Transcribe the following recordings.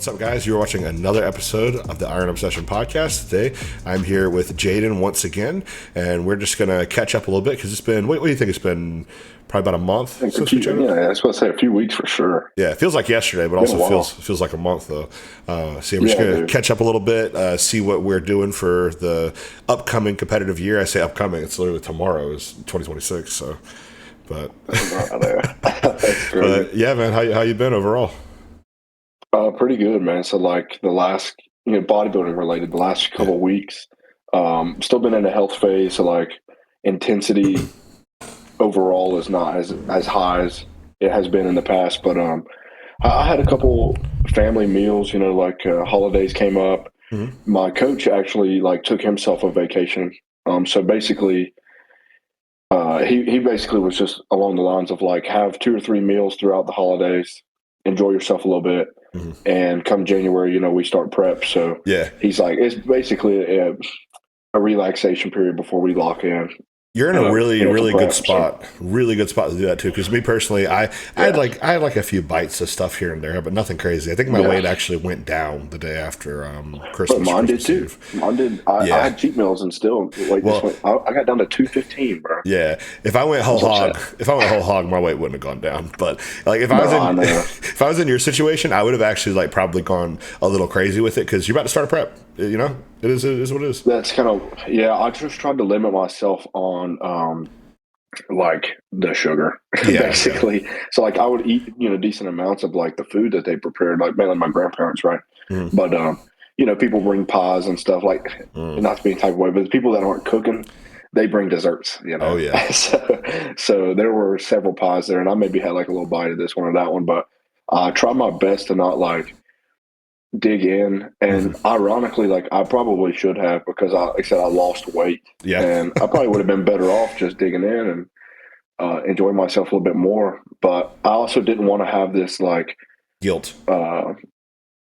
What's up, guys? You're watching another episode of the Iron Obsession podcast. Today, I'm here with Jaden once again, and we're just going to catch up a little bit because it's been, what do you think? It's been probably about a month since we chatted? Yeah, I was going to say a few weeks for sure. Yeah, it feels like yesterday, but also feels like a month, though. So we're just going to catch up a little bit, see what we're doing for the upcoming competitive year. I say upcoming, it's literally tomorrow is 2026, so. But yeah, man, how you been overall? Pretty good, man. So like the last, bodybuilding related, the last couple of weeks, still been in a health phase. So like intensity overall is not as high as it has been in the past. But I had a couple family meals. Holidays came up. Mm-hmm. My coach actually took himself a vacation. So basically, he basically was just along the lines of have 2 or 3 meals throughout the holidays, enjoy yourself a little bit. Mm-hmm. And come January, we start prep. So yeah, he's like, it's basically a relaxation period before we lock in. You're in a really good spot. Really good spot to do that too. Because me personally, I had a few bites of stuff here and there, but nothing crazy. I think my weight actually went down the day after Christmas. But mine did too. Mine did. I had cheat meals and still I got down to 215, bro. Yeah. If I went whole hog, my weight wouldn't have gone down. But if I was in your situation, I would have actually probably gone a little crazy with it because you're about to start a prep. It is what it is. That's kind of I just tried to limit myself on the sugar basically. Yeah. So I would eat decent amounts of the food that they prepared, mainly my grandparents, right? Mm. But people bring pies and stuff not to be any type of way, but the people that aren't cooking, they bring desserts. Oh yeah. So there were several pies there, and I maybe had a little bite of this one or that one, but I tried my best to not dig in, and ironically, I probably should have, because I lost weight, and I probably would have been better off just digging in and enjoying myself a little bit more. But I also didn't want to have this guilt.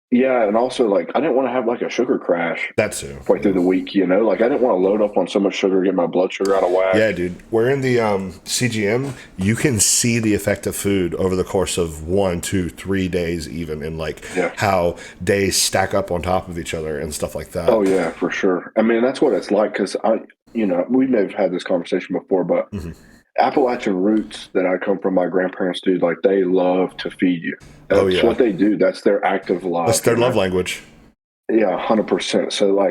And also I didn't want to have a sugar crash. That's it. Right through the week, I didn't want to load up on so much sugar, get my blood sugar out of whack. Yeah, dude. We're in the CGM. You can see the effect of food over the course of 1, 2, 3 days, even, and how days stack up on top of each other and stuff like that. Oh yeah, for sure. I mean, that's what it's like, because we may have had this conversation before, but Appalachian roots that I come from, my grandparents do, they love to feed you. That's what they do. That's their act of love. That's their love language. Yeah, 100%. So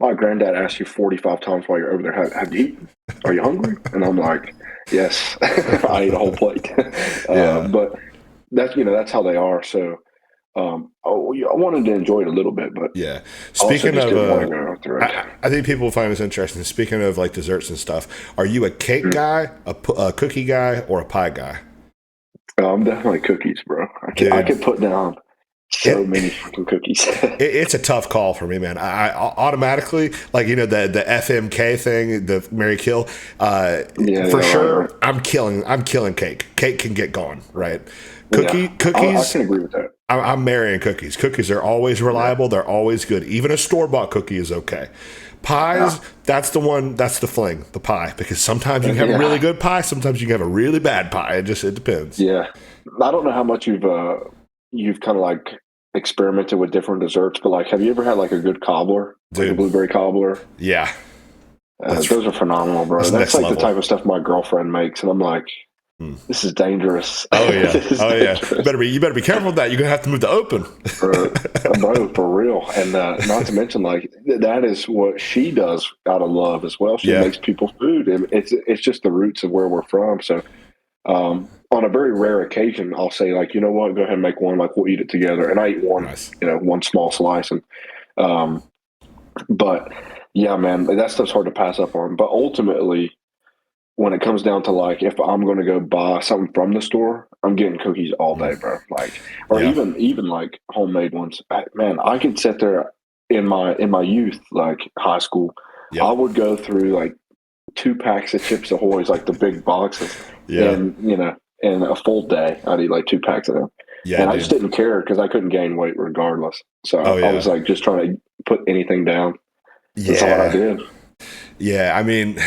my granddad asks you 45 times while you're over there, have you eaten? Are you hungry? And I'm like, yes, I ate a whole plate. But that's how they are. So I wanted to enjoy it a little bit, but yeah. Speaking of, I think people find this interesting. Speaking of desserts and stuff, are you a cake guy, a cookie guy, or a pie guy? I'm definitely cookies, bro. I can put down so many fucking cookies. It's a tough call for me, man. I automatically the FMK thing, the Mary Kill. For sure, right. I'm killing cake. Cake can get gone, right? Cookies. I can agree with that. I'm marrying cookies. Cookies are always reliable. They're always good. Even a store-bought cookie is okay. Pies, that's the one. That's the fling, the pie. Because sometimes you can have a really good pie. Sometimes you can have a really bad pie. It depends. Yeah, I don't know how much you've kind of experimented with different desserts, but have you ever had a good cobbler, a blueberry cobbler? Yeah, those are phenomenal, bro. That's the type of stuff my girlfriend makes, and I'm like, this is dangerous. Oh yeah, You better be careful with that. You're gonna have to move to open, bro, for real. And not to mention, that is what she does out of love as well. She makes people food, and it's just the roots of where we're from. So, on a very rare occasion, I'll say you know what, go ahead and make one. We'll eat it together, and I eat one, one small slice, and but yeah, man, that stuff's hard to pass up on. But ultimately, when it comes down to if I'm going to go buy something from the store, I'm getting cookies all day, bro. Even homemade ones. I could sit there in my youth, high school. Yep. I would go through 2 packs of Chips Ahoy's, the big boxes, and in a full day, I'd eat 2 packs of them. Yeah, and I just didn't care because I couldn't gain weight regardless. So I was just trying to put anything down. That's all I did. Yeah, I mean,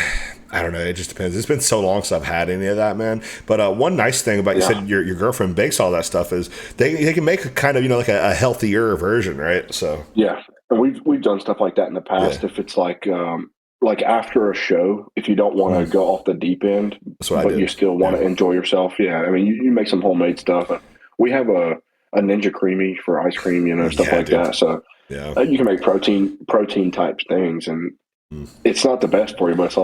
I don't know. It just depends. It's been so long since I've had any of that, man. But one nice thing about you said your girlfriend bakes all that stuff is they can make a kind of like a healthier version, right? So Yeah, and we've done stuff like that in the past. If it's like after a show, if you don't want to go off the deep end, that's what I but did. you still want to enjoy yourself, yeah. I mean, you make some homemade stuff. We have a Ninja Creamy for ice cream, stuff like that. So you can make protein type things, and it's not the best for you, but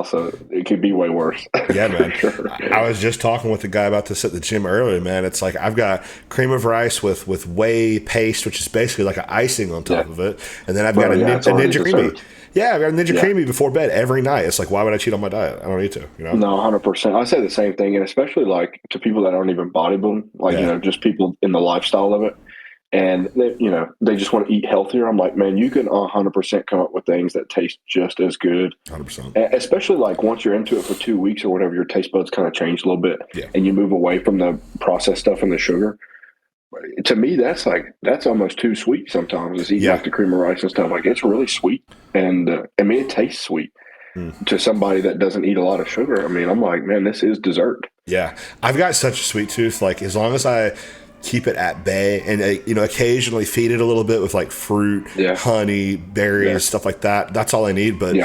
it could be way worse. Yeah, man. Sure. I was just talking with the guy about this at the gym earlier, man. It's like I've got cream of rice with whey paste, which is basically like an icing on top of it, and then I've got a Ninja Creamy. Yeah, I've got a Ninja Creamy before bed every night. It's like, why would I cheat on my diet? I don't need to, No, 100%. I say the same thing, and especially like to people that aren't even bodybuilding, like just people in the lifestyle of it, and they just want to eat healthier. I'm like, man, you can 100% come up with things that taste just as good. 100%. Especially like once you're into it for 2 weeks or whatever, your taste buds kind of change a little bit, and you move away from the processed stuff and the sugar. To me, that's almost too sweet sometimes. It's eating like the cream of rice and stuff. Like it's really sweet, and I mean it tastes sweet to somebody that doesn't eat a lot of sugar. I mean, I'm like, man, this is dessert. Yeah, I've got such a sweet tooth. Like as long as I keep it at bay and occasionally feed it a little bit with like fruit, honey, berries, stuff like that. That's all I need. But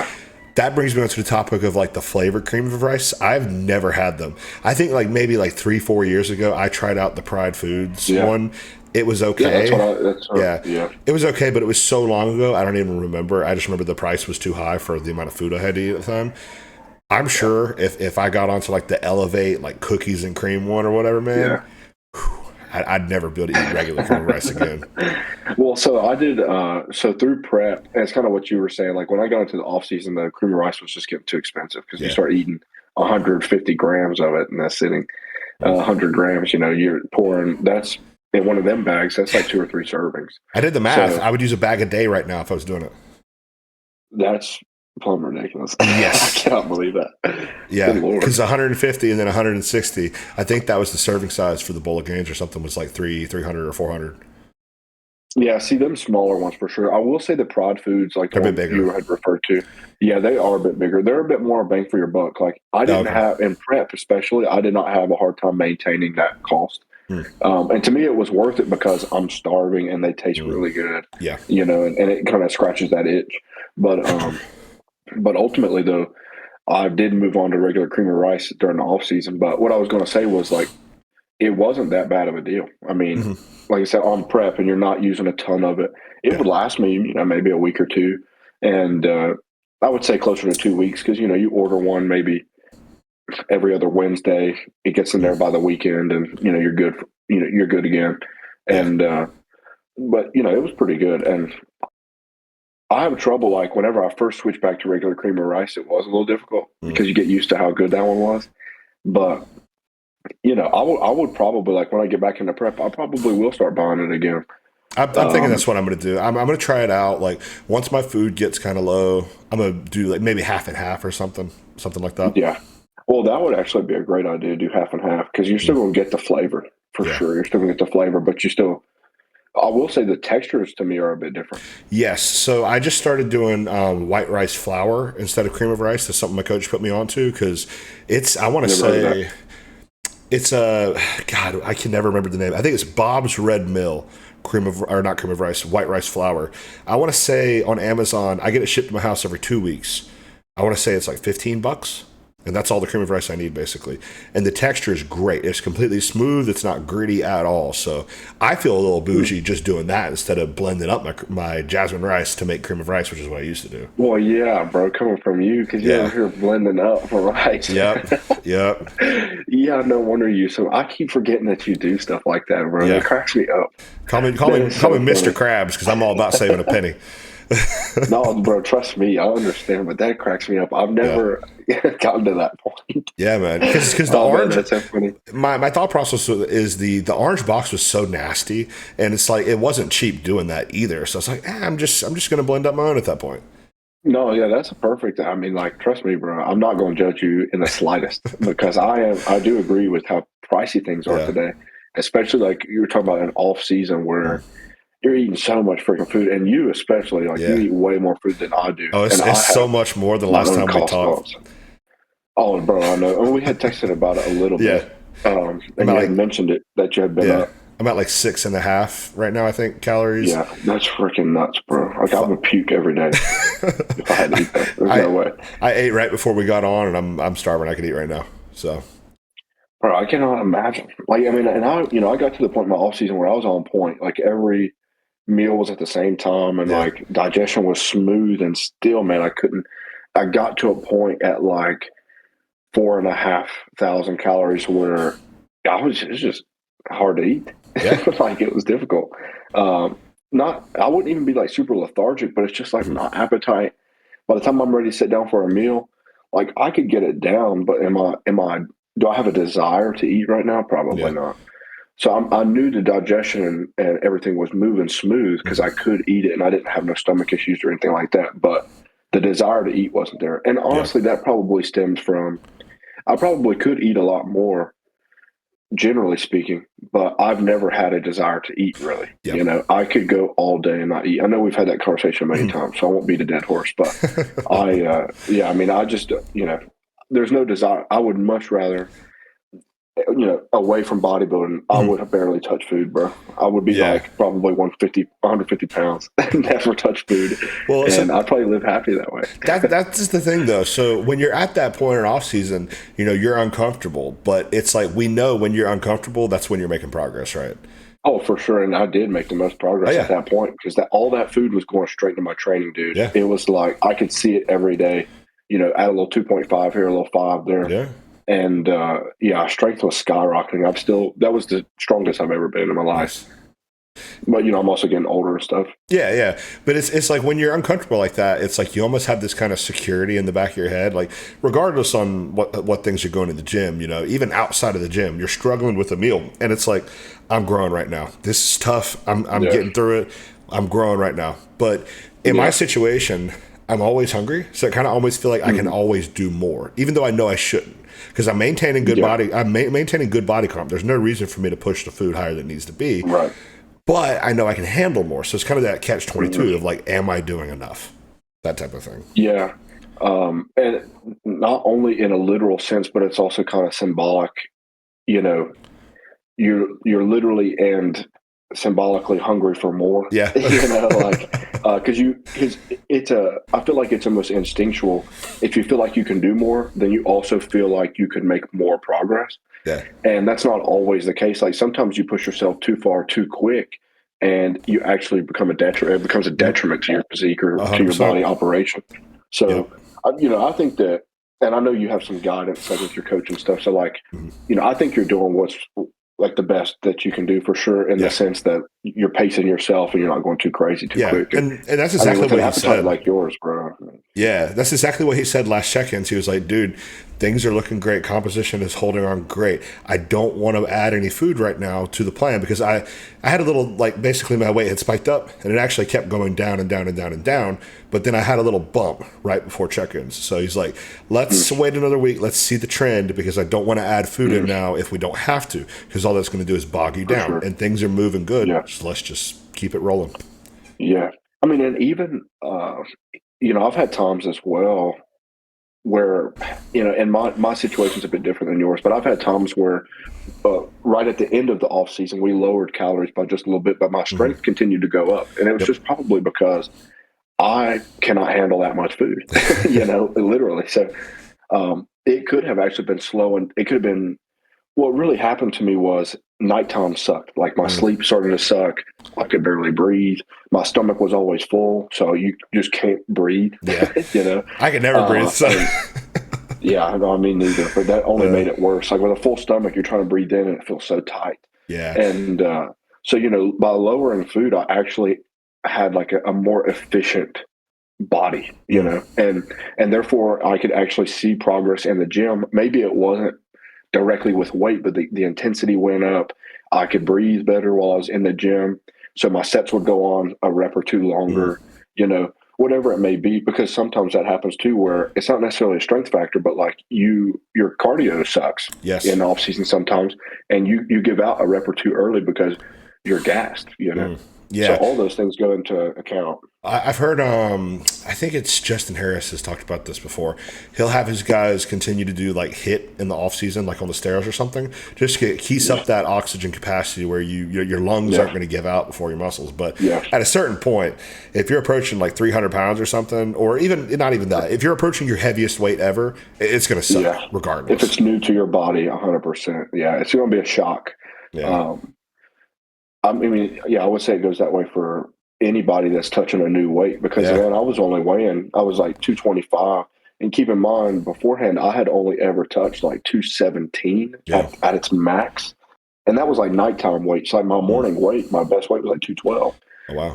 that brings me on to the topic of like the flavored cream of rice. I've never had them. I think like maybe like 3-4 years ago, I tried out the Pride Foods one. It was okay. It was okay, but it was so long ago. I don't even remember. I just remember the price was too high for the amount of food I had to eat at the time. I'm sure if I got onto like the Elevate, like cookies and cream one or whatever, man, I'd never be able to eat regular cream of rice again. Well, so I did, so through prep, and it's kind of what you were saying, like when I got into the off season, the cream of rice was just getting too expensive because you start eating 150 grams of it in that sitting. 100 grams, you're pouring, that's in one of them bags, that's like 2 or 3 servings. I did the math. So, I would use a bag a day right now if I was doing it. That's plumb ridiculous. Yes. I cannot believe that. Yeah, because 150 and then 160, I think that was the serving size for the bowl of gains or something was like 300 or 400. Yeah, see them smaller ones for sure. I will say the Prod Foods, like the one you had referred to, they are a bit bigger. They're a bit more bang for your buck. Like I didn't have, in prep especially, I did not have a hard time maintaining that cost. And to me, it was worth it because I'm starving and they taste really good. Yeah, and it kind of scratches that itch. But ultimately, though, I did move on to regular cream of rice during the off season. But what I was going to say was like, it wasn't that bad of a deal. I mean, like I said, on prep and you're not using a ton of it, it would last me, maybe a week or two. And I would say closer to 2 weeks because, you order one maybe every other Wednesday. It gets in there by the weekend and, you're good. You're good again. And, but, it was pretty good. And I have trouble, like, whenever I first switched back to regular cream of rice, it was a little difficult because you get used to how good that one was. But I would probably, like, when I get back into prep, I probably will start buying it again. I'm thinking that's what I'm going to do. I'm going to try it out. Like, once my food gets kind of low, I'm going to do, like, maybe half and half or something like that. Yeah. Well, that would actually be a great idea to do half and half because you're still going to get the flavor, for sure. You're still going to get the flavor, but I will say the textures to me are a bit different. Yes. So I just started doing white rice flour instead of cream of rice. That's something my coach put me on to because I want to say... It's God, I can never remember the name. I think it's Bob's Red Mill not cream of rice, white rice flour. I want to say on Amazon, I get it shipped to my house every 2 weeks. I want to say it's like $15. And that's all the cream of rice I need, basically. And the texture is great. It's completely smooth. It's not gritty at all. So I feel a little bougie just doing that instead of blending up my jasmine rice to make cream of rice, which is what I used to do. Well, yeah, bro, coming from you, because you're over here blending up for rice. Yep. Yeah, no wonder you. So I keep forgetting that you do stuff like that, bro. It cracks me up. Call me Mr. Krabs, because I'm all about saving a penny. No, bro, trust me, I understand, but that cracks me up. I've never gotten to that point. Yeah, man, because the orange. Man, that's funny. My thought process is the orange box was so nasty, and it's like it wasn't cheap doing that either. So it's like, I'm just gonna blend up my own at that point. No, yeah, that's a perfect. I mean, like, trust me, bro. I'm not going to judge you in the slightest because I do agree with how pricey things are today, especially like you were talking about an off season where. You're eating so much freaking food, and you especially, like, you eat way more food than I do. Oh, it's so much more than last time we talked. Oh, bro, I know. And we had texted about it a little Yeah. bit. And you had mentioned it that you had been Yeah. up. I'm at like 6.5 right now, I think, calories. Yeah, that's freaking nuts, bro. Like I would puke every day if I had to eat that. There's no way. I ate right before we got on, and I'm starving. I could eat right now. So, Bro, I cannot imagine. Like, I mean, and I got to the point in my off season where I was on point. Like every meal was at the same time, and yeah. like digestion was smooth. And still, man, I couldn't. I got to a point at like 4,500 calories where it was just hard to eat. Yeah. Like it was difficult. Not, I wouldn't even be like super lethargic, but it's just like my appetite. By the time I'm ready to sit down for a meal, like I could get it down, but do I have a desire to eat right now? Probably Yeah. not. So I knew the digestion and everything was moving smooth because I could eat it and I didn't have no stomach issues or anything like that. But the desire to eat wasn't there. And Yeah. honestly, that probably stems from I probably could eat a lot more, generally speaking, but I've never had a desire to eat really. Yeah. You know, I could go all day and not eat. I know we've had that conversation many times, so I won't beat a dead horse, but yeah, I mean, I just, there's no desire. I would much rather, away from bodybuilding, I would have barely touched food, bro. I would be like probably 150 pounds and never touch food. Well, and I'd probably live happy that way. That's just the thing, though. So when you're at that point in off season, you're uncomfortable. But it's like we know when you're uncomfortable, that's when you're making progress, right? Oh, for sure. And I did make the most progress at that point because all that food was going straight into my training, dude. Yeah. It was like I could see it every day. Add a little 2.5 here, a little 5 there. Yeah. And strength was skyrocketing. That was the strongest I've ever been in my life. But I'm also getting older and stuff. Yeah. But it's like when you're uncomfortable like that, it's like you almost have this kind of security in the back of your head. Like regardless on what things you're going to the gym, even outside of the gym, you're struggling with a meal. And it's like, I'm growing right now. This is tough. I'm getting through it. I'm growing right now. But in my situation, I'm always hungry. So I kind of always feel like I can always do more, even though I know I shouldn't. Because I'm maintaining good body. I'm maintaining good body comp. There's no reason for me to push the food higher than it needs to be. Right. But I know I can handle more. So it's kind of that catch-22 of like, am I doing enough? That type of thing. Yeah. And not only in a literal sense, but it's also kind of symbolic. You're literally and symbolically hungry for more. Yeah. Because I feel like it's almost instinctual. If you feel like you can do more, then you also feel like you can make more progress. Yeah. And that's not always the case. Like sometimes you push yourself too far, too quick, and you actually become a detriment. It becomes a detriment to your physique or 100%. To your body operation. So, I think that, and I know you have some guidance like with your coach and stuff. So I think you're doing what's like the best that you can do for sure in the sense that you're pacing yourself and you're not going too crazy too quick. And that's exactly what he said. Like yours, bro. Yeah, that's exactly what he said last check-ins. He was like, dude, things are looking great. Composition is holding on great. I don't want to add any food right now to the plan because I had a little, like basically my weight had spiked up and it actually kept going down and down and down and down. But then I had a little bump right before check-ins. So he's like, let's wait another week. Let's see the trend because I don't want to add food in now if we don't have to because all that's going to do is bog you down. Sure. And things are moving good. Yeah. So let's just keep it rolling. Yeah. I mean, and even, I've had times as well where, and my situation's a bit different than yours, but I've had times where right at the end of the off season, we lowered calories by just a little bit, but my strength continued to go up. And it was just probably because I cannot handle that much food, literally. So it could have actually been slow and it could have been, what really happened to me was nighttime sucked. Like my sleep started to suck. I could barely breathe. My stomach was always full. So you just can't breathe. Yeah. I could never breathe. So. Yeah, no, I mean neither. But that only made it worse. Like with a full stomach, you're trying to breathe in and it feels so tight. Yeah. And so, by lowering food, I actually had like a more efficient body, and therefore I could actually see progress in the gym. Maybe it wasn't directly with weight, but the intensity went up. I could breathe better while I was in the gym. So my sets would go on a rep or two longer, whatever it may be, because sometimes that happens too, where it's not necessarily a strength factor, but like your cardio sucks in off season sometimes. And you give out a rep or two early because you're gassed, Yeah. So all those things go into account. I've heard, I think it's Justin Harris has talked about this before. He'll have his guys continue to do like hit in the off season, like on the stairs or something, just to keep up that oxygen capacity where your lungs aren't going to give out before your muscles. But at a certain point, if you're approaching like 300 pounds or something, or even not even that, if you're approaching your heaviest weight ever, it's going to suck regardless. If it's new to your body, 100%. Yeah, it's going to be a shock. Yeah. I mean, I would say it goes that way for anybody that's touching a new weight because then I was like 225. And keep in mind, beforehand, I had only ever touched like 217 at its max. And that was like nighttime weight. So like my morning weight, my best weight was like 212. Oh, wow.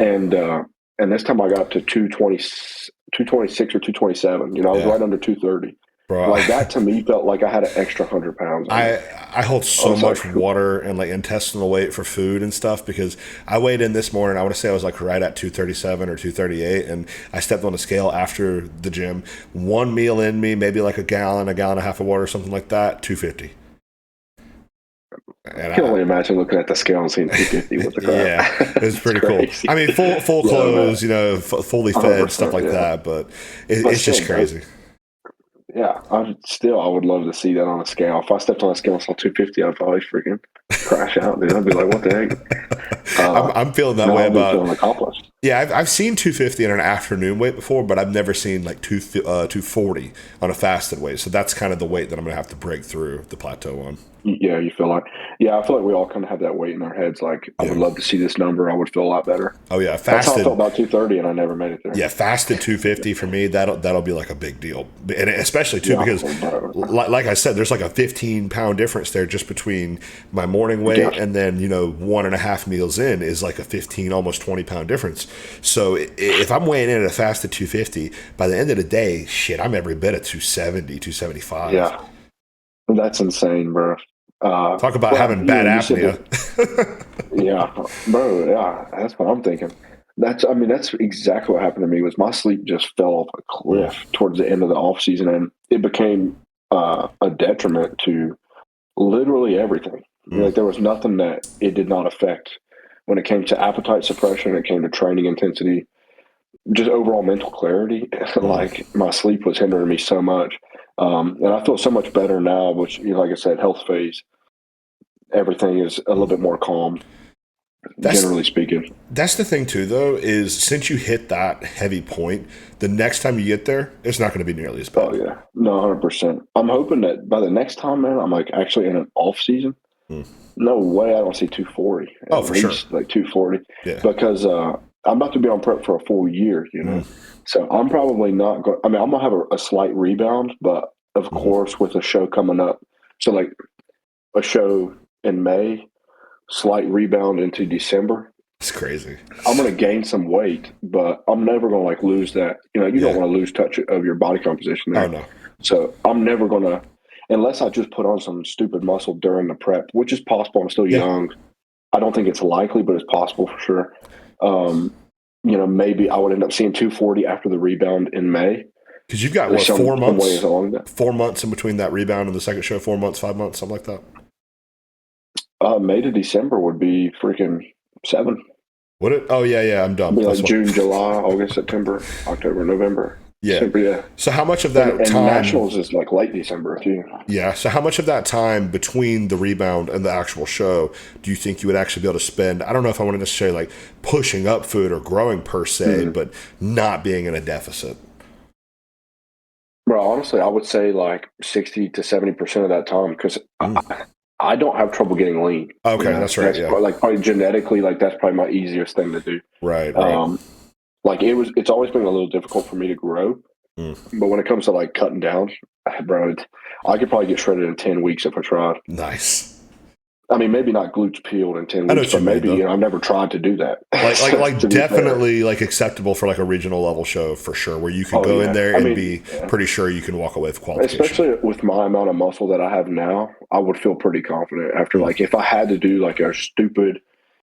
And this time I got to 226 or 227. I was right under 230. Bro. Like that to me felt like I had an extra 100 pounds. I hold so much water and like intestinal weight for food and stuff because I weighed in this morning. I want to say I was like right at 237 or 238, and I stepped on a scale after the gym. One meal in me, maybe like a gallon and a half of water, something like that. 250. And I can only imagine looking at the scale and seeing 250 with the crap. Yeah, it was pretty cool. I mean, full clothes, fully fed, stuff like that, but it's just crazy. Yeah, I would love to see that on a scale. If I stepped on a scale and saw 250, I'd probably freaking crash out, dude. I'd be like, what the heck? I'm feeling that way about. Feeling accomplished. Yeah, I've seen 250 in an afternoon weight before, but I've never seen like 240 on a fasted weight. So that's kind of the weight that I'm going to have to break through the plateau on. Yeah, I feel like we all kind of have that weight in our heads. Like, I would love to see this number. I would feel a lot better. Oh yeah, fasted. That's how I felt about 230, and I never made it there. Yeah, fasted 250 for me. That'll be like a big deal, and especially too because, like I said, there's like a 15-pound difference there just between my morning weight and then 1.5 meals in is like a 15, almost 20-pound difference. So if I'm weighing in at a fasted 250, by the end of the day, shit, I'm every bit at 270, 275. Yeah, that's insane, bro. Talk about having bad apnea. Yeah, bro. Yeah, that's what I'm thinking. That's exactly what happened to me. Was my sleep just fell off a cliff towards the end of the off season, and it became a detriment to literally everything. Like there was nothing that it did not affect when it came to appetite suppression. It came to training intensity, just overall mental clarity. Like my sleep was hindering me so much. And I feel so much better now, which, like I said, health phase, everything is a little bit more calm, generally speaking. That's the thing, too, though, is since you hit that heavy point, the next time you get there, it's not going to be nearly as bad. Oh, yeah. No, 100%. I'm hoping that by the next time, man, I'm like actually in an off season. No way I don't see 240. Oh, for sure. Like 240. Yeah. Because I'm about to be on prep for a full year, So I'm probably not going. I mean, I'm gonna have a slight rebound, but of course, with a show coming up, so like a show in May, slight rebound into December. It's crazy. I'm gonna gain some weight, but I'm never gonna like lose that. You don't want to lose touch of your body composition there. Oh no. So I'm never gonna, unless I just put on some stupid muscle during the prep, which is possible. I'm still young. I don't think it's likely, but it's possible for sure. Maybe I would end up seeing 240 after the rebound in May. Because you've got, 4 months? 4 months in between that rebound and the second show, 4 months, 5 months, something like that? May to December would be freaking 7. Would it? Oh, yeah, I'm done. It'd be like June, July, August, September, October, November. Yeah. December, So how much of that and time... Nationals is like late December, too. Yeah, so how much of that time between the rebound and the actual show do you think you would actually be able to spend? I don't know if I want to necessarily like pushing up food or growing per se, but not being in a deficit. Bro, honestly, I would say like 60 to 70% of that time because I don't have trouble getting lean. Okay, that's right. Probably genetically, like that's probably my easiest thing to do. Right. Like it's always been a little difficult for me to grow, but when it comes to like cutting down, bro, I could probably get shredded in 10 weeks if I tried. Nice. I mean, maybe not glutes peeled in 10 weeks, but maybe I've never tried to do that. Like definitely like acceptable for like a regional level show for sure, where you can go in there and be pretty sure you can walk away with qualification. Especially with my amount of muscle that I have now, I would feel pretty confident after like if I had to do like a stupid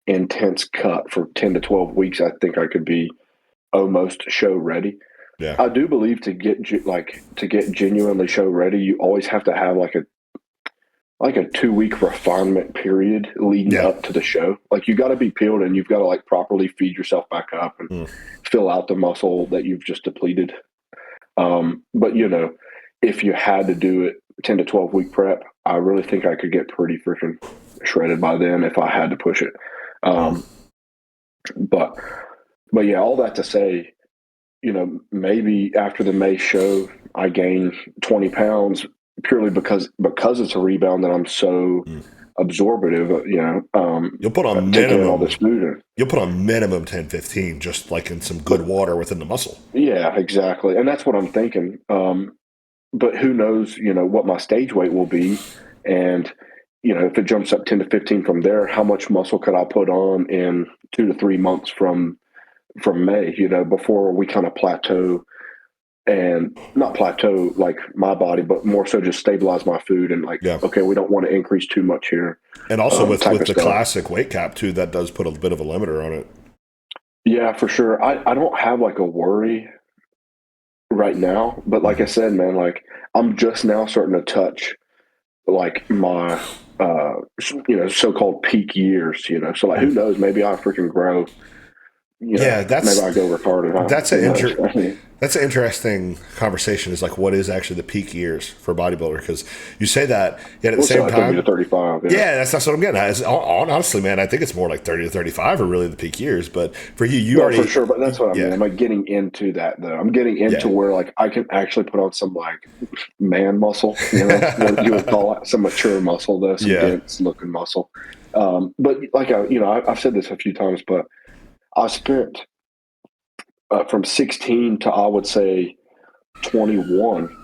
intense cut for 10 to 12 weeks, I think I could be almost show ready. Yeah. I do believe to get genuinely show ready, you always have to have like like a 2 week refinement period leading Yeah. up to the show. Like you got to be peeled and you've got to like properly feed yourself back up and fill out the muscle that you've just depleted. But you know, if you had to do it 10 to 12 week prep, I really think I could get pretty freaking shredded by then if I had to push it. But yeah, all that to say, you know, maybe after the May show, I gain 20 pounds purely because it's a rebound that I'm so absorbative, you know, You'll put on taking in all minimum. this food. You'll put on minimum 10, 15, just like in some good water within the muscle. Yeah, exactly. And that's what I'm thinking. But who knows, you know, what my stage weight will be. And, you know, if it jumps up 10 to 15 from there, how much muscle could I put on in 2 to 3 months from May, you know, before we kind of plateau, and not plateau like my body, but more so just stabilize my food and like, okay, we don't want to increase too much here. And also with the stuff. classic weight cap too, that does put a bit of a limiter on it. Yeah, for sure. I don't have like a worry right now, but like I said, man, like I'm just now starting to touch like my you know, so-called peak years, you know, so like who knows, maybe I freaking grow, you know, maybe I go retarded. That's an interesting conversation, is like, what is actually the peak years for a bodybuilder? Because you say that, yet at the same time, 30 to 35. Yeah, that's what I'm getting at. Honestly, man, I think it's more like 30 to 35 are really the peak years. But for you already... For sure, but that's what I mean. I'm like getting into that, though. I'm getting into where like I can actually put on some like man muscle, you know, what you would call it, some mature muscle, though, some dense looking muscle. But like, I've said this a few times, but I spent from 16 to, I would say, 21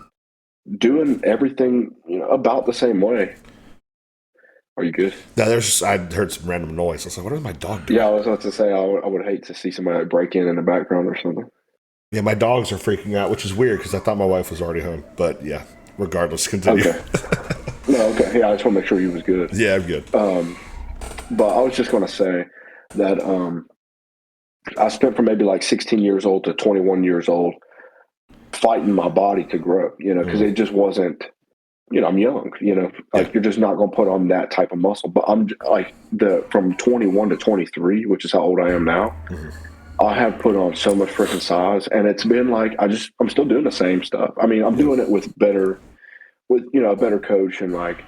doing everything, you know, about the same way. Are you good? No, I heard some random noise. I was like, what is my dog doing? Yeah, I was about to say, I would hate to see somebody break in the background or something. Yeah, my dogs are freaking out, which is weird because I thought my wife was already home. But yeah, regardless, continue. Okay. No, okay. Yeah, I just want to make sure you was good. Yeah, I'm good. But I was just going to say that I spent from maybe like 16 years old to 21 years old fighting my body to grow, you know, because it just wasn't, you know, I'm young, you know, like you're just not going to put on that type of muscle. But I'm like from 21 to 23, which is how old I am now, I have put on so much freaking size, and it's been like, I'm still doing the same stuff. I mean, I'm doing it with you know, a better coach, and like,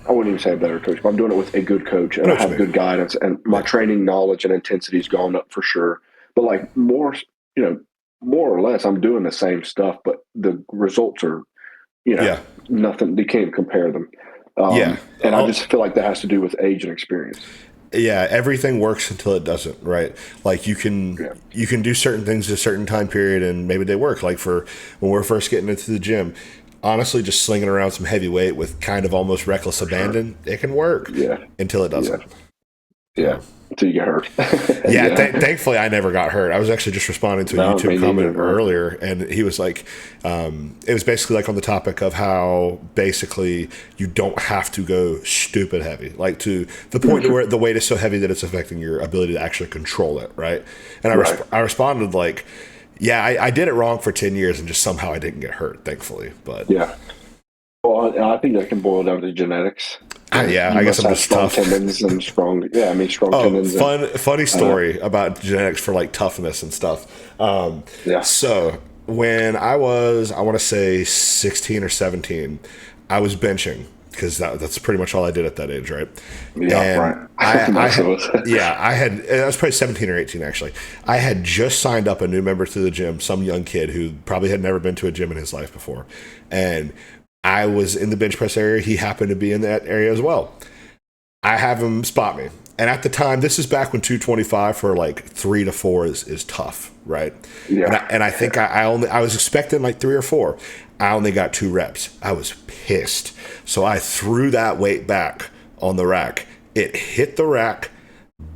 I wouldn't even say a better coach, but I'm doing it with a good coach, and I have good guidance, and my training knowledge and intensity has gone up for sure. But like more or less, I'm doing the same stuff, but the results are, you know, nothing. You can't compare them. And I just feel like that has to do with age and experience. Yeah, everything works until it doesn't, right? Like you can do certain things at a certain time period, and maybe they work. Like for when we're first getting into the gym, honestly, just slinging around some heavy weight with kind of almost reckless abandon, it can work. Yeah, until it doesn't. Yeah. Until you get hurt. Thankfully, I never got hurt. I was actually just responding to a YouTube comment earlier, and he was like, it was basically like on the topic of how basically you don't have to go stupid heavy, like to the point where the weight is so heavy that it's affecting your ability to actually control it, right? And I responded like, yeah, I did it wrong for 10 years, and just somehow I didn't get hurt, thankfully. But yeah. Well, I think that can boil down to genetics. I guess I'm just strong tough. tendons and strong tendons. Funny story about genetics for like toughness and stuff. So when I was, I want to say 16 or 17, I was benching because that's pretty much all I did at that age, right? Yeah, and right. I had, I was probably 17 or 18 actually. I had just signed up a new member to the gym, some young kid who probably had never been to a gym in his life before, and I was in the bench press area. He happened to be in that area as well. I have him spot me. And at the time, this is back when 225 for like 3 to 4 is tough, right? Yeah. And I think I was expecting like 3 or 4. I only got 2 reps. I was pissed. So I threw that weight back on the rack. It hit the rack,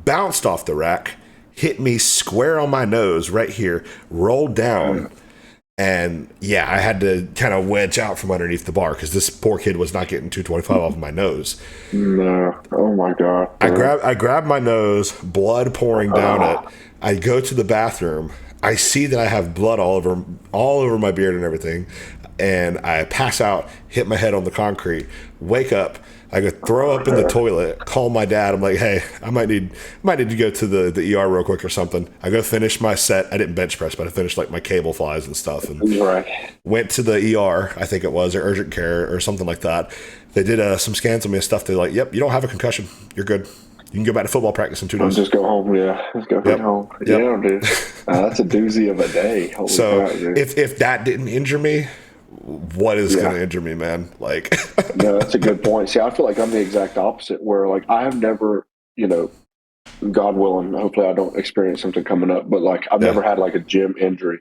bounced off the rack, hit me square on my nose right here, rolled down. And yeah, I had to kind of wedge out from underneath the bar because this poor kid was not getting 225 off of my nose. No, oh my god! I grab my nose, blood pouring down it. I go to the bathroom. I see that I have blood all over my beard and everything. and I pass out, hit my head on the concrete, wake up. I go throw up in the toilet, call my dad. I'm like, hey, I might need to go to the ER real quick or something. I go finish my set. I didn't bench press, but I finished like my cable flies and stuff, and went to the ER, I think it was, or urgent care or something like that. They did some scans on me and stuff. They're like, yep, you don't have a concussion. You're good. You can go back to football practice in 2 days. Just go home, Just go back home. Yep. Yeah, dude. That's a doozy of a day. Holy so crap, dude. if that didn't injure me, what is going to injure me, man? Like, no, that's a good point. See, I feel like I'm the exact opposite, where like I have never, God willing, hopefully I don't experience something coming up, but like I've never had like a gym injury.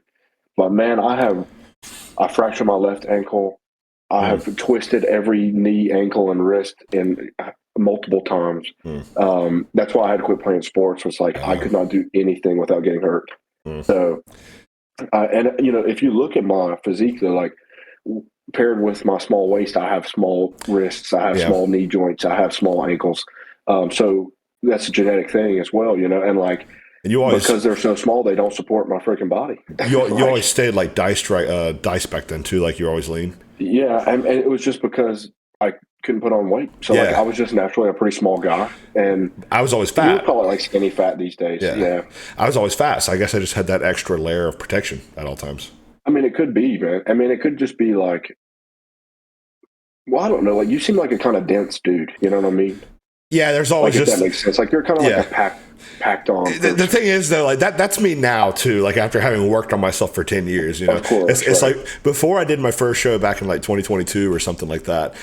But man, I fractured my left ankle. I have twisted every knee, ankle, and wrist in multiple times. That's why I had to quit playing sports. Was like I could not do anything without getting hurt. So, and if you look at my physique, they're like, paired with my small waist, I have small wrists, I have small knee joints, I have small ankles. So that's a genetic thing as well, and like, and you always, because they're so small, they don't support my freaking body. You always stayed like dice back then too, like you're always lean. Yeah, and it was just because I couldn't put on weight. So like I was just naturally a pretty small guy, and I was always fat. You would call it like skinny fat these days. Yeah. I was always fat, so I guess I just had that extra layer of protection at all times. I mean, it could be, man. I mean, it could just be like, well, I don't know. Like, you seem like a kind of dense dude. You know what I mean? Yeah, there's always like, if that makes sense. Like, you're kind of like a packed on. The thing is, though, like that's me now too. Like after having worked on myself for 10 years, Of course, it's like before I did my first show back in like 2022 or something like that.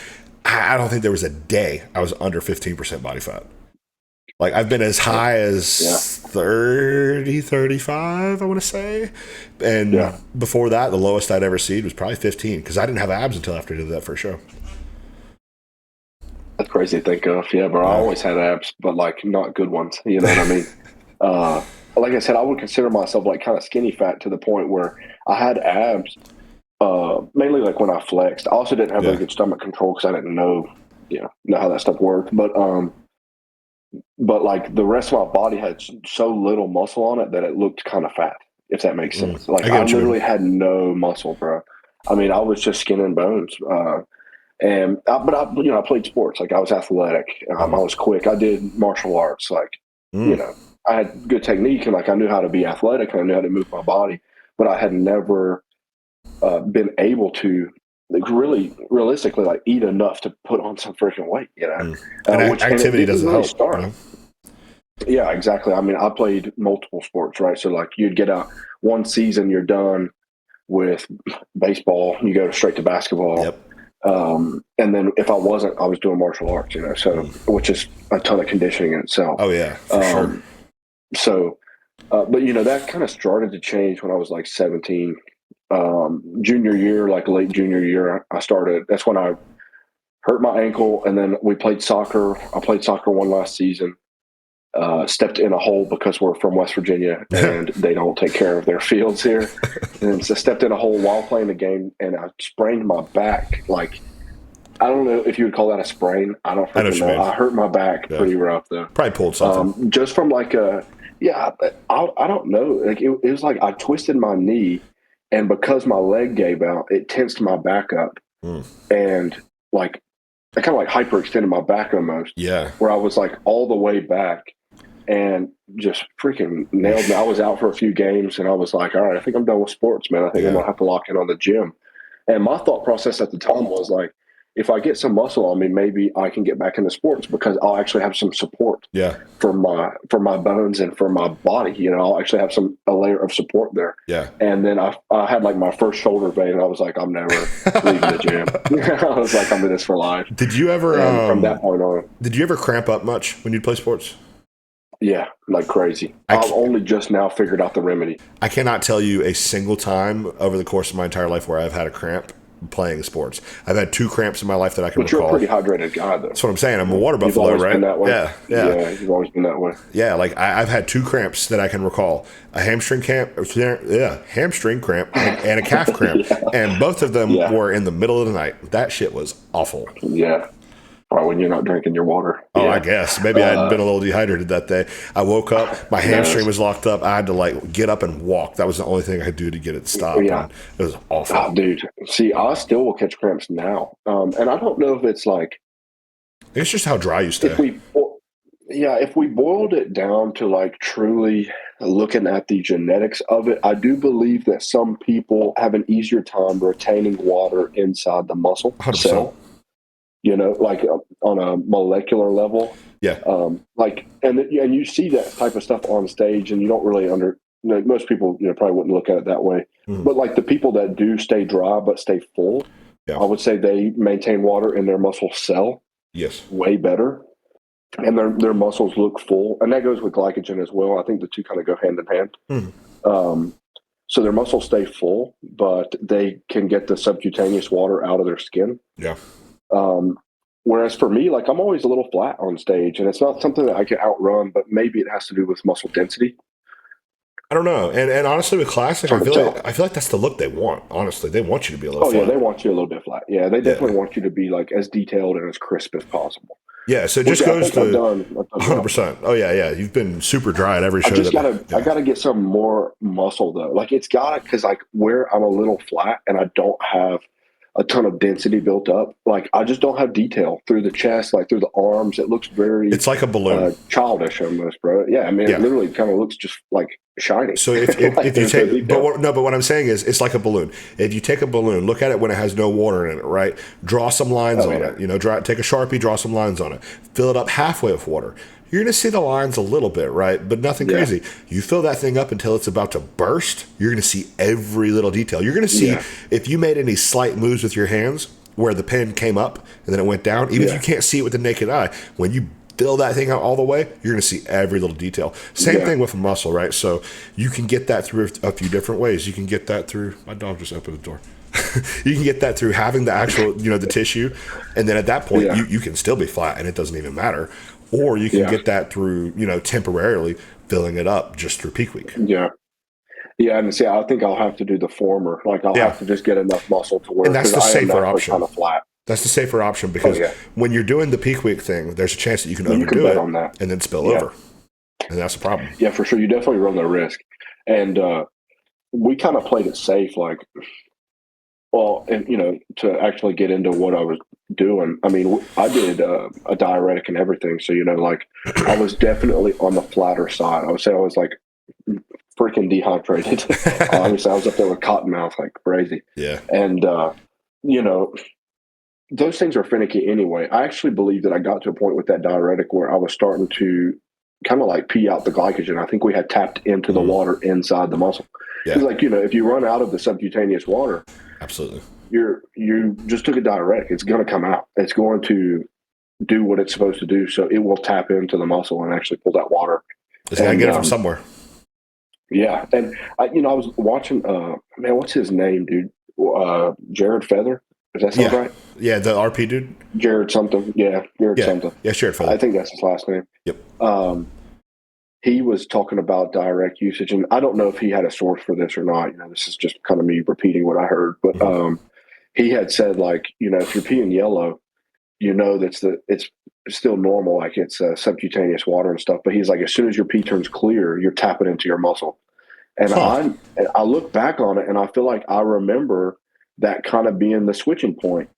I don't think there was a day I was under 15% body fat. Like I've been as high as 30, 35, I want to say. And before that, the lowest I'd ever seen was probably 15 because I didn't have abs until after I did that first show. That's crazy to think of. Yeah, but I always had abs, but like not good ones. You know what I mean? Like I said, I would consider myself like kind of skinny fat to the point where I had abs, mainly like when I flexed. I also didn't have very good stomach control because I didn't know how that stuff worked. But like the rest of my body had so little muscle on it that it looked kind of fat, if that makes sense. Like I literally had no muscle, bro. I mean, I was just skin and bones. But I played sports. Like I was athletic. I was quick. I did martial arts. Like, I had good technique and like I knew how to be athletic and I knew how to move my body, but I had never been able to like really realistically like eat enough to put on some freaking weight, and activity doesn't help. Start. Yeah, exactly. I mean, I played multiple sports, right? So like you'd get out one season, you're done with baseball, you go straight to basketball. Yep. And then if I wasn't, I was doing martial arts, so which is a ton of conditioning in itself. Oh yeah, for sure. So, but that kind of started to change when I was like 17. Junior year, like late junior year, that's when I hurt my ankle, and then we played soccer. I played soccer one last season. Stepped in a hole because we're from West Virginia and they don't take care of their fields here. And so stepped in a hole while playing the game and I sprained my back. Like, I don't know if you would call that a sprain. I don't know. I hurt my back pretty rough though. Probably pulled something. Just from like I don't know. Like it was like I twisted my knee and because my leg gave out, it tensed my back up. And like, I kind of like hyperextended my back almost. Yeah. Where I was like all the way back. And just freaking nailed me. I was out for a few games, and I was like, all right, I think I'm done with sports, man. I think I'm going to have to lock in on the gym. And my thought process at the time was like, if I get some muscle on me, maybe I can get back into sports because I'll actually have some support for my bones and for my body. I'll actually have a layer of support there. Yeah. And then I had like my first shoulder vein, and I was like, I'm never leaving the gym. I was like, I'm in this for life. Did you ever, from that point on, did you ever cramp up much when you'd play sports? Yeah, like crazy. I've only just now figured out the remedy. I cannot tell you a single time over the course of my entire life where I've had a cramp playing sports. I've had 2 cramps in my life that I can recall. But you're a pretty hydrated guy, though. That's what I'm saying. I'm a water buffalo, right? Been that way. Yeah, you've always been that way. Yeah, like I've had 2 cramps that I can recall: a hamstring cramp, and a calf cramp, and both of them were in the middle of the night. That shit was awful. Yeah. Probably when you're not drinking your water. Oh, Yeah. I guess. Maybe I had been a little dehydrated that day. I woke up, my hamstring was locked up. I had to like get up and walk. That was the only thing I could do to get it stopped. Yeah. And it was awful. Oh, dude. See, I still will catch cramps now. And I don't know if it's like, It's just how dry you stay. if we boiled it down to like truly looking at the genetics of it, I do believe that some people have an easier time retaining water inside the muscle 100%. cell. You know, like on a molecular level. Yeah. And you see that type of stuff on stage, and you don't really most people, probably wouldn't look at it that way. But like the people that do stay dry but stay full, I would say they maintain water in their muscle cell. Yes. Way better. And their muscles look full. And that goes with glycogen as well. I think the two kind of go hand in hand. So their muscles stay full, but they can get the subcutaneous water out of their skin. Yeah. Whereas for me, like I'm always a little flat on stage, and it's not something that I can outrun, but maybe it has to do with muscle density. I don't know. And honestly, with classic, I feel like that's the look they want. Honestly, they want you to be a little flat. Yeah, they want you a little bit flat. Yeah, they definitely want you to be like as detailed and as crisp as possible. Yeah, so it just goes to 100%. Oh yeah. You've been super dry at every show. I gotta get some more muscle though. Like it's gotta, because like where I'm a little flat and I don't have a ton of density built up. Like I just don't have detail through the chest, like through the arms. It looks it's like a balloon, childish almost, bro. Yeah, I mean, it literally kind of looks just like shiny. So if you take, but what I'm saying is, it's like a balloon. If you take a balloon, look at it when it has no water in it, right? Draw some lines on it. Take a Sharpie, draw some lines on it. Fill it up halfway with water. You're going to see the lines a little bit, right? But nothing crazy. You fill that thing up until it's about to burst. You're going to see every little detail. You're going to see if you made any slight moves with your hands where the pen came up and then it went down, even if you can't see it with the naked eye, when you fill that thing out all the way, you're going to see every little detail. Same thing with muscle, right? So you can get that through a few different ways. You can get that through, my dog just opened the door. You can get that through having the actual, the tissue. And then at that point, you can still be flat and it doesn't even matter. Or you can get that through, temporarily filling it up just through peak week. Yeah. Yeah, and see, I think I'll have to do the former. Like I'll have to just get enough muscle to work. And that's the safer option. Kind of flat. That's the safer option because when you're doing the peak week thing, there's a chance that you can overdo it on that. And then spill over. And that's the problem. Yeah, for sure. You definitely run the risk. And we kind of played it safe, like, to actually get into what I was doing. I mean, I did a diuretic and everything. So, I was definitely on the flatter side. I would say I was like freaking dehydrated. Obviously, I was up there with cottonmouth like crazy. Yeah. And, those things are finicky anyway. I actually believe that I got to a point with that diuretic where I was starting to kind of like pee out the glycogen. I think we had tapped into the water inside the muscle. Because if you run out of the subcutaneous water, absolutely, you just took a diuretic. It's going to come out. It's going to do what it's supposed to do. So it will tap into the muscle and actually pull that water. It's got to get it from somewhere. Yeah. And I was watching, what's his name, dude? Jared Feather. Does that sound right? Yeah, the RP dude? Jared something. Yeah, Jared something. Yeah, Jared Feather. I think that's his last name. Yep. He was talking about direct usage, and I don't know if he had a source for this or not. This is just kind of me repeating what I heard. But he had said, like, if you're peeing yellow, it's still normal, like it's subcutaneous water and stuff. But he's like, as soon as your pee turns clear, you're tapping into your muscle. And I look back on it, and I feel like I remember that kind of being the switching point.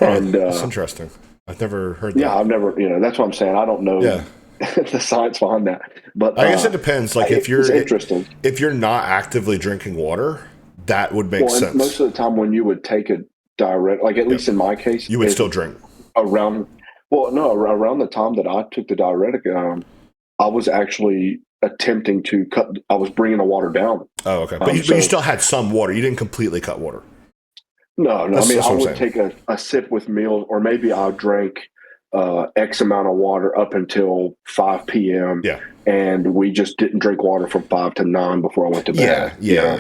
And that's interesting. I've never heard that. Yeah, I've never, that's what I'm saying. I don't know the science behind that. But I guess it depends. Like if you're interesting. If you're not actively drinking water, that would make sense. Most of the time when you would take a diuretic, like at least in my case, you would still drink. Around the time that I took the diuretic, I was actually attempting to I was bringing the water down. Oh, okay. But you still had some water. You didn't completely cut water. No. I would take a sip with meals, or maybe I drank X amount of water up until 5 p.m. Yeah. And we just didn't drink water from 5 to 9 before I went to bed.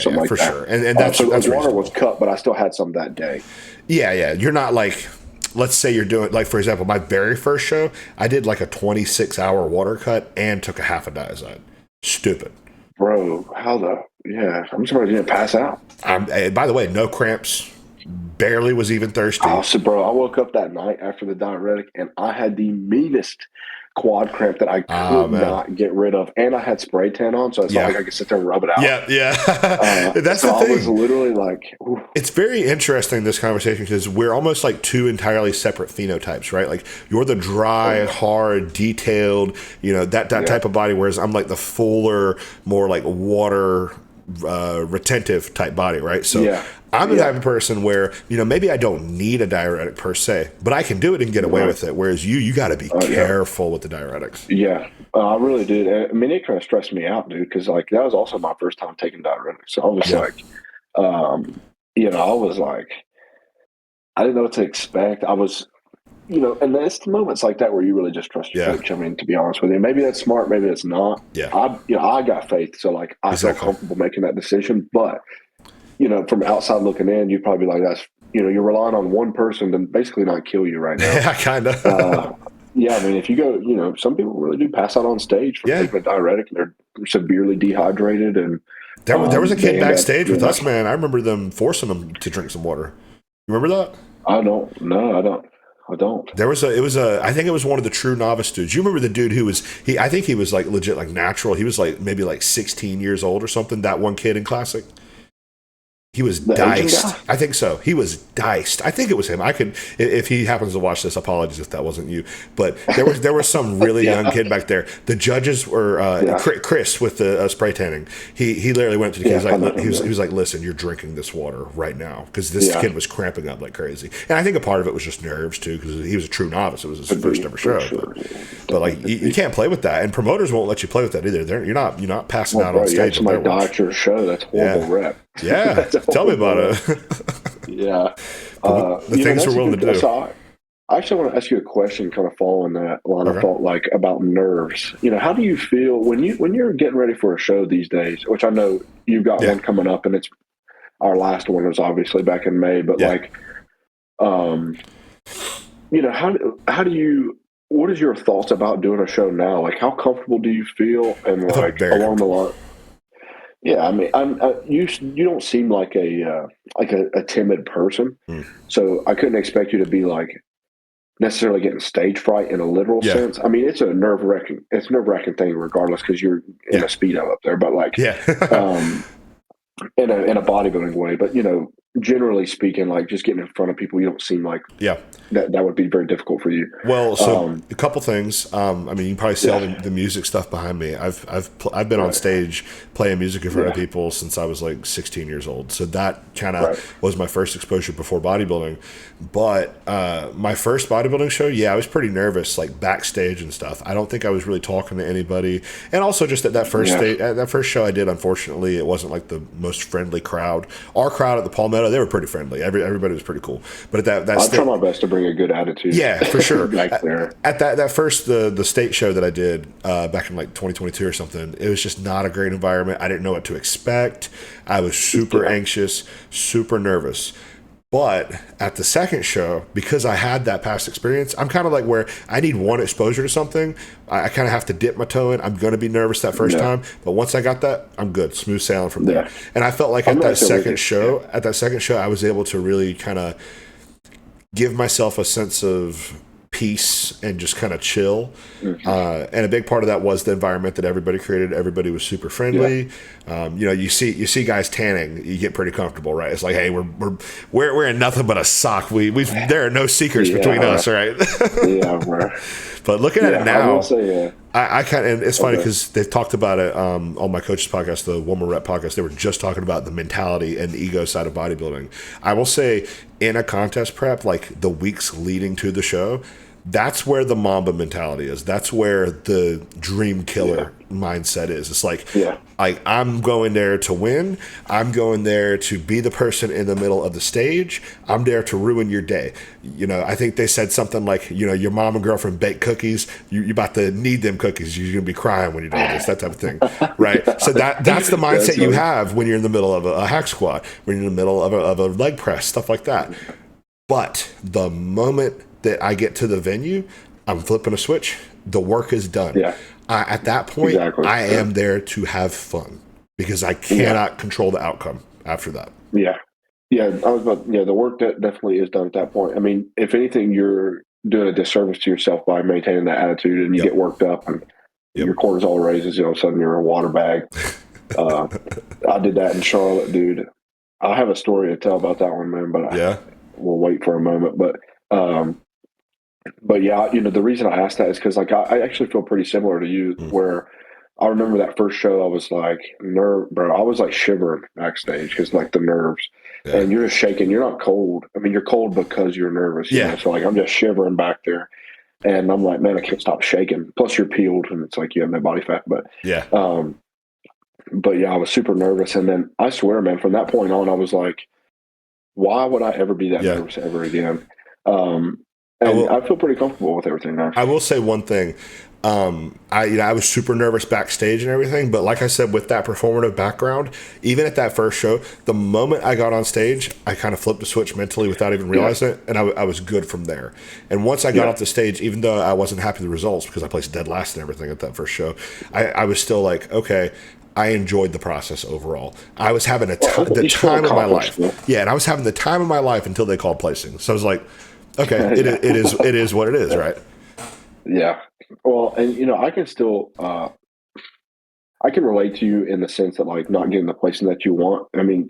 Something like for that. Sure. And that's water was cut, but I still had some that day. Yeah. You're not like, let's say you're doing, like, for example, my very first show, I did like a 26-hour water cut and took a half a diazide. Stupid. Bro, I'm surprised you didn't pass out. By the way, no cramps, barely was even thirsty. Oh, so bro, I woke up that night after the diuretic and I had the meanest quad cramp that I could not get rid of. And I had spray tan on, so it's not like I could sit there and rub it out. Yeah. That's so the thing. I was literally like, ooh. It's very interesting, this conversation, because we're almost like two entirely separate phenotypes, right? Like you're the dry, hard, detailed, that type of body, whereas I'm like the fuller, more like water retentive type body, right? So I'm the type of person where, maybe I don't need a diuretic per se, but I can do it and get away with it. Whereas you got to be careful with the diuretics. Yeah, I really did. I mean, it kind of stressed me out, dude, because like that was also my first time taking diuretics. So I was like, I was like, I didn't know what to expect. I was, and it's the moments like that where you really just trust your coach. I mean, to be honest with you, maybe that's smart, maybe that's not. Yeah. I got faith, so like I felt comfortable making that decision, but. From outside looking in, you'd probably be like, that's, you're relying on one person to basically not kill you right now. Yeah, kind of. I mean, if you go, some people really do pass out on stage from taking a diuretic and they're severely dehydrated. And there was a kid backstage with us, man. I remember them forcing them to drink some water. You remember that? I don't. No, I don't. I don't. I think it was one of the true novice dudes. You remember the dude who I think he was like legit, like natural. He was like maybe like 16 years old or something. That one kid in Classic. He was diced. I think so. He was diced. I think it was him. I could, if he happens to watch this, apologies if that wasn't you. But there was some really young kid back there. The judges were Chris with the spray tanning. He literally went to the kid. He was like, listen, you're drinking this water right now, because this kid was cramping up like crazy. And I think a part of it was just nerves too, because he was a true novice. It was his first ever show. Sure. But like you can't play with that, and promoters won't let you play with that either. You're not passing out on stage. You have somebody die at your show. That's horrible rep. Yeah, tell me about it. The things we're willing to do. So I actually want to ask you a question, kind of following that line of thought, like about nerves. How do you feel when you're getting ready for a show these days? Which I know you've got one coming up, and it's our last one was obviously back in May. But how do you? What is your thoughts about doing a show now? Like, how comfortable do you feel? And like along the line. Yeah, I mean, you don't seem like a timid person, so I couldn't expect you to be like necessarily getting stage fright in a literal sense. I mean, it's a nerve wracking thing regardless, because you're in a speedo up there, but like in a bodybuilding way. But generally speaking, like just getting in front of people, you don't seem like that would be very difficult for you. Well, so a couple things. I mean, you can probably see all the music stuff behind me. I've been on stage playing music in front of people since I was like 16 years old. So that kind of was my first exposure before bodybuilding. But my first bodybuilding show, I was pretty nervous, like backstage and stuff. I don't think I was really talking to anybody. And also just at that first show I did, unfortunately, it wasn't like the most friendly crowd. Our crowd at the Palmetto, they were pretty friendly. Everybody was pretty cool. But at that I try my best to bring a good attitude. Yeah, for sure. Back there. At that first the state show that I did back in like 2022 or something, it was just not a great environment. I didn't know what to expect. I was super anxious, super nervous. But at the second show, because I had that past experience, I'm kind of like where I need one exposure to something. I kind of have to dip my toe in. I'm going to be nervous that first time, but once I got that, I'm good. Smooth sailing from there. And I felt like at that second show, I was able to really kind of give myself a sense of peace and just kind of chill. And a big part of that was the environment that everybody created. Everybody was super friendly. You see guys tanning, you get pretty comfortable, right? It's like, hey, we're wearing nothing but a sock. There are no secrets between us, right? But looking at it now, I kind of, and it's funny because they've talked about it on my coach's podcast, the Woman Rep podcast. They were just talking about the mentality and the ego side of bodybuilding. I will say, in a contest prep, like the weeks leading to the show, that's where the Mamba mentality is. That's where the dream killer mindset is. It's like, I'm going there to win. I'm going there to be the person in the middle of the stage. I'm there to ruin your day. I think they said something like, your mom and girlfriend bake cookies. You're about to need them cookies. You're going to be crying when you do this, that type of thing. Right? So that's the mindset you have when you're in the middle of a hack squat, when you're in the middle of a leg press, stuff like that. But the moment that I get to the venue, I'm flipping a switch. The work is done. At that point, I am there to have fun because I cannot control the outcome after that. Yeah, I was about the work that definitely is done at that point. I mean, if anything, you're doing a disservice to yourself by maintaining that attitude, and you Yep. get worked up, and Yep. your cortisol raises. All of a sudden, you're a water bag. Uh, I did that in Charlotte, dude. I have a story to tell about that one, man, but Yeah. we'll wait for a moment. Um, but yeah, the reason I asked that is because like I actually feel pretty similar to you, Mm. where I remember that first show, I was like bro. I was like shivering backstage because like the nerves, Yeah. and you're just shaking. You're not cold. I mean, you're cold because you're nervous, Yeah. So like I'm just shivering back there, and I'm like, man, I can't stop shaking. Plus, you're peeled, and it's like you have no body fat. Yeah. Um, but yeah, I was super nervous, and then I swear, man, from that point on, I was like, why would I ever be that Yeah. nervous ever again? And I feel pretty comfortable with everything now. I will say one thing. I was super nervous backstage and everything, but like I said, with that performative background, even at that first show, the moment I got on stage, I kind of flipped a switch mentally without even realizing it, and I was good from there. And once I got off the stage, even though I wasn't happy with the results because I placed dead last and everything at that first show, I was still like, okay, I enjoyed the process overall. I was having the time of my life. Yeah, and I was having the time of my life until they called placing. So I was like, okay, it is what it is, right? Yeah. Well, and I can still I can relate to you in the sense that like not getting the placing that you want. I mean,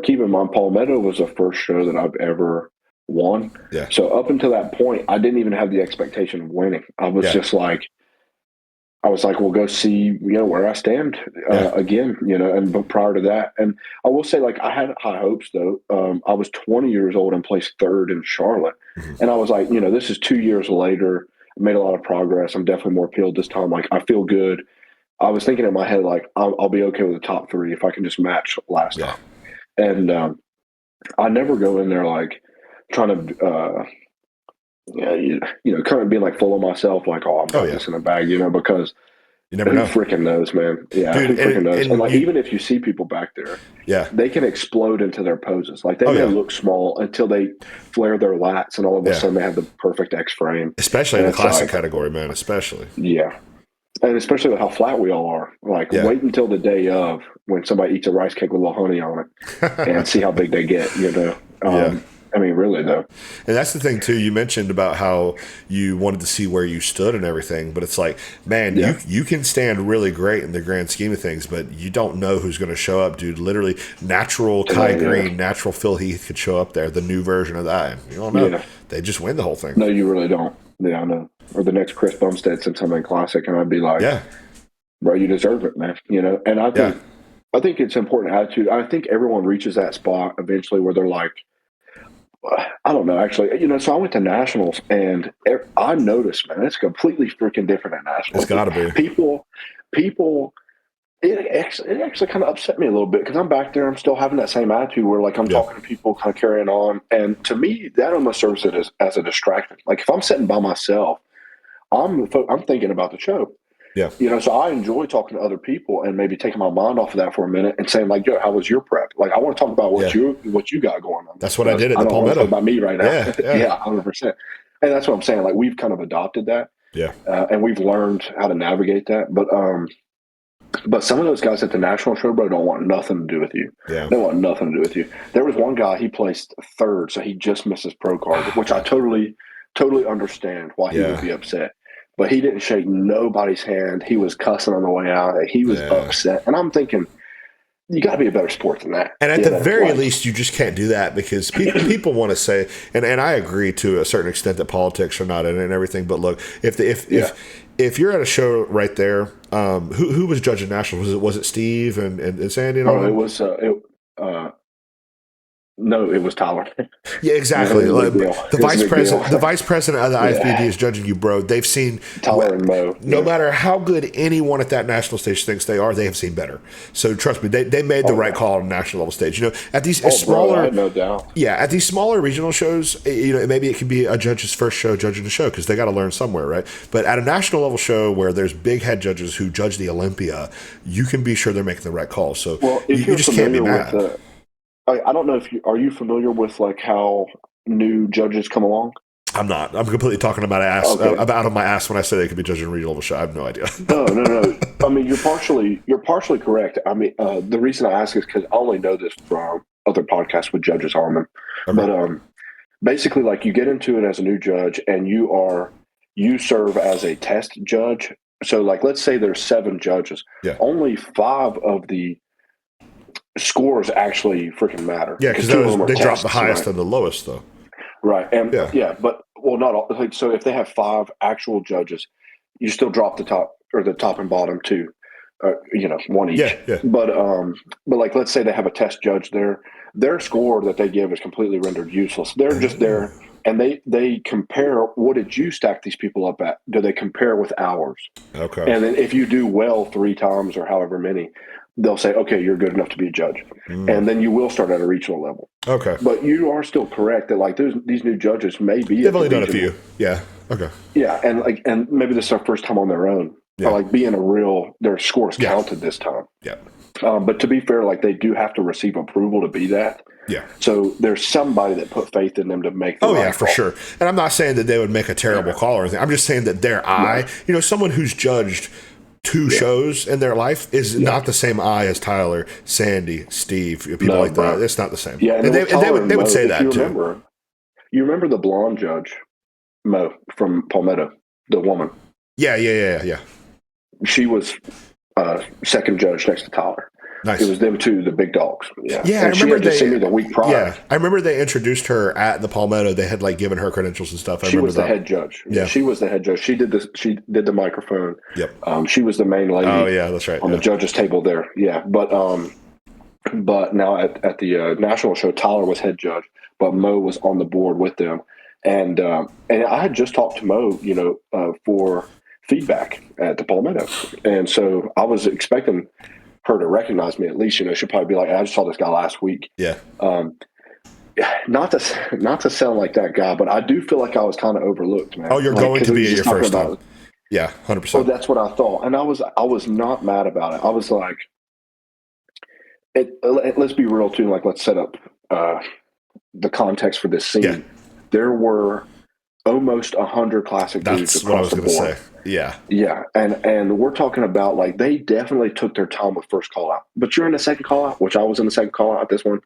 keep in mind Palmetto was the first show that I've ever won. Yeah. So up until that point, I didn't even have the expectation of winning. I was just like, we'll go see, where I stand again, but prior to that, and I will say, like, I had high hopes though. I was 20 years old and placed third in Charlotte. Mm-hmm. And I was like, this is 2 years later. I made a lot of progress. I'm definitely more peeled this time. Like, I feel good. I was thinking in my head, like, I'll be okay with the top three if I can just match last time. And I never go in there like trying to, kind of being like full of myself, like, oh, I'm got this in a bag, because you never who know. freaking knows, man? Yeah, dude, who freaking knows? And like, you, even if you see people back there, yeah, they can explode into their poses. Like they may look small until they flare their lats, and all of a sudden they have the perfect X frame. Especially in the classic category, man. Especially. Yeah, and especially with how flat we all are. Like, wait until the day of when somebody eats a rice cake with a little honey on it, and see how big they get. I mean, really though. And that's the thing too. You mentioned about how you wanted to see where you stood and everything, but it's like, man, you can stand really great in the grand scheme of things, but you don't know who's going to show up, dude. Literally, natural Kai Green, natural Phil Heath could show up there, the new version of that. You don't know. They just win the whole thing. No, you really don't. Yeah, I know. Or the next Chris Bumstead said something classic, and I'd be like, bro, you deserve it, man. And I think it's important attitude. I think everyone reaches that spot eventually where they're like, I don't know, actually. So I went to nationals, and I noticed, man, it's completely freaking different at nationals. It's got to be. People. It actually kind of upset me a little bit because I'm back there. I'm still having that same attitude where, like, I'm talking to people, kind of carrying on, and to me, that almost serves it as a distraction. Like, if I'm sitting by myself, I'm thinking about the show. Yeah. So I enjoy talking to other people and maybe taking my mind off of that for a minute and saying, like, yo, how was your prep? Like, I want to talk about what you got going on. That's what I did at the Palmetto. I don't want to talk about me right now. Yeah, 100%. And that's what I'm saying. Like, we've kind of adopted that. Yeah. And we've learned how to navigate that. But some of those guys at the national show, bro, don't want nothing to do with you. Yeah. They want nothing to do with you. There was one guy, he placed third, so he just missed his pro card, which I totally understand why he would be upset. But he didn't shake nobody's hand. He was cussing on the way out. He was upset. And I'm thinking, you got to be a better sport than that. And at the very least, you just can't do that because people want to say, and I agree to a certain extent that politics are not in it and everything. But look, if you're at a show right there, who was judging nationals? Was it Steve and Sandy? And all it was no, it was Tyler. Yeah, exactly. The vice president of the IFBB is judging you, bro. They've seen Tyler and Mo. No matter how good anyone at that national stage thinks they are, they have seen better. So trust me, they made the right call on the national level stage. At these smaller, bro, I had no doubt. Yeah, at these smaller regional shows, maybe it can be a judge's first show judging the show because they got to learn somewhere, right? But at a national level show where there's big head judges who judge the Olympia, you can be sure they're making the right call. So you just can't be mad. I don't know if are you familiar with like how new judges come along? I'm not. I'm completely talking about out of my ass when I say they could be judging a regional level show. I have no idea. No. I mean, you're partially correct. I mean, the reason I ask is because I only know this from other podcasts with judges on them. Okay. But basically, like, you get into it as a new judge, and you serve as a test judge. So, like, let's say there's 7 judges. Yeah. Only 5 of the scores actually freaking matter. Yeah, because they drop the highest and the lowest, though. Right. And but not all. Like, so if they have 5 actual judges, you still drop the top and bottom too. One each. Yeah. But like, let's say they have a test judge there. Their score that they give is completely rendered useless. They're just there, and they compare, what did you stack these people up at? Do they compare with ours? Okay. And then if you do well 3 times or however many, they'll say, okay, you're good enough to be a judge. And then you will start at a regional level. Okay. But you are still correct that, like, these new judges may be. They've only done a few. Yeah. Okay. Yeah, and maybe this is their first time on their own. Yeah. Like, their scores counted this time. Yeah. But to be fair, like, they do have to receive approval to be that. Yeah. So there's somebody that put faith in them to make the right for call. sure. And I'm not saying that they would make a terrible call or anything. I'm just saying that their eye, someone who's judged 2 shows in their life is not the same eye as Tyler, Sandy, Steve, people like that. It's not the same. Yeah, and they would say that too. You remember the blonde judge, Mo, from Palmetto, the woman? Yeah. She was second judge next to Tyler. Nice. It was them 2, the big dogs. Yeah. I remember they seen me the week prior. Yeah, I remember they introduced her at the Palmetto. They had like given her credentials and stuff. She was the head judge. Yeah, she was the head judge. She did this. She did the microphone. Yep. She was the main lady. Oh yeah, that's right. On the judges' table there. Yeah, but now at the national show, Tyler was head judge, but Mo was on the board with them, and I had just talked to Mo, for feedback at the Palmetto, and so I was expecting her to recognize me at least. She'll probably be like, I just saw this guy last week. Yeah. Not to sound like that guy, but I do feel like I was kind of overlooked, man. Oh, you're going to be at your first time. Yeah, 100%. So that's what I thought, and I was not mad about it. I was like, let's be real too. Like, let's set up the context for this scene. Yeah. There were almost 100 classic dudes across the board. That's what I was going to say. Yeah. Yeah. And we're talking about, like, they definitely took their time with first call out. But you're in the second call out, which I was in the second call out at this one.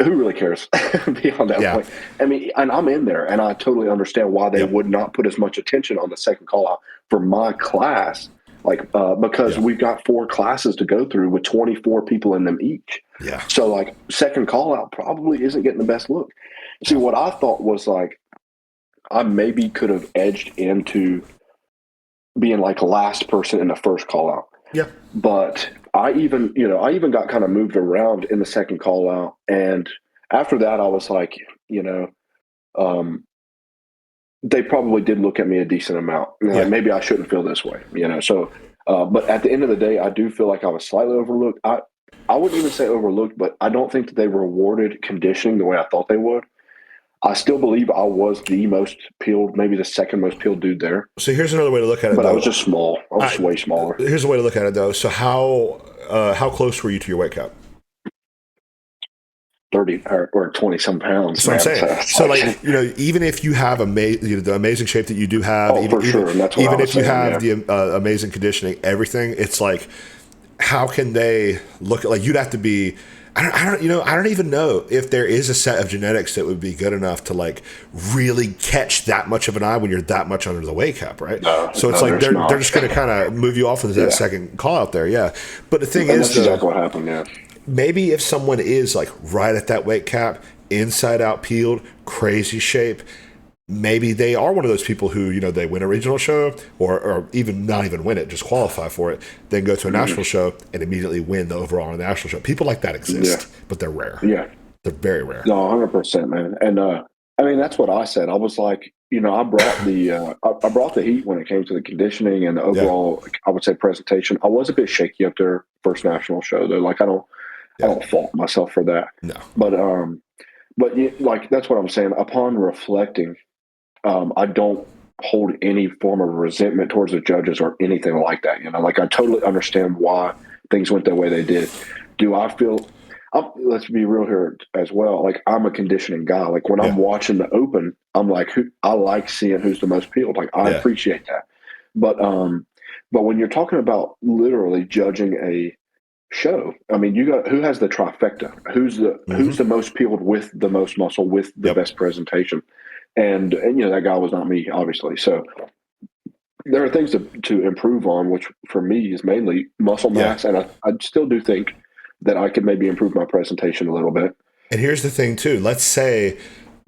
Who really cares beyond that point? I mean, and I'm in there, and I totally understand why they would not put as much attention on the second call out for my class, like, because we've got 4 classes to go through with 24 people in them each. Yeah. So, like, second call out probably isn't getting the best look. See, what I thought was, like, I maybe could have edged into being like last person in the first call out. Yeah. But I even got kind of moved around in the second call out. And after that, I was like, they probably did look at me a decent amount. Like, maybe I shouldn't feel this way, So, but at the end of the day, I do feel like I was slightly overlooked. I wouldn't even say overlooked, but I don't think that they rewarded conditioning the way I thought they would. I still believe I was the most peeled, maybe the second most peeled dude there. So here's another way to look at it. But I was just small. I was way smaller. Here's a way to look at it, though. So how close were you to your weight cap? 30 or 20 some pounds. That's what I'm saying. So like, even if you have the amazing shape that you do have, even if you have the amazing conditioning, everything, it's like, how can they look at, like, you'd have to be, I don't even know if there is a set of genetics that would be good enough to, like, really catch that much of an eye when you're that much under the weight cap, right? So it's like they're just going to kind of move you off into that second call out there, But the thing is, that's exactly what happened, maybe if someone is, like, right at that weight cap, inside out peeled, crazy shape, maybe they are one of those people who, they win a regional show or even not even win it, just qualify for it, then go to a national show and immediately win the overall national show. People like that exist, but they're rare. Yeah. They're very rare. No, 100%, man. And, I mean, that's what I said. I was like, I brought the heat when it came to the conditioning and the overall, I would say, presentation. I was a bit shaky up there first national show, though. Like, I don't fault myself for that. No. But like, that's what I'm saying. Upon reflecting, I don't hold any form of resentment towards the judges or anything like that. Like, I totally understand why things went the way they did. Do I feel, let's be real here as well. Like, I'm a conditioning guy. Like, when I'm watching the open, I'm like, I like seeing who's the most peeled. Like, I appreciate that. But when you're talking about literally judging show. I mean, you got who has the trifecta? Who's the most peeled with the most muscle with the Yep. best presentation? And that guy was not me, obviously. So there are things to improve on, which for me is mainly muscle Yeah. mass, and I still do think that I could maybe improve my presentation a little bit. And here's the thing too. Let's say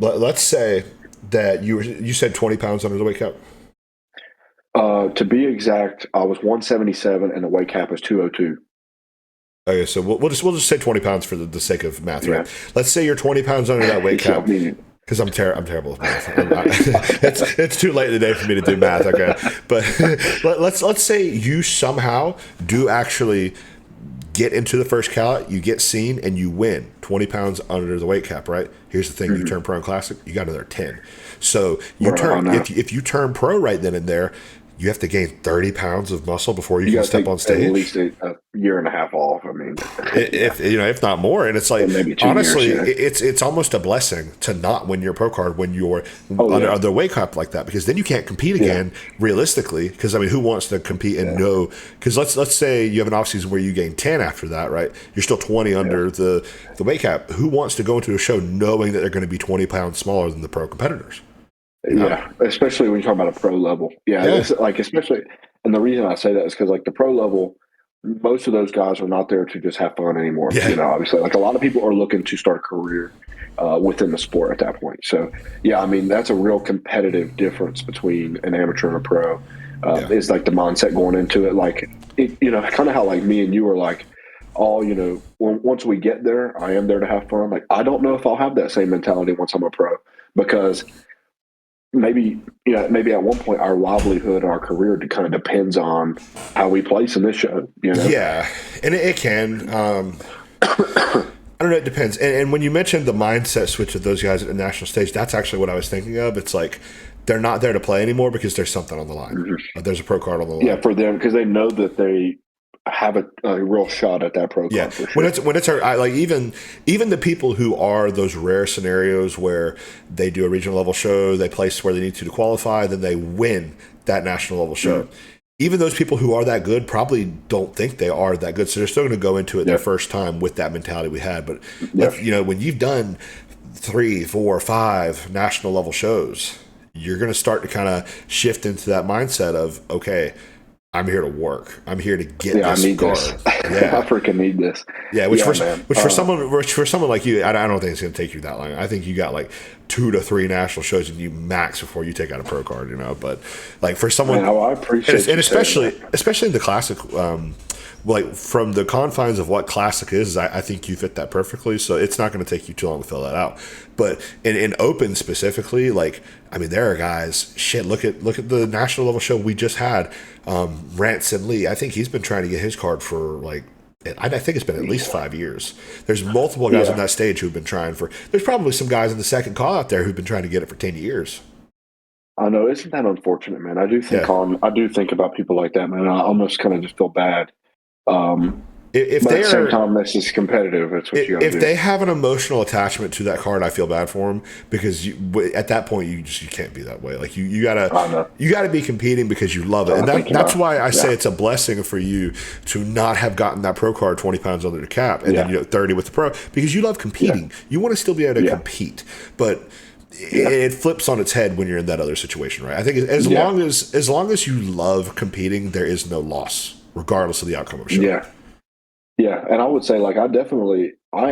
that you said 20 pounds under the weight cap. To be exact, I was 177 and the weight cap is 202. Okay, so we'll just say 20 pounds for the sake of math, Yeah. right? Let's say you're 20 pounds under that weight Yeah, I cap. mean, Because I'm terrible with math. It's too late today for me to do math. Okay, but let's say you somehow do actually get into the first cal, you get seen, and you win 20 pounds under the weight cap. Right? Here's the thing: you turn pro and classic, you got another 10. So you Bro, I turn know. if you turn pro right then and there, you have to gain 30 pounds of muscle before you You can got to step take on at stage. least a year and a half off. I mean, If not more, and it's like or maybe 2 honestly, years. Yeah. it's almost a blessing to not win your pro card when you're Oh, under yeah. the weight cap like that, because then you can't compete again realistically. Because I mean, who wants to compete and know? Because let's say you have an offseason where you gain 10 after that, right? You're still 20 under the weight cap. Who wants to go into a show knowing that they're going to be 20 pounds smaller than the pro competitors? You know? Yeah, especially when you're talking about a pro level. Yeah, Yeah, it's like especially, and the reason I say that is because like the pro level, most of those guys are not there to just have fun anymore. yeah, Obviously, like a lot of people are looking to start a career within the sport at that point. So yeah, I mean that's a real competitive difference between an amateur and a pro. yeah. Is like the mindset going into it, like kind of how like me and you are like, oh, once we get there, I am there to have fun. Like I don't know if I'll have that same mentality once I'm a pro because maybe at one point our livelihood, our career kind of depends on how we place in this show. Yeah, and it can. I don't know. It depends. And when you mentioned the mindset switch of those guys at the national stage, that's actually what I was thinking of. It's like they're not there to play anymore because there's something on the line. There's a pro card on the line. Yeah, for them because they know that they have a real shot at that pro Yeah, card for sure. when it's like even the people who are those rare scenarios where they do a regional level show, they place where they need to qualify, then they win that national level show. Even those people who are that good probably don't think they are that good, so they're still going to go into it their first time with that mentality we had. But when you've done 3, 4, 5 national level shows, you're going to start to kind of shift into that mindset of okay, I'm here to work. I'm here to get I this need card. this. Yeah. I freaking need this. Yeah, which man. for someone like you, I don't think it's going to take you that long. I think you got like 2 to 3 national shows and you max before you take out a pro card. But like for someone, Man, I appreciate and you saying that. especially in the classic, like from the confines of what classic is, I think you fit that perfectly. So it's not going to take you too long to fill that out. But in open specifically, like I mean, there are guys. Shit, look at the national level show we just had. Ranson Lee, I think he's been trying to get his card for like. I think it's been at least 5 years. There's multiple guys on that stage who've been trying for. There's probably some guys in the second call out there who've been trying to get it for 10 years. I know, isn't that unfortunate, man? I do think about people like that, man. I almost kind of just feel bad. If But they at the same are, time, this is competitive. That's what you got to do. if they have an emotional attachment to that card, I feel bad for them because at that point you can't be that way. Like you gotta be competing because you love it, and that's why I say it's a blessing for you to not have gotten that pro card 20 pounds under the cap and then 30 with the pro because you love competing. You want to still be able to compete, but it flips on its head when you're in that other situation, right? I think as long as you love competing, there is no loss, regardless of the outcome of the show. Yeah, and I would say like I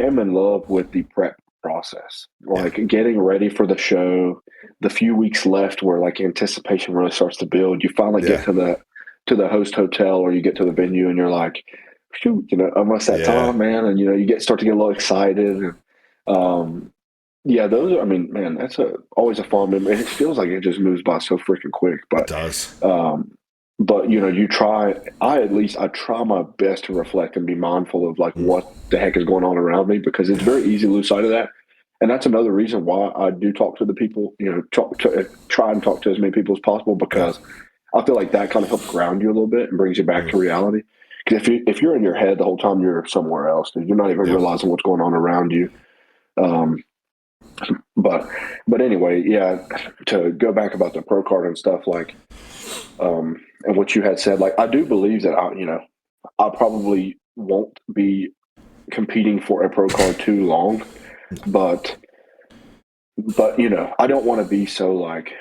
am in love with the prep process. Like getting ready for the show, the few weeks left where like anticipation really starts to build. You finally get to the host hotel or you get to the venue and you're like, shoot, almost that time, man. And you start to get a little excited and those are, I mean, man, that's always a fun memory. It feels like it just moves by so freaking quick, but it does. But you try. I try my best to reflect and be mindful of like what the heck is going on around me because it's very easy to lose sight of that. And that's another reason why I do talk to the people. Try and talk to as many people as possible because I feel like that kind of helps ground you a little bit and brings you back to reality. Because if you're in your head the whole time, you're somewhere else. Dude. You're not even realizing what's going on around you. But anyway, to go back about the pro card and stuff like, and what you had said, like I do believe that I probably won't be competing for a pro card too long, but I don't want to be so like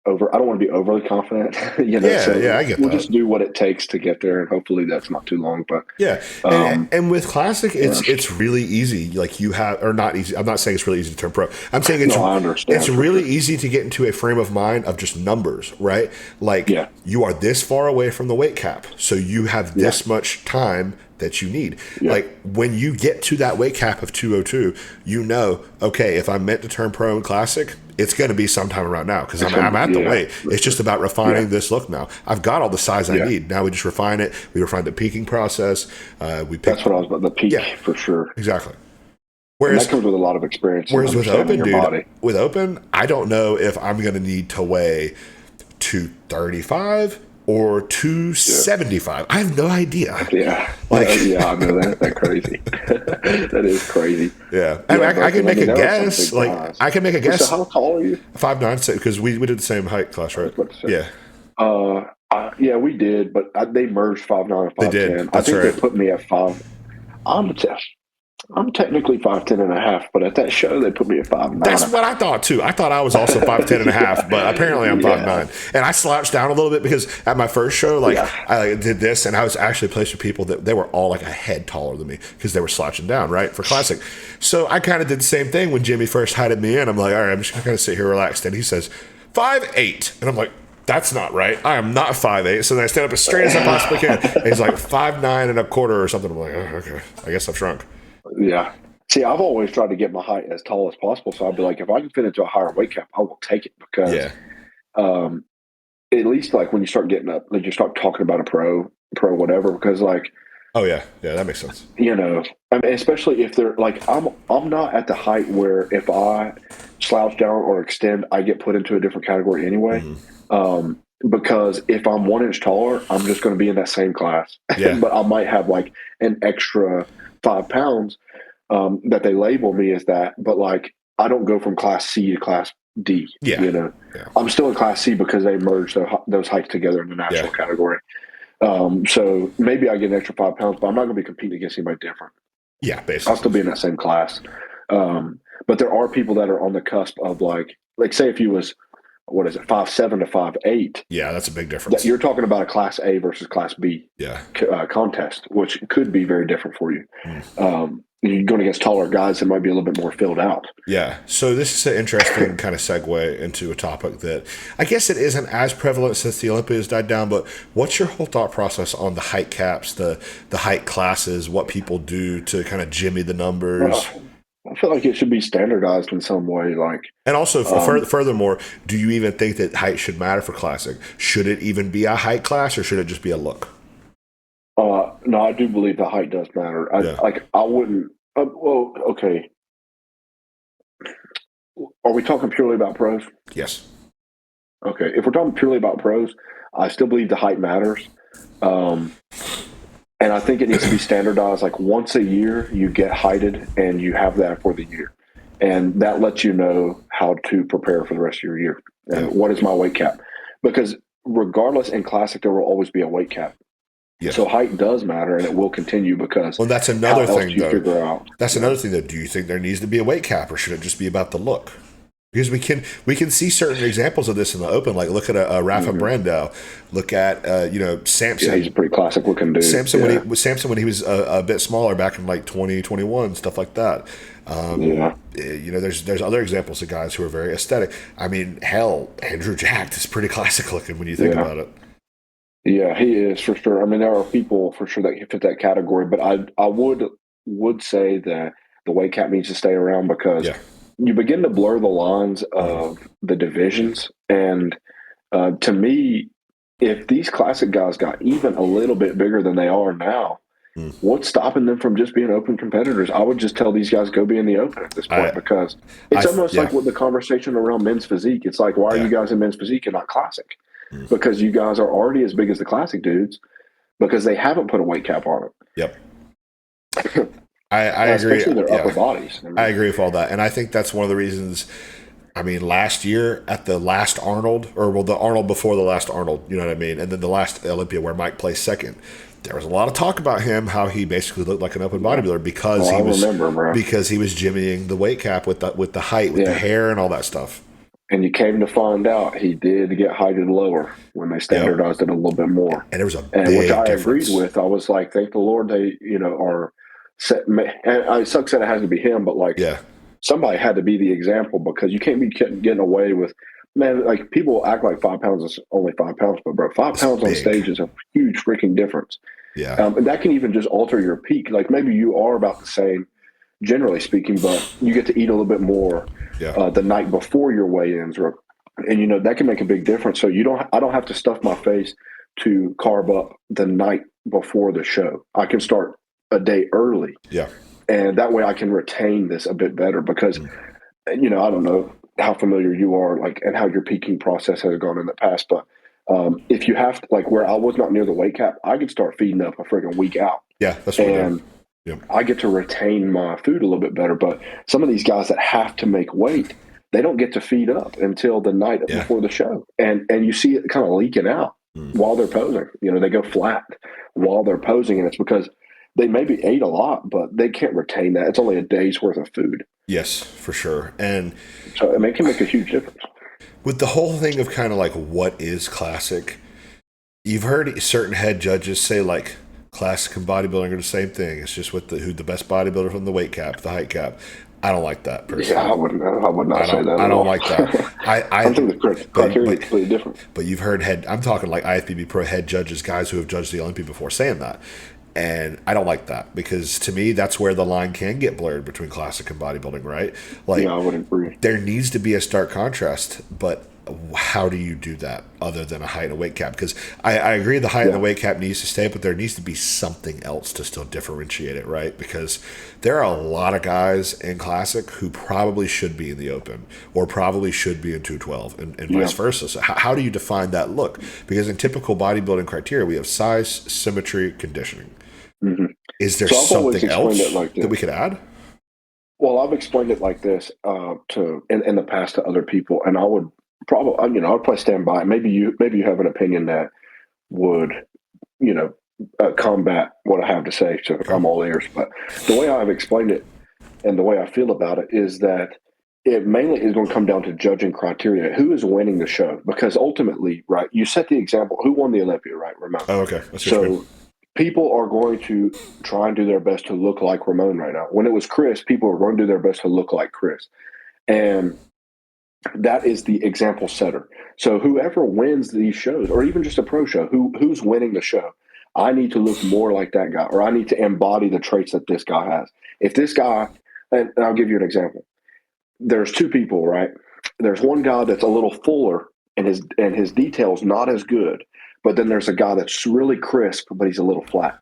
I don't want to be overly confident, so I get we'll that. just do what it takes to get there, and hopefully that's not too long. But yeah, and with Classic, it's really easy. Like you have, or not easy. I'm not saying it's really easy to turn pro. I'm saying I understand. It's really easy to get into a frame of mind of just numbers, right? Like you are this far away from the weight cap, so you have this much time that you need. Like when you get to that weight cap of 202, okay, if I'm meant to turn pro in Classic, it's going to be sometime around now because I'm at the weight. It's just about refining this look now. I've got all the size I need. Now we just refine it. We refine the peaking process. That's what I was about, the peak for sure. Exactly. And that comes with a lot of experience. Whereas with Open, your body. With Open, I don't know if I'm going to need to weigh 235 or 275. I have no idea. Yeah. I know that. That's crazy. That is crazy. Yeah. I can make a guess. Like, I can make a guess. So how tall are you? 5'9", because we did the same height class, right? Yeah. Yeah, we did, but they merged 5'9" and 5'10". They did. I think they put me at 5. I'm technically 5'10" and a half, but at that show they put me at 5'9". That's what I thought too. I thought I was also 5'10" and a half, but apparently I'm 5'9". And I slouched down a little bit because at my first show, I did this, and I was actually placed with people that they were all like a head taller than me because they were slouching down, right, for Classic. So I kind of did the same thing when Jimmy first heighted me in. I'm like, all right, I'm just gonna kind of sit here relaxed, and he says 5'8", and I'm like, that's not right. I am not 5'8". So then I stand up as straight as I possibly can. And he's like 5'9" and a quarter or something. I'm like, oh, okay, I guess I've shrunk. Yeah. See, I've always tried to get my height as tall as possible. So I'd be like, if I can fit into a higher weight cap, I will take it because at least like when you start getting up, like you start talking about a pro whatever, because like, oh yeah, that makes sense. I mean, especially if they're like, I'm not at the height where if I slouch down or extend, I get put into a different category anyway. Because if I'm 1 inch taller, I'm just going to be in that same class. Yeah. But I might have like an extra 5 pounds that they label me as that. But like, I don't go from class C to class D. Yeah. I'm still in class C because they merged those heights together in the national category. So maybe I get an extra 5 pounds, but I'm not going to be competing against anybody different. Yeah, basically. I'll still be in that same class. But there are people that are on the cusp of like say if you was, 5'7" to 5'8". Yeah, that's a big difference. You're talking about a class A versus class B contest, which could be very different for you. You're going against taller guys that might be a little bit more filled out. Yeah. So this is an interesting kind of segue into a topic that I guess it isn't as prevalent since the Olympics died down, but what's your whole thought process on the height caps, the height classes, what people do to kind of jimmy the numbers? I feel like it should be standardized in some way. And also, furthermore, do you even think that height should matter for Classic? Should it even be a height class, or should it just be a look? No, I do believe the height does matter. I wouldn't. Well, okay. Are we talking purely about pros? Yes. Okay. If we're talking purely about pros, I still believe the height matters. And I think it needs to be standardized. Like once a year, you get heighted and you have that for the year. And that lets you know how to prepare for the rest of your year. And what is my weight cap? Because regardless in Classic, there will always be a weight cap. Yeah. So height does matter, and it will continue because that's another thing, though. That's another thing, though. Do you think there needs to be a weight cap, or should it just be about the look? Because we can see certain examples of this in the Open. Like look at a Rafa Brandao. Look at Samson. Yeah, he's a pretty classic looking dude. Samson when he was a bit smaller back in like 2021, stuff like that. There's other examples of guys who are very aesthetic. I mean, hell, Andrew Jack is pretty classic looking when you think about it. Yeah, he is for sure. I mean, there are people for sure that fit that category, but I would say that the weight cap needs to stay around because you begin to blur the lines of the divisions. And to me, if these Classic guys got even a little bit bigger than they are now, what's stopping them from just being Open competitors? I would just tell these guys go be in the Open at this point because it's almost like with the conversation around men's physique. It's like, why are you guys in men's physique and not Classic? Because you guys are already as big as the Classic dudes because they haven't put a weight cap on it. Yep. I agree. Especially their upper bodies. I agree with all that. And I think that's one of the reasons, I mean, last year at the last Arnold, the Arnold before the last Arnold, you know what I mean? And then the last Olympia where Mike placed second, there was a lot of talk about him, how he basically looked like an open bodybuilder because I remember, bro. because he was jimmying the weight cap with the height, with the hair and all that stuff. And you came to find out he did get heighted lower when they standardized it a little bit more. And there was a big which I difference. agreed with. I was like, thank the Lord they, are set. And it sucks that it has to be him, but somebody had to be the example because you can't be getting away with, man, like people act like 5 pounds is only 5 pounds, but bro, 5 pounds on stage is a huge freaking difference. Yeah. And that can even just alter your peak. Like maybe you are about the same, generally speaking, but you get to eat a little bit more the night before your weigh-ins, and that can make a big difference. So I don't have to stuff my face to carb up the night before the show. I can start a day early. Yeah. And that way I can retain this a bit better because, I don't know how familiar you are, and how your peaking process has gone in the past, but if you have to, where I was not near the weight cap, I could start feeding up a freaking week out. Yeah, that's what we're doing. Yep. I get to retain my food a little bit better, but some of these guys that have to make weight, they don't get to feed up until the night before the show. And you see it kind of leaking out while they're posing. They go flat while they're posing, and it's because they maybe ate a lot, but they can't retain that. It's only a day's worth of food. Yes, for sure. And so it can make a huge difference. With the whole thing of kind of what is classic, you've heard certain head judges say classic and bodybuilding are the same thing. It's just with who the best bodybuilder from the weight cap, the height cap. I don't like that personally. Yeah, I would not say that. I don't like that. I think the criteria is completely different. But you've heard I'm talking IFBB Pro head judges, guys who have judged the Olympia before, saying that. And I don't like that because to me, that's where the line can get blurred between classic and bodybuilding, right? I would agree. There needs to be a stark contrast, but how do you do that other than a height and a weight cap? Because I agree the height and the weight cap needs to stay, but there needs to be something else to still differentiate it, right? Because there are a lot of guys in classic who probably should be in the open or probably should be in 212 and vice versa. So how do you define that look? Because in typical bodybuilding criteria, we have size, symmetry, conditioning. Mm-hmm. Is there something else that we could add? Well, I've explained it like this in the past to other people, and I would probably, I'd probably stand by it. Maybe you have an opinion that would, combat what I have to say. So I'm all ears. But the way I've explained it and the way I feel about it is that it mainly is going to come down to judging criteria. Who is winning the show? Because ultimately, right, you set the example. Who won the Olympia, right? Ramon. Oh, okay. So people are going to try and do their best to look like Ramon right now. When it was Chris, people are going to do their best to look like Chris. And that is the example setter. So whoever wins these shows, or even just a pro show, who's winning the show, I need to look more like that guy, or I need to embody the traits that this guy has. If this guy, and I'll give you an example. There's two people, right? There's one guy that's a little fuller and his detail's not as good, but then there's a guy that's really crisp, but he's a little flat.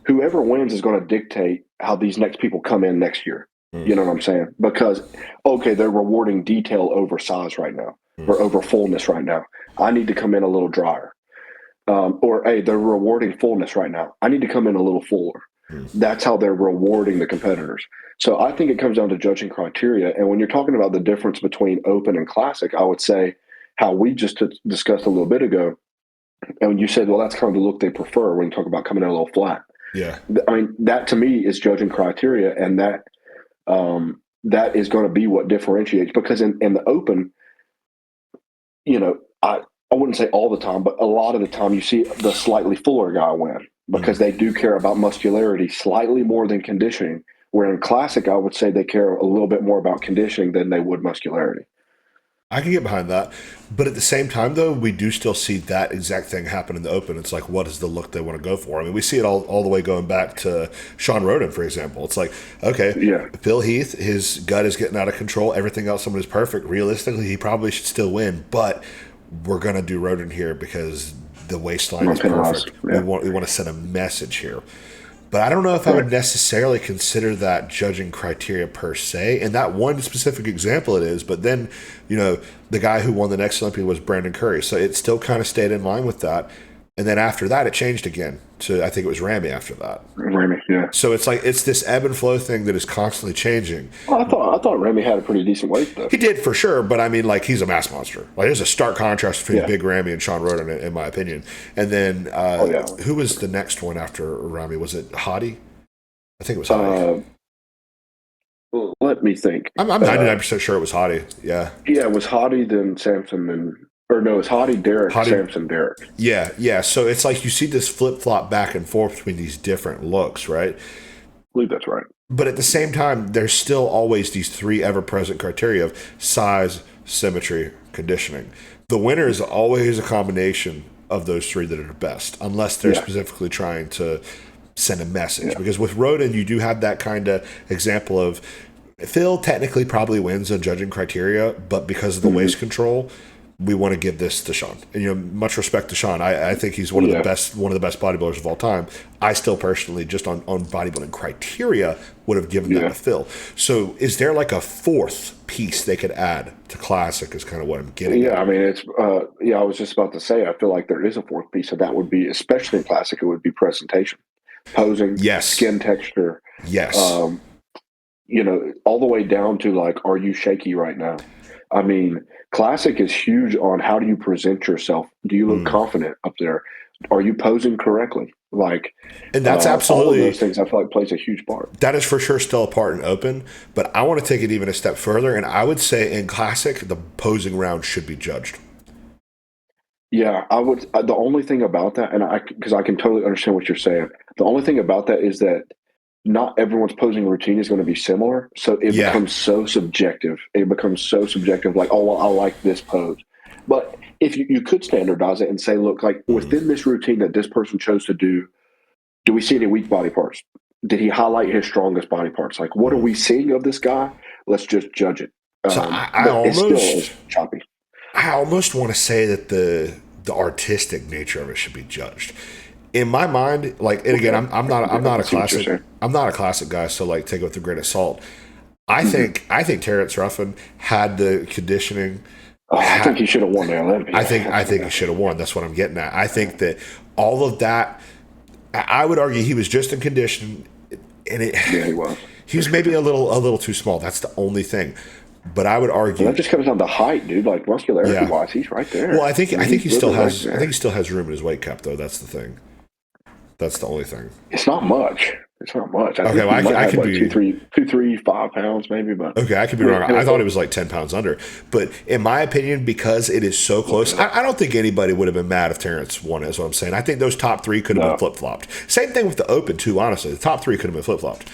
Whoever wins is going to dictate how these next people come in next year. You know what I'm saying? Because, okay, they're rewarding detail over size right now or over fullness right now. I need to come in a little drier. Or, hey, they're rewarding fullness right now. I need to come in a little fuller. That's how they're rewarding the competitors. So I think it comes down to judging criteria. And when you're talking about the difference between open and classic, I would say how we just discussed a little bit ago. And when you said, well, that's kind of the look they prefer when you talk about coming in a little flat. Yeah. I mean, that to me is judging criteria, and that is going to be what differentiates, because in the open, I wouldn't say all the time, but a lot of the time you see the slightly fuller guy win because they do care about muscularity slightly more than conditioning, where in classic, I would say they care a little bit more about conditioning than they would muscularity. I can get behind that. But at the same time, though, we do still see that exact thing happen in the open. It's like, what is the look they want to go for? I mean, we see it all the way going back to Sean Roden, for example. It's like, okay, Phil Heath, his gut is getting out of control. Everything else is perfect. Realistically, he probably should still win. But we're going to do Roden here because the waistline is perfect. Yeah. We want to send a message here. But I don't know if I would necessarily consider that judging criteria per se. In that one specific example it is, but then, the guy who won the next Olympia was Brandon Curry. So it still kind of stayed in line with that. And then after that, it changed again to, I think it was Ramy after that. Remy, yeah. So it's like, it's this ebb and flow thing that is constantly changing. Well, I thought Remy had a pretty decent weight though. He did for sure, but I mean, like, he's a mass monster. Like, there's a stark contrast between Yeah. Big Ramy and Sean Roden, in my opinion. And then, yeah. who was the next one after Ramy? Was it Hadi? I think it was Hadi. Let me think. I'm 99% sure it was Hadi. Yeah. Yeah, it was Hadi, then Samson, it's Hadi, Derek, Samson, Derek. Yeah. So it's like you see this flip flop back and forth between these different looks, right? I believe that's right. But at the same time, there's still always these three ever-present criteria of size, symmetry, conditioning. The winner is always a combination of those three that are the best, unless they're specifically trying to send a message. Because with Roden, you do have that kind of example of Phil technically probably wins on judging criteria, but because of the waist control, we want to give this to Sean. And much respect to Sean. I think he's one of the best bodybuilders of all time. I still personally, just on bodybuilding criteria, would have given that to Phil. So is there like a fourth piece they could add to Classic is kind of what I'm getting at. I mean, it's I was just about to say, I feel like there is a fourth piece, and that would be, especially in Classic, it would be presentation, posing, skin texture. Yes. All the way down to like, are you shaky right now? I mean, Classic is huge on how do you present yourself? Do you look confident up there? Are you posing correctly? Like, and that's absolutely, all of those things I feel like plays a huge part. That is for sure still a part in open, but I want to take it even a step further, and I would say in Classic, the posing round should be judged. Yeah, I would. The only thing about that, because I can totally understand what you're saying. The only thing about that is that not everyone's posing routine is going to be similar. So it becomes so subjective. Like, oh, well, I like this pose. But if you could standardize it and say, look, like within this routine that this person chose to do we see any weak body parts? Did he highlight his strongest body parts? Like, what are we seeing of this guy? Let's just judge it. So it still is choppy. I almost want to say that the artistic nature of it should be judged. In my mind, like, and again, I'm not a classic guy, so like take it with a grain of salt. I think Terrence Ruffin had the conditioning. I think he should have won the Olympia. I think he should have won. That's what I'm getting at. I think that all of that, I would argue he was just in condition, and he was. He was maybe a little too small. That's the only thing. But I would argue that just comes down to height, dude. Like muscularity wise, he's right there. Well, I think he still has room in his weight cap, though. That's the thing. That's the only thing. It's not much. I could be 2-3-5 pounds maybe, but okay, I could be wrong. I thought it was like 10 pounds under. But in my opinion, because it is so close, I don't think anybody would have been mad if Terrence won. Is what I'm saying. I think those top three could have been flip flopped. Same thing with the Open too. Honestly, the top three could have been flip flopped.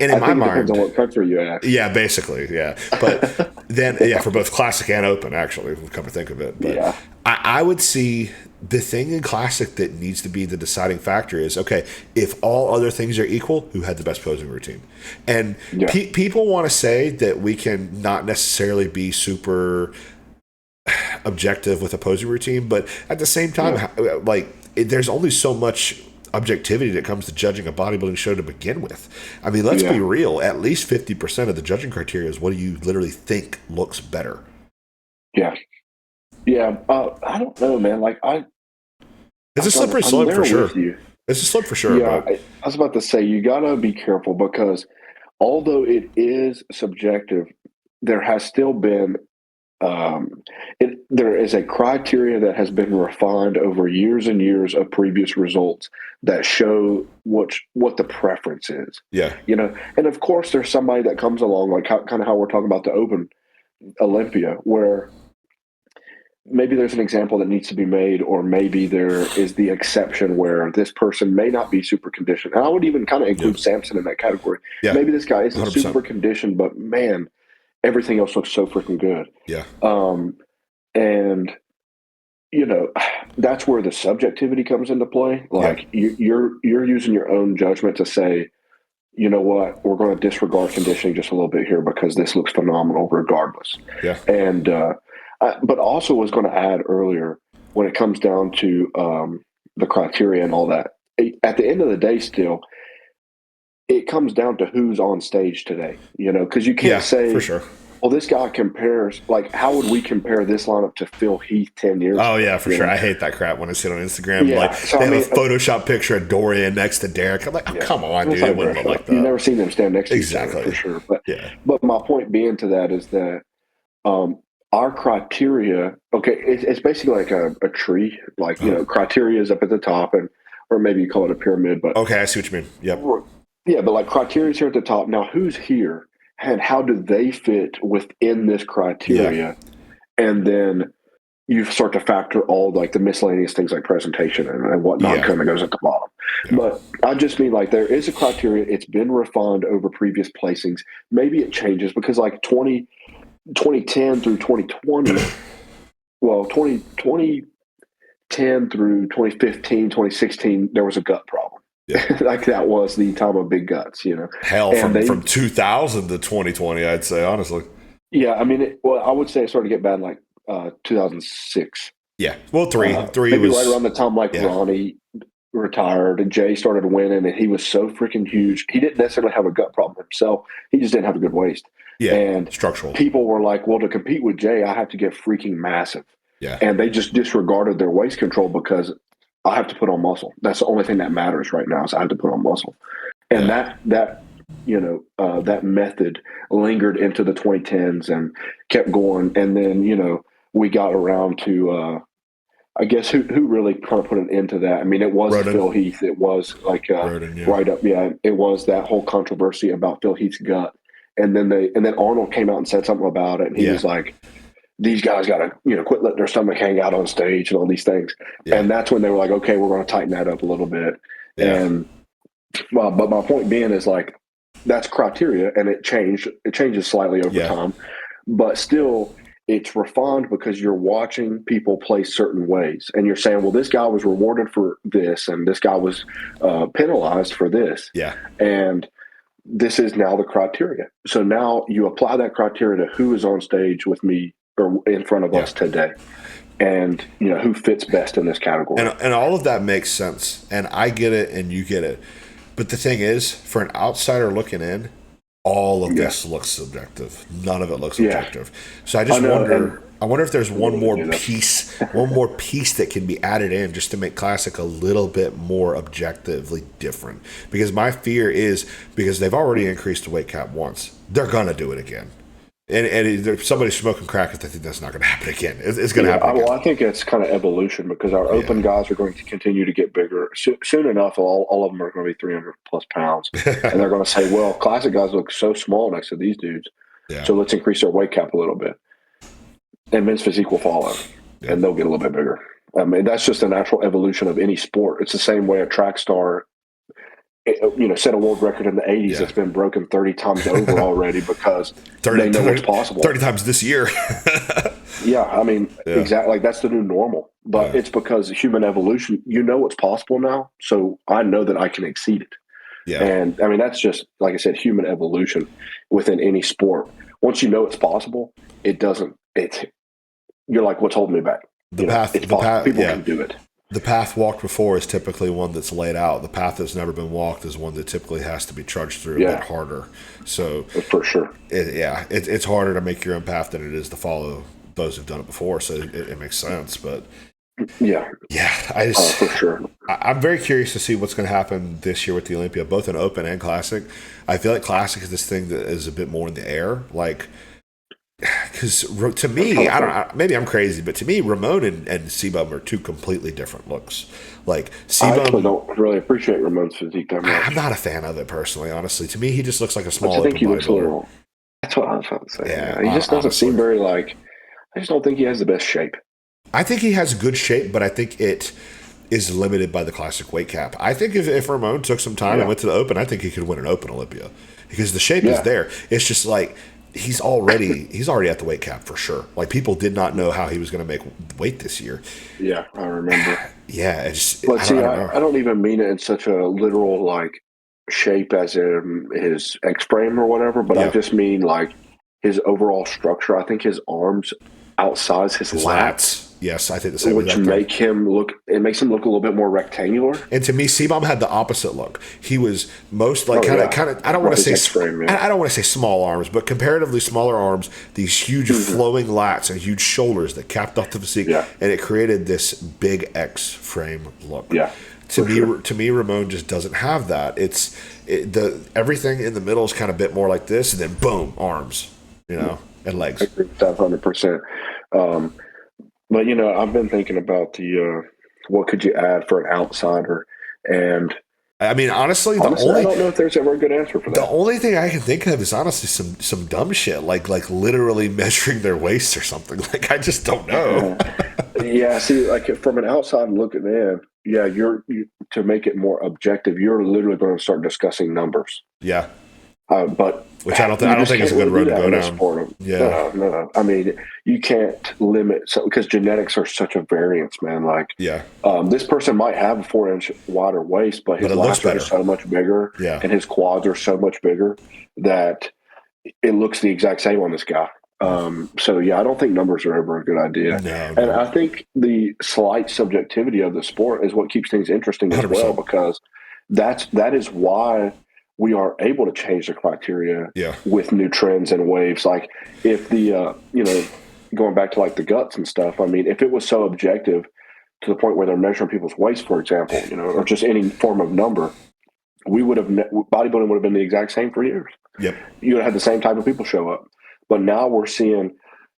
And in my mind, depends on what country you ask. Yeah, basically, yeah. But then, for both Classic and Open, actually, if we come to think of it. But I would see. The thing in Classic that needs to be the deciding factor is, okay, if all other things are equal, who had the best posing routine? And people want to say that we can not necessarily be super objective with a posing routine, but at the same time, there's only so much objectivity that comes to judging a bodybuilding show to begin with. I mean, let's be real. At least 50% of the judging criteria is what do you literally think looks better? Yeah. Yeah, I don't know, man. Like it's a slippery slope for sure. It's a slip for sure. Yeah, I was about to say you gotta be careful because although it is subjective, there has still been there is a criteria that has been refined over years and years of previous results that show what the preference is. Yeah, and of course there's somebody that comes along like kind of how we're talking about the Open Olympia where. Maybe there's an example that needs to be made, or maybe there is the exception where this person may not be super conditioned. And I would even kind of include Samson in that category. Yeah. Maybe this guy isn't 100%. Super conditioned, but man, everything else looks so freaking good. Yeah. And that's where the subjectivity comes into play. Like you're using your own judgment to say, you know what, we're going to disregard conditioning just a little bit here because this looks phenomenal regardless. Yeah. And, but also was going to add earlier when it comes down to the criteria and all that. At the end of the day, still, it comes down to who's on stage today. Because you can't say for sure. well, this guy compares, like, how would we compare this lineup to Phil Heath 10 years Oh ago? yeah, for You sure. know? I hate that crap when I see it on Instagram. Yeah. Like So, they I have mean, a Photoshop picture of Dorian next to Derek. I'm like, oh, yeah. come on, It's dude. It like, bro, wouldn't look shut like up. You've that. never seen them stand next to each other, Exactly. for sure. Yeah. But my point being to that is that our criteria, okay, it's basically like a tree. Like, criteria is up at the top, or maybe you call it a pyramid, but Okay, I see what you mean. Yep. yeah, but like criteria is here at the top. Now, who's here and how do they fit within this criteria? And then you start to factor all like the miscellaneous things like presentation and whatnot kind of goes at the bottom. Yeah. But I just mean like there is a criteria. It's been refined over previous placings. Maybe it changes because like 2010 through 2020, well, 2010 through 2015, 2016, there was a gut problem. Yeah. Like that was the time of big guts, Hell, And from 2000 to 2020, I'd say, honestly. Yeah, I mean, well, I would say it started to get bad in like 2006. Yeah. Well, three Maybe was right around the time like Ronnie retired and Jay started winning, and he was so freaking huge. He didn't necessarily have a gut problem himself. He just didn't have a good waist. Yeah, and structural. People were like, well, to compete with Jay, I have to get freaking massive. Yeah. And they just disregarded their waist control because I have to put on muscle. That's the only thing that matters right now is I have to put on muscle. And that method lingered into the 2010s and kept going. And then, we got around to, I guess who really kind of put an end to that. I mean, it was Phil Heath. It was like Roden, right up. Yeah. It was that whole controversy about Phil Heath's gut. And then Arnold came out and said something about it. And he was like, these guys got to, quit letting their stomach hang out on stage and all these things. Yeah. And that's when they were like, okay, we're going to tighten that up a little bit. Yeah. And well, but my point being is like, that's criteria and it changes slightly over time, but still it's refined because you're watching people play certain ways and you're saying, well, this guy was rewarded for this and this guy was penalized for this. Yeah. And this is now the criteria. So now you apply that criteria to who is on stage with me or in front of us today. And, who fits best in this category. And all of that makes sense. And I get it and you get it. But the thing is, for an outsider looking in, all of this looks subjective. None of it looks objective. So I just wonder. I wonder if there's one more piece that can be added in just to make Classic a little bit more objectively different. Because my fear is because they've already increased the weight cap once, they're gonna do it again. And if somebody's smoking crack, I think that's not going to happen again. It's going to happen again. Well, I think it's kind of evolution because our open guys are going to continue to get bigger. Soon enough, all of them are going to be 300-plus pounds. And they're going to say, well, classic guys look so small next to these dudes. Yeah. So let's increase their weight cap a little bit. And men's physique will follow. Yeah. And they'll get a little bit bigger. I mean, that's just a natural evolution of any sport. It's the same way a track star set a world record in the 80s. Yeah. It's been broken 30 times over already because they know what's possible. 30 times this year. Yeah, I mean, exactly. Like that's the new normal. But it's because human evolution, what's possible now. So I know that I can exceed it. Yeah. And I mean, that's just, like I said, human evolution within any sport. Once you know it's possible, you're like, what's holding me back? People can do it. The path walked before is typically one that's laid out. The path that's never been walked is one that typically has to be trudged through a bit harder. So for sure, it's harder to make your own path than it is to follow those who've done it before. So it makes sense. But for sure. I'm very curious to see what's going to happen this year with the Olympia, both in Open and Classic. I feel like Classic is this thing that is a bit more in the air, like. Because to me, I don't know, maybe I'm crazy, but to me, Ramon and C-Bum are two completely different looks. Like C-Bum, I actually don't really appreciate Ramon's physique that much. I'm not a fan of it personally, honestly. To me, he just looks like a small. I think he looks a little. That's what I was about to say. Yeah, he just doesn't seem very like. I just don't think he has the best shape. I think he has good shape, but I think it is limited by the Classic weight cap. I think if Ramon took some time and went to the Open, I think he could win an Open Olympia because the shape is there. It's just like. He's already at the weight cap for sure. Like people did not know how he was going to make weight this year. Yeah, I remember. I don't even mean it in such a literal like shape as in his X frame or whatever, but I just mean like his overall structure. I think his arms outsize his lats. Yes, I think the same. which It makes him look a little bit more rectangular. And to me, C-Bomb had the opposite look. He was most like kind of. I don't want to say I don't want to say small arms, but comparatively smaller arms. These huge flowing lats and huge shoulders that capped off the physique, and it created this big X frame look. Yeah. To me, Ramon just doesn't have that. Everything in the middle is kind of a bit more like this, and then boom, arms, and legs. 100%. But I've been thinking about the what could you add for an outsider, and I mean, honestly, I don't know if there's ever a good answer for that. The only thing I can think of is honestly some dumb shit, like literally measuring their waist or something. Like I just don't know. Yeah, see, like from an outside looking in, to make it more objective, you're literally going to start discussing numbers. Yeah. But which I don't think is a good road to go down. No. I mean, you can't limit because genetics are such a variance, man. Like, this person might have a 4-inch wider waist, but his lats are so much bigger, and his quads are so much bigger that it looks the exact same on this guy. I don't think numbers are ever a good idea. No. And I think the slight subjectivity of the sport is what keeps things interesting as 100%. Well, because that is why we are able to change the criteria with new trends and waves. Like if the, going back to like the guts and stuff, I mean, if it was so objective to the point where they're measuring people's waist, for example, or just any form of number, bodybuilding would have been the exact same for years. Yep. You would have had the same type of people show up. But now we're seeing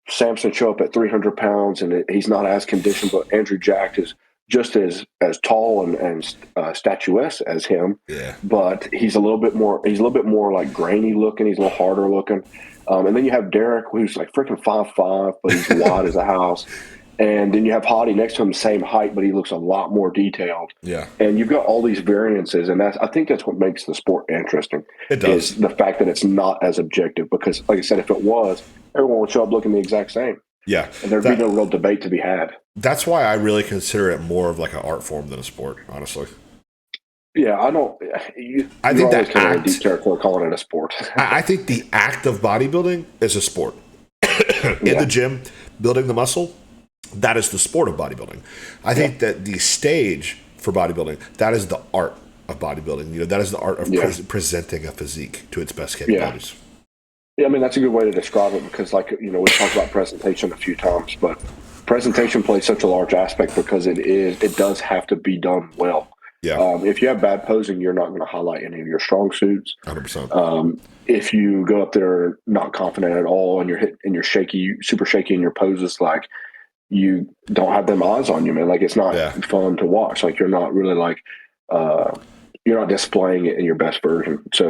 Samson show up at 300 pounds and he's not as conditioned, but Andrew Jack is just as tall and statuesque as him, but he's a little bit more like grainy looking. He's a little harder looking. And then you have Derek, who's like freaking 5'5", but he's wide as a house. And then you have Hottie next to him, same height, but he looks a lot more detailed. Yeah. And you've got all these variances, and I think that's what makes the sport interesting. It does. Is the fact that it's not as objective, because like I said, if it was, everyone would show up looking the exact same. Yeah. And there'd be no real debate to be had. That's why I really consider it more of like an art form than a sport, honestly. Yeah, I don't. I think that kind of deep territory calling it a sport. I think the act of bodybuilding is a sport. In the gym, building the muscle, that is the sport of bodybuilding. I think that the stage for bodybuilding, that is the art of bodybuilding. That is the art of presenting a physique to its best capabilities. Yeah, I mean, that's a good way to describe it because, like, we talked about presentation a few times, but presentation plays such a large aspect because it does have to be done well. Yeah. If you have bad posing, you're not going to highlight any of your strong suits. 100%. If you go up there not confident at all and you're shaky, super shaky in your poses, like you don't have them eyes on you, man. Like it's not fun to watch. Like you're not really like you're not displaying it in your best version. So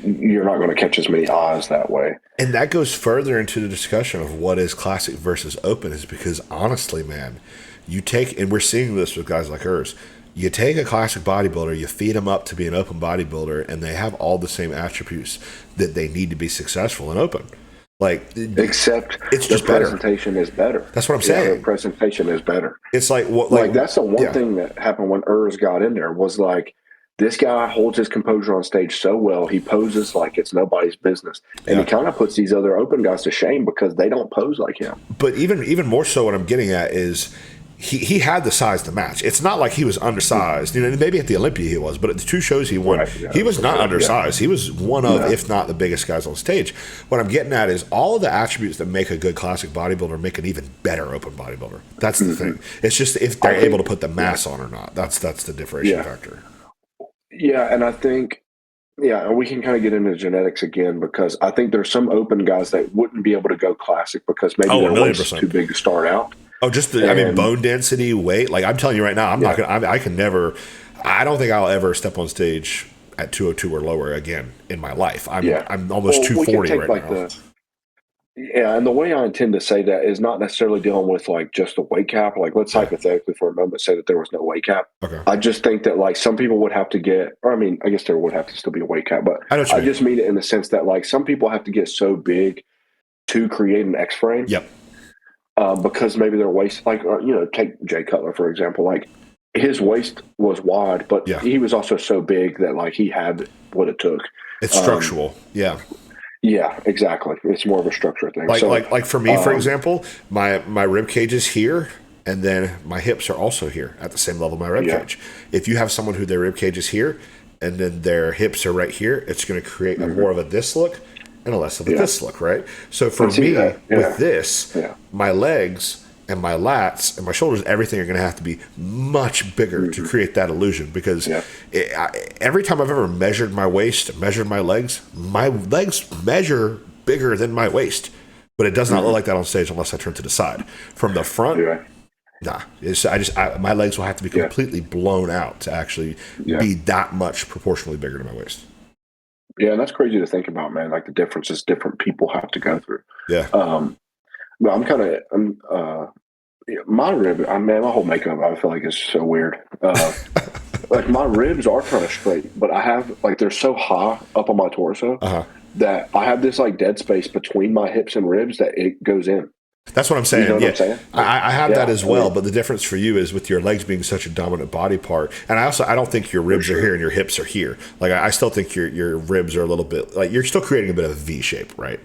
you're not going to catch as many eyes that way. And that goes further into the discussion of what is classic versus open, is because honestly, man, and we're seeing this with guys like hers. You take a classic bodybuilder, you feed them up to be an open bodybuilder, and they have all the same attributes that they need to be successful in open. Like, except it's just better. Presentation is better. That's what I'm saying. The presentation is better. It's like what? Like that's the one thing that happened when Urs got in there was like this guy holds his composure on stage so well. He poses like it's nobody's business, and he kind of puts these other open guys to shame because they don't pose like him. But even more so, what I'm getting at is. He had the size to match. It's not like he was undersized. Maybe at the Olympia he was, but at the 2 shows he won, he was not undersized. He was one of, if not the biggest guys on stage. What I'm getting at is all of the attributes that make a good classic bodybuilder make an even better open bodybuilder. That's the thing. It's just if they're able to put the mass on or not. That's the differentiating factor. Yeah, and I think, and we can kind of get into genetics again because I think there's some open guys that wouldn't be able to go classic because maybe their waist is too big to start out. Oh, just bone density, weight. Like I'm telling you right now, I'm not gonna. I can never. I don't think I'll ever step on stage at 202 or lower again in my life. I'm almost 240 right now. And the way I intend to say that is not necessarily dealing with like just the weight cap. Like let's hypothetically for a moment say that there was no weight cap. Okay. I just think that like some people would have to get, or I mean, I guess there would have to still be a weight cap, but I just mean it in the sense that like some people have to get so big to create an X frame. Yep. Because maybe their waist, like, take Jay Cutler, for example, like his waist was wide, but he was also so big that like he had what it took. It's structural. Yeah, Yeah, exactly. It's more of a structure thing. Like So, like for me, for example, my rib cage is here, and then my hips are also here at the same level of my rib yeah. cage. If you have someone who their rib cage is here, and then their hips are right here, it's going to create a Hmm. more of a this look and a less of a Yeah. this look, right? So for And see me, that. with Yeah. this, Yeah. my legs and my lats and my shoulders, everything are going to have to be much bigger to Hmm. create that illusion because Yeah. every time I've ever measured my waist, measured my legs measure bigger than my waist, but it does not look Hmm. like that on stage unless I turn to the side. From the front, Yeah. nah. My legs will have to be Yeah. completely blown out to actually Yeah. be that much proportionally bigger to my waist. Yeah. And that's crazy to think about, man. Like the differences different people have to go through. Yeah. Um, but yeah, my rib, my whole makeup, I feel like is so weird. Like my ribs are kind of straight, but I have like they're so high up on my torso Uh huh. that I have this like dead space between my hips and ribs that it goes in. That's what I'm You know saying. what I'm Yeah, saying? Like, I have that yeah, as I well. mean, But the difference for you is with your legs being such a dominant body part, and I don't think your for ribs are here sure. and your hips are here. Like I still think your ribs are a little bit like you're still creating a bit of a V shape, right?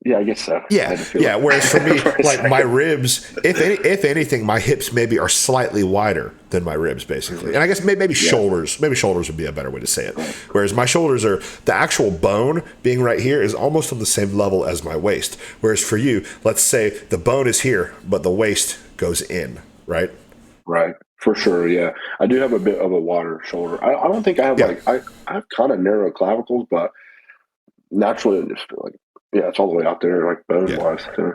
Yeah, I guess so. I Yeah, had to feel yeah. Whereas for it me, for a like my second. ribs, if anything, my hips maybe are slightly wider than my ribs, basically. Mhm. And I guess Yeah, maybe shoulders would be a better way to say it. right. Whereas my shoulders are the actual bone being right here is almost on the same level as my waist. Whereas for you, let's say the bone is here, but the waist goes in, right? Right. For sure. Yeah, I do have a bit of a wider shoulder. I don't think I have Yeah, like I have kind of narrow clavicles, but naturally I just feel like yeah, it's all the way out there, like bone yeah, wise. So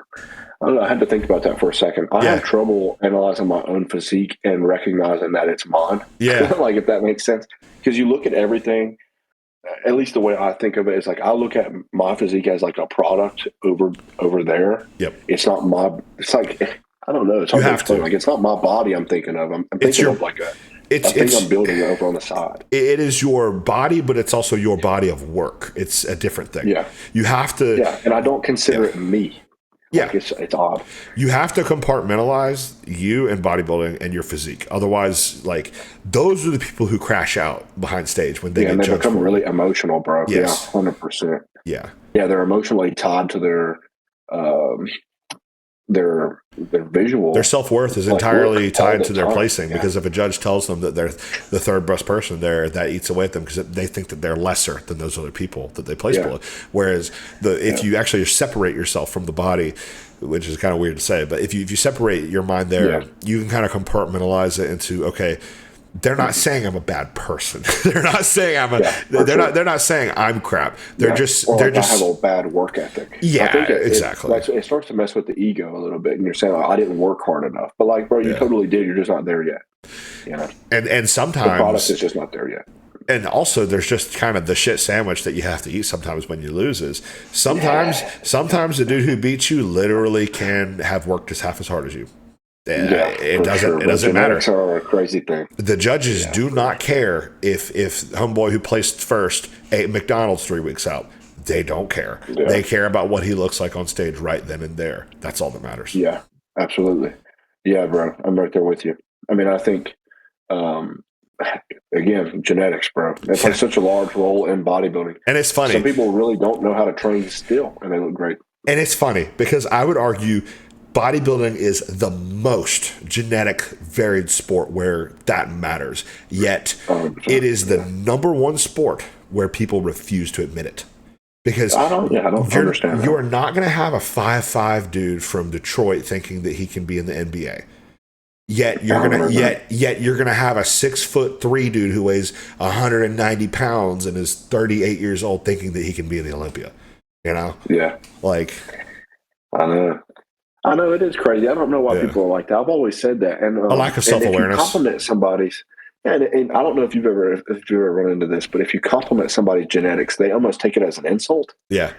I don't know. I had to think about that for a second. I have yeah, trouble analyzing my own physique and recognizing that it's mine. yeah. Like if that makes sense, because you look at everything. At least the way I think of it is like I look at my physique as like a product over there. Yep. It's not my. It's like I don't know. It's You hard to have explain. to. Like it's not my body I'm thinking of. I'm It's thinking your of like it's a thing I'm it's building over on the side. it is your body, but it's also your body of work. It's a different thing. Yeah, You have to, yeah. And I don't consider yeah, it me. yeah. Like it's odd. You have to compartmentalize you and bodybuilding and your physique. Otherwise, like those are the people who crash out behind stage when they Yeah, and get they judged become for it. really emotional, bro. Yeah, Yes. 100%. Yeah. Yeah, they're emotionally tied to um, their Their visual self worth is like look entirely all tied the to their time. placing Yeah, because if a judge tells them that they're the third best person there, that eats away at them because they think that they're lesser than those other people that they place yeah, below. Whereas if yeah, you actually separate yourself from the body, which is kind of weird to say, but if you separate your mind yeah. there, you can kind of compartmentalize it into okay. They're not saying I'm a bad person. they're not saying I'm a. Yeah, for They're not. sure. They're not saying I'm crap. They're Yeah, just. or They're like I have just. a bad work ethic. I Yeah. think Exactly. it starts to mess with the ego a little bit, and you're saying like, I didn't work hard enough, but like, bro, you Yeah. totally did. You're just not there yet. You know, And the product sometimes is just not there yet. and also there's just kind of the shit sandwich that you have to eat sometimes when you lose is Yeah, sometimes the dude who beats you literally can have worked just half as hard as you. yeah, It for doesn't sure. it But doesn't matter. genetics are a crazy thing. The judges Yeah, do not care if homeboy who placed first ate McDonald's 3 weeks out. They don't care. yeah, They care about what he looks like on stage right then and there. That's all that matters. yeah, absolutely. Yeah, bro, I'm right there with you. I mean, I think um, again, genetics, bro. It Yeah. plays such a large role in bodybuilding. And it's Some funny. people really don't know how to train still, and they look great. And it's funny because I would argue bodybuilding is the most genetic varied sport where that matters. Yet 100%. it is the Yeah. number one sport where people refuse to admit it. Because I don't understand that. you're not going to have a 5'5" dude from Detroit thinking that he can be in the NBA. Yet I don't know that. yet you're gonna have a 6'3" dude who weighs 190 pounds and is 38 years old thinking that he can be in the Olympia. You know, Yeah, like I know. I know it is crazy. I don't know why yeah, people are like that. I've always said that, a lack of and self if you awareness. compliment somebody's, and I don't know if you ever run into this, but if you compliment somebody's genetics, they almost take it as an insult, Yeah,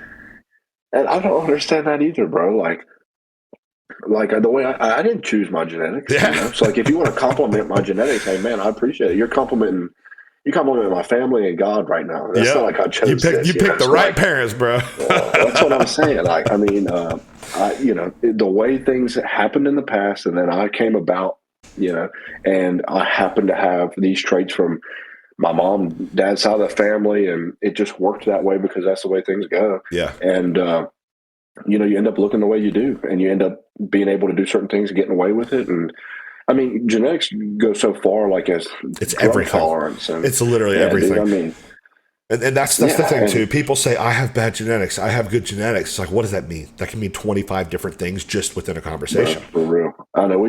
and I don't understand that either, bro. Like the way I didn't choose my genetics, you yeah, know. So like, if you want to compliment my genetics, hey man, I appreciate it. You complimenting my family and God right now. That's not yeah. like I chose You this, you know. picked the So right like, parents, bro. that's what I'm saying. Like, I mean, you know, the way things happened in the past, and then I came about, you know, and I happen to have these traits from my mom, dad's side of the family, and it just worked that way because that's the way things go. Yeah. And you end up looking the way you do, and you end up being able to do certain things, getting away with it. And I mean, genetics go so far, like as It's drug everything. tolerance, and It's literally yeah, everything. dude, I mean, And that's the thing too. People say I have bad genetics. I have good genetics. It's like, what does that mean? That can mean 25 different things just within a conversation. for real. I know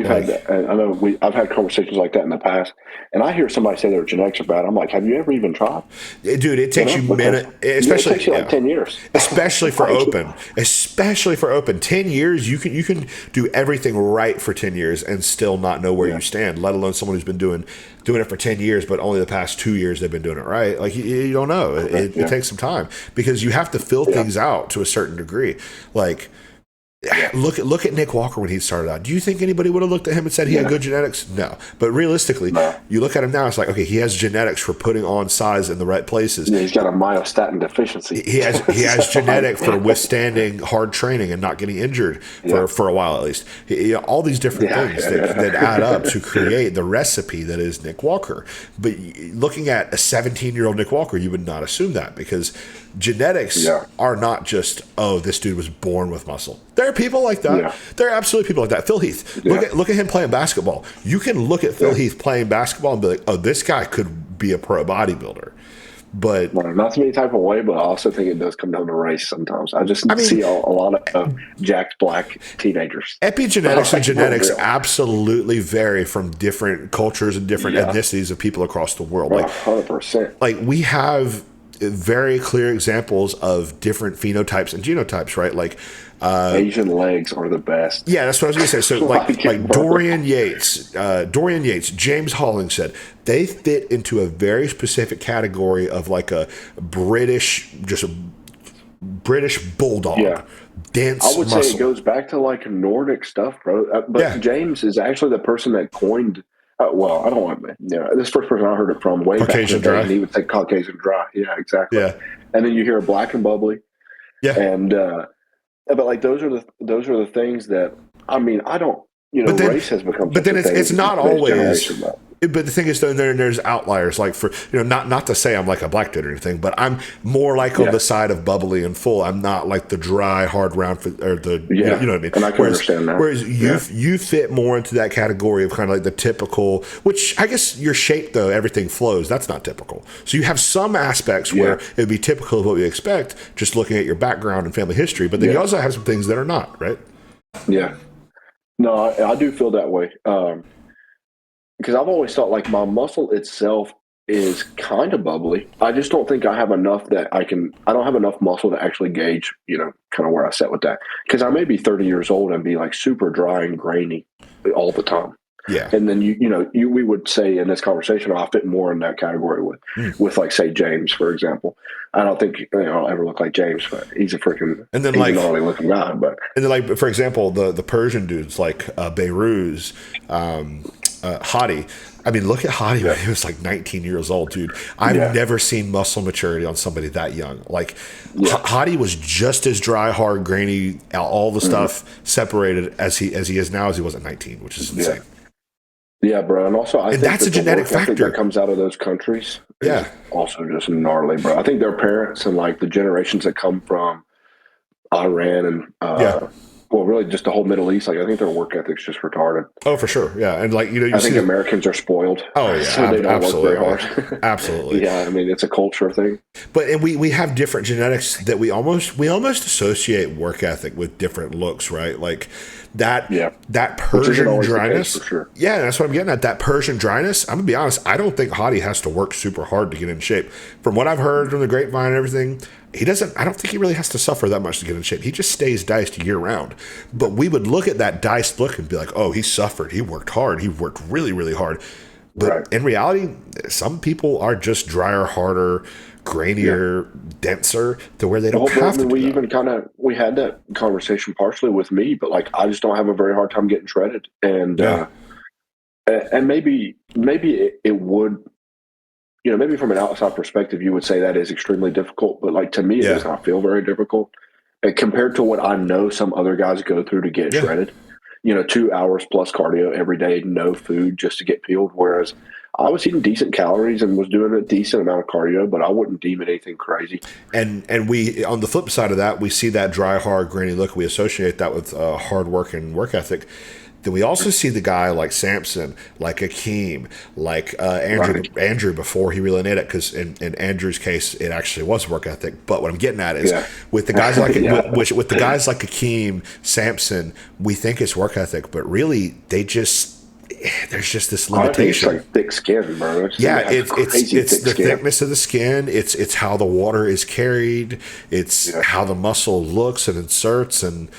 I've had conversations like that in the past, and I hear somebody say their genetics are bad. I'm like, have you ever even tried? Dude, it takes you minute, especially it takes you like 10 years, especially for open. 10 years, you can do everything right for 10 years and still not know where you stand. Let alone someone who's been doing it for 10 years, but only the past 2 years they've been doing it right. Like you don't know. It takes some time because you have to fill things out to a certain degree. Like. Look at Nick Walker when he started out. Do you think anybody would have looked at him and said he had good genetics? No. But realistically, you look at him now, it's like, okay, he has genetics for putting on size in the right places. Yeah, he's got a myostatin deficiency. He has genetic for withstanding hard training and not getting injured for a while at least. All these different things that add up to create the recipe that is Nick Walker. But looking at a 17-year-old Nick Walker, you would not assume that because genetics are not just, oh, this dude was born with muscle. There are people like that. Yeah. There are absolutely people like that. Phil Heath. Look at him playing basketball. You can look at Phil Heath playing basketball and be like, oh, this guy could be a pro bodybuilder. But not to any type of way, but I also think it does come down to race sometimes. I see a lot of jacked black teenagers. Epigenetics and genetics absolutely vary from different cultures and different ethnicities of people across the world. Like 100%. Like we have very clear examples of different phenotypes and genotypes, right? Like Asian legs are the best. Yeah, that's what I was going to say. So like Dorian Yates, James Hollingshead, they fit into a very specific category of like a British bulldog. Yeah. Dense I would muscle. say it goes back to like Nordic stuff, bro. But James is actually the person that coined. Well, I don't want to. This first person I heard it from way Caucasian back in the day, dry. and he would say Caucasian dry. Yeah, exactly. Yeah. And then you hear black and bubbly. Yeah. And but like those are the things that I mean I don't. Race has become. But then it's not always. But the thing is, though, there's outliers. Like for not to say I'm like a black dude or anything, but I'm more like on the side of bubbly and full. I'm not like the dry, hard round or the you know what I mean. And I can understand that. Whereas you fit more into that category of kind of like the typical. Which I guess your shape though, everything flows. That's not typical. So you have some aspects where it would be typical of what we expect, just looking at your background and family history. But then you also have some things that are not, right? Yeah. No, I do feel that way. Because I've always thought like my muscle itself is kind of bubbly. I just don't think I have enough that I don't have enough muscle to actually gauge, kind of where I sit with that. Because I may be 30 years old and be like super dry and grainy all the time. Yeah. And then we would say in this conversation, I fit more in that category with like say James, for example. I don't think I'll ever look like James, but he's a freaking gnarly looking guy. But and then like for example, the Persian dudes like Beiruz, Hadi. I mean, look at Hadi when he was like 19 years old, dude. I've never seen muscle maturity on somebody that young. Like Hadi was just as dry, hard, grainy, all the stuff separated as he is now as he was at 19, which is insane. Yeah, bro. And also, I think that's a genetic factor that comes out of those countries. Is also just gnarly, bro. I think their parents and like the generations that come from Iran and well, really just the whole Middle East. Like I think their work ethic's just retarded. Oh, for sure. Yeah, and like I think Americans are spoiled. Oh yeah, so they don't absolutely. work very hard. Absolutely. Yeah, I mean it's a culture thing. But we have different genetics that we almost associate work ethic with different looks, right? Like that Persian dryness. For sure. Yeah, that's what I'm getting at. That Persian dryness. I'm gonna be honest. I don't think Hadi has to work super hard to get in shape. From what I've heard from the grapevine and everything, he doesn't. I don't think he really has to suffer that much to get in shape. He just stays diced year round. But we would look at that diced look and be like, "Oh, he suffered. He worked hard. He worked really, really hard." But in reality, some people are just drier, harder, grainier, denser, to where they don't have to. We had that conversation partially with me, but like I just don't have a very hard time getting shredded, and maybe it would. Maybe from an outside perspective, you would say that is extremely difficult, but like to me, it does not feel very difficult compared to what I know some other guys go through to get shredded. 2 hours plus cardio every day, no food just to get peeled. Whereas I was eating decent calories and was doing a decent amount of cardio, but I wouldn't deem it anything crazy. And we, on the flip side of that, we see that dry, hard, grainy look. We associate that with hard work and work ethic. Then we also see the guy like Samson, like Akeem, like Andrew before he really needed it, because in Andrew's case, it actually was work ethic. But what I'm getting at is with the guys like with the guys like Akeem, Samson, we think it's work ethic, but really there's just this limitation. It's like thick skin, bro. It's the thickness of the skin. It's how the water is carried. It's how the muscle looks and inserts, and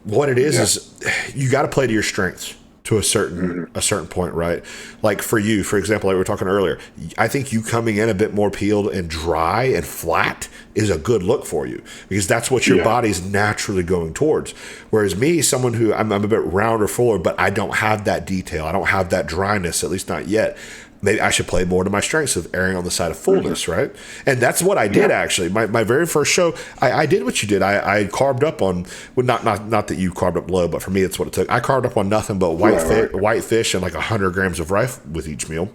what it is you got to play to your strengths to a certain point, right? Like for you, for example, like we were talking earlier, I think you coming in a bit more peeled and dry and flat is a good look for you, because that's what your body's naturally going towards. Whereas me, someone who I'm a bit rounder, fuller, but I don't have that detail, I don't have that dryness, at least not yet. Maybe I should play more to my strengths of erring on the side of fullness, right? And that's what I did actually. My very first show, I did what you did. I carved up on, well, not that you carved up low, but for me, it's what it took. I carved up on nothing but white fish and like 100 grams of rice with each meal.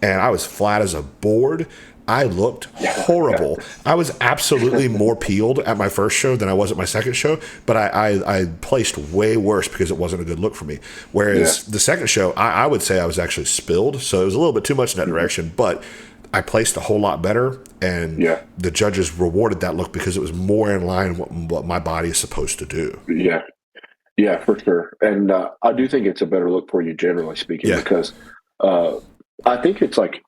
And I was flat as a board. I looked horrible. I was absolutely more peeled at my first show than I was at my second show, but I placed way worse because it wasn't a good look for me. Whereas the second show, I would say I was actually spilled, so it was a little bit too much in that direction, but I placed a whole lot better, and the judges rewarded that look because it was more in line with what my body is supposed to do. Yeah, for sure. And I do think it's a better look for you, generally speaking, because I think it's like,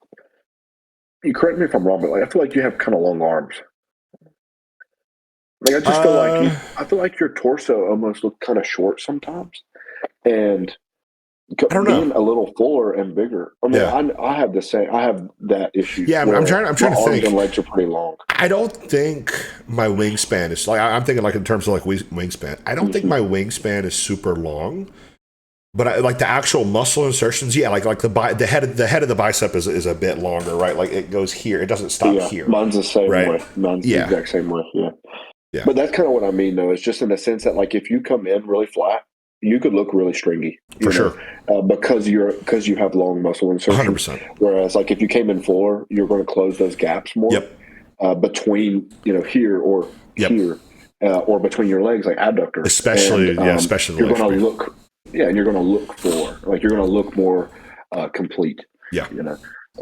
you correct me if I'm wrong, but like I feel like you have kind of long arms. Like I just feel like your torso almost looks kind of short sometimes, and being a little fuller and bigger. I mean, I have the same. I have that issue. Yeah, I'm trying to think. Arms and legs are pretty long. I don't think my wingspan is like. I'm thinking like in terms of like wingspan. I don't think my wingspan is super long. But I, like the actual muscle insertions, like the head of the bicep is a bit longer, right? Like it goes here, it doesn't stop here. Mine's the same way. Mine's the exact same way. Yeah. But that's kind of what I mean, though. It's just in the sense that, like, if you come in really flat, you could look really stringy, for sure, because you have long muscle insertions. 100%. Whereas, like, if you came in fuller, you're going to close those gaps more. Between here or here, or between your legs, like abductor, especially you're going to look. Yeah, and you're going to look you're going to look more complete. Yeah.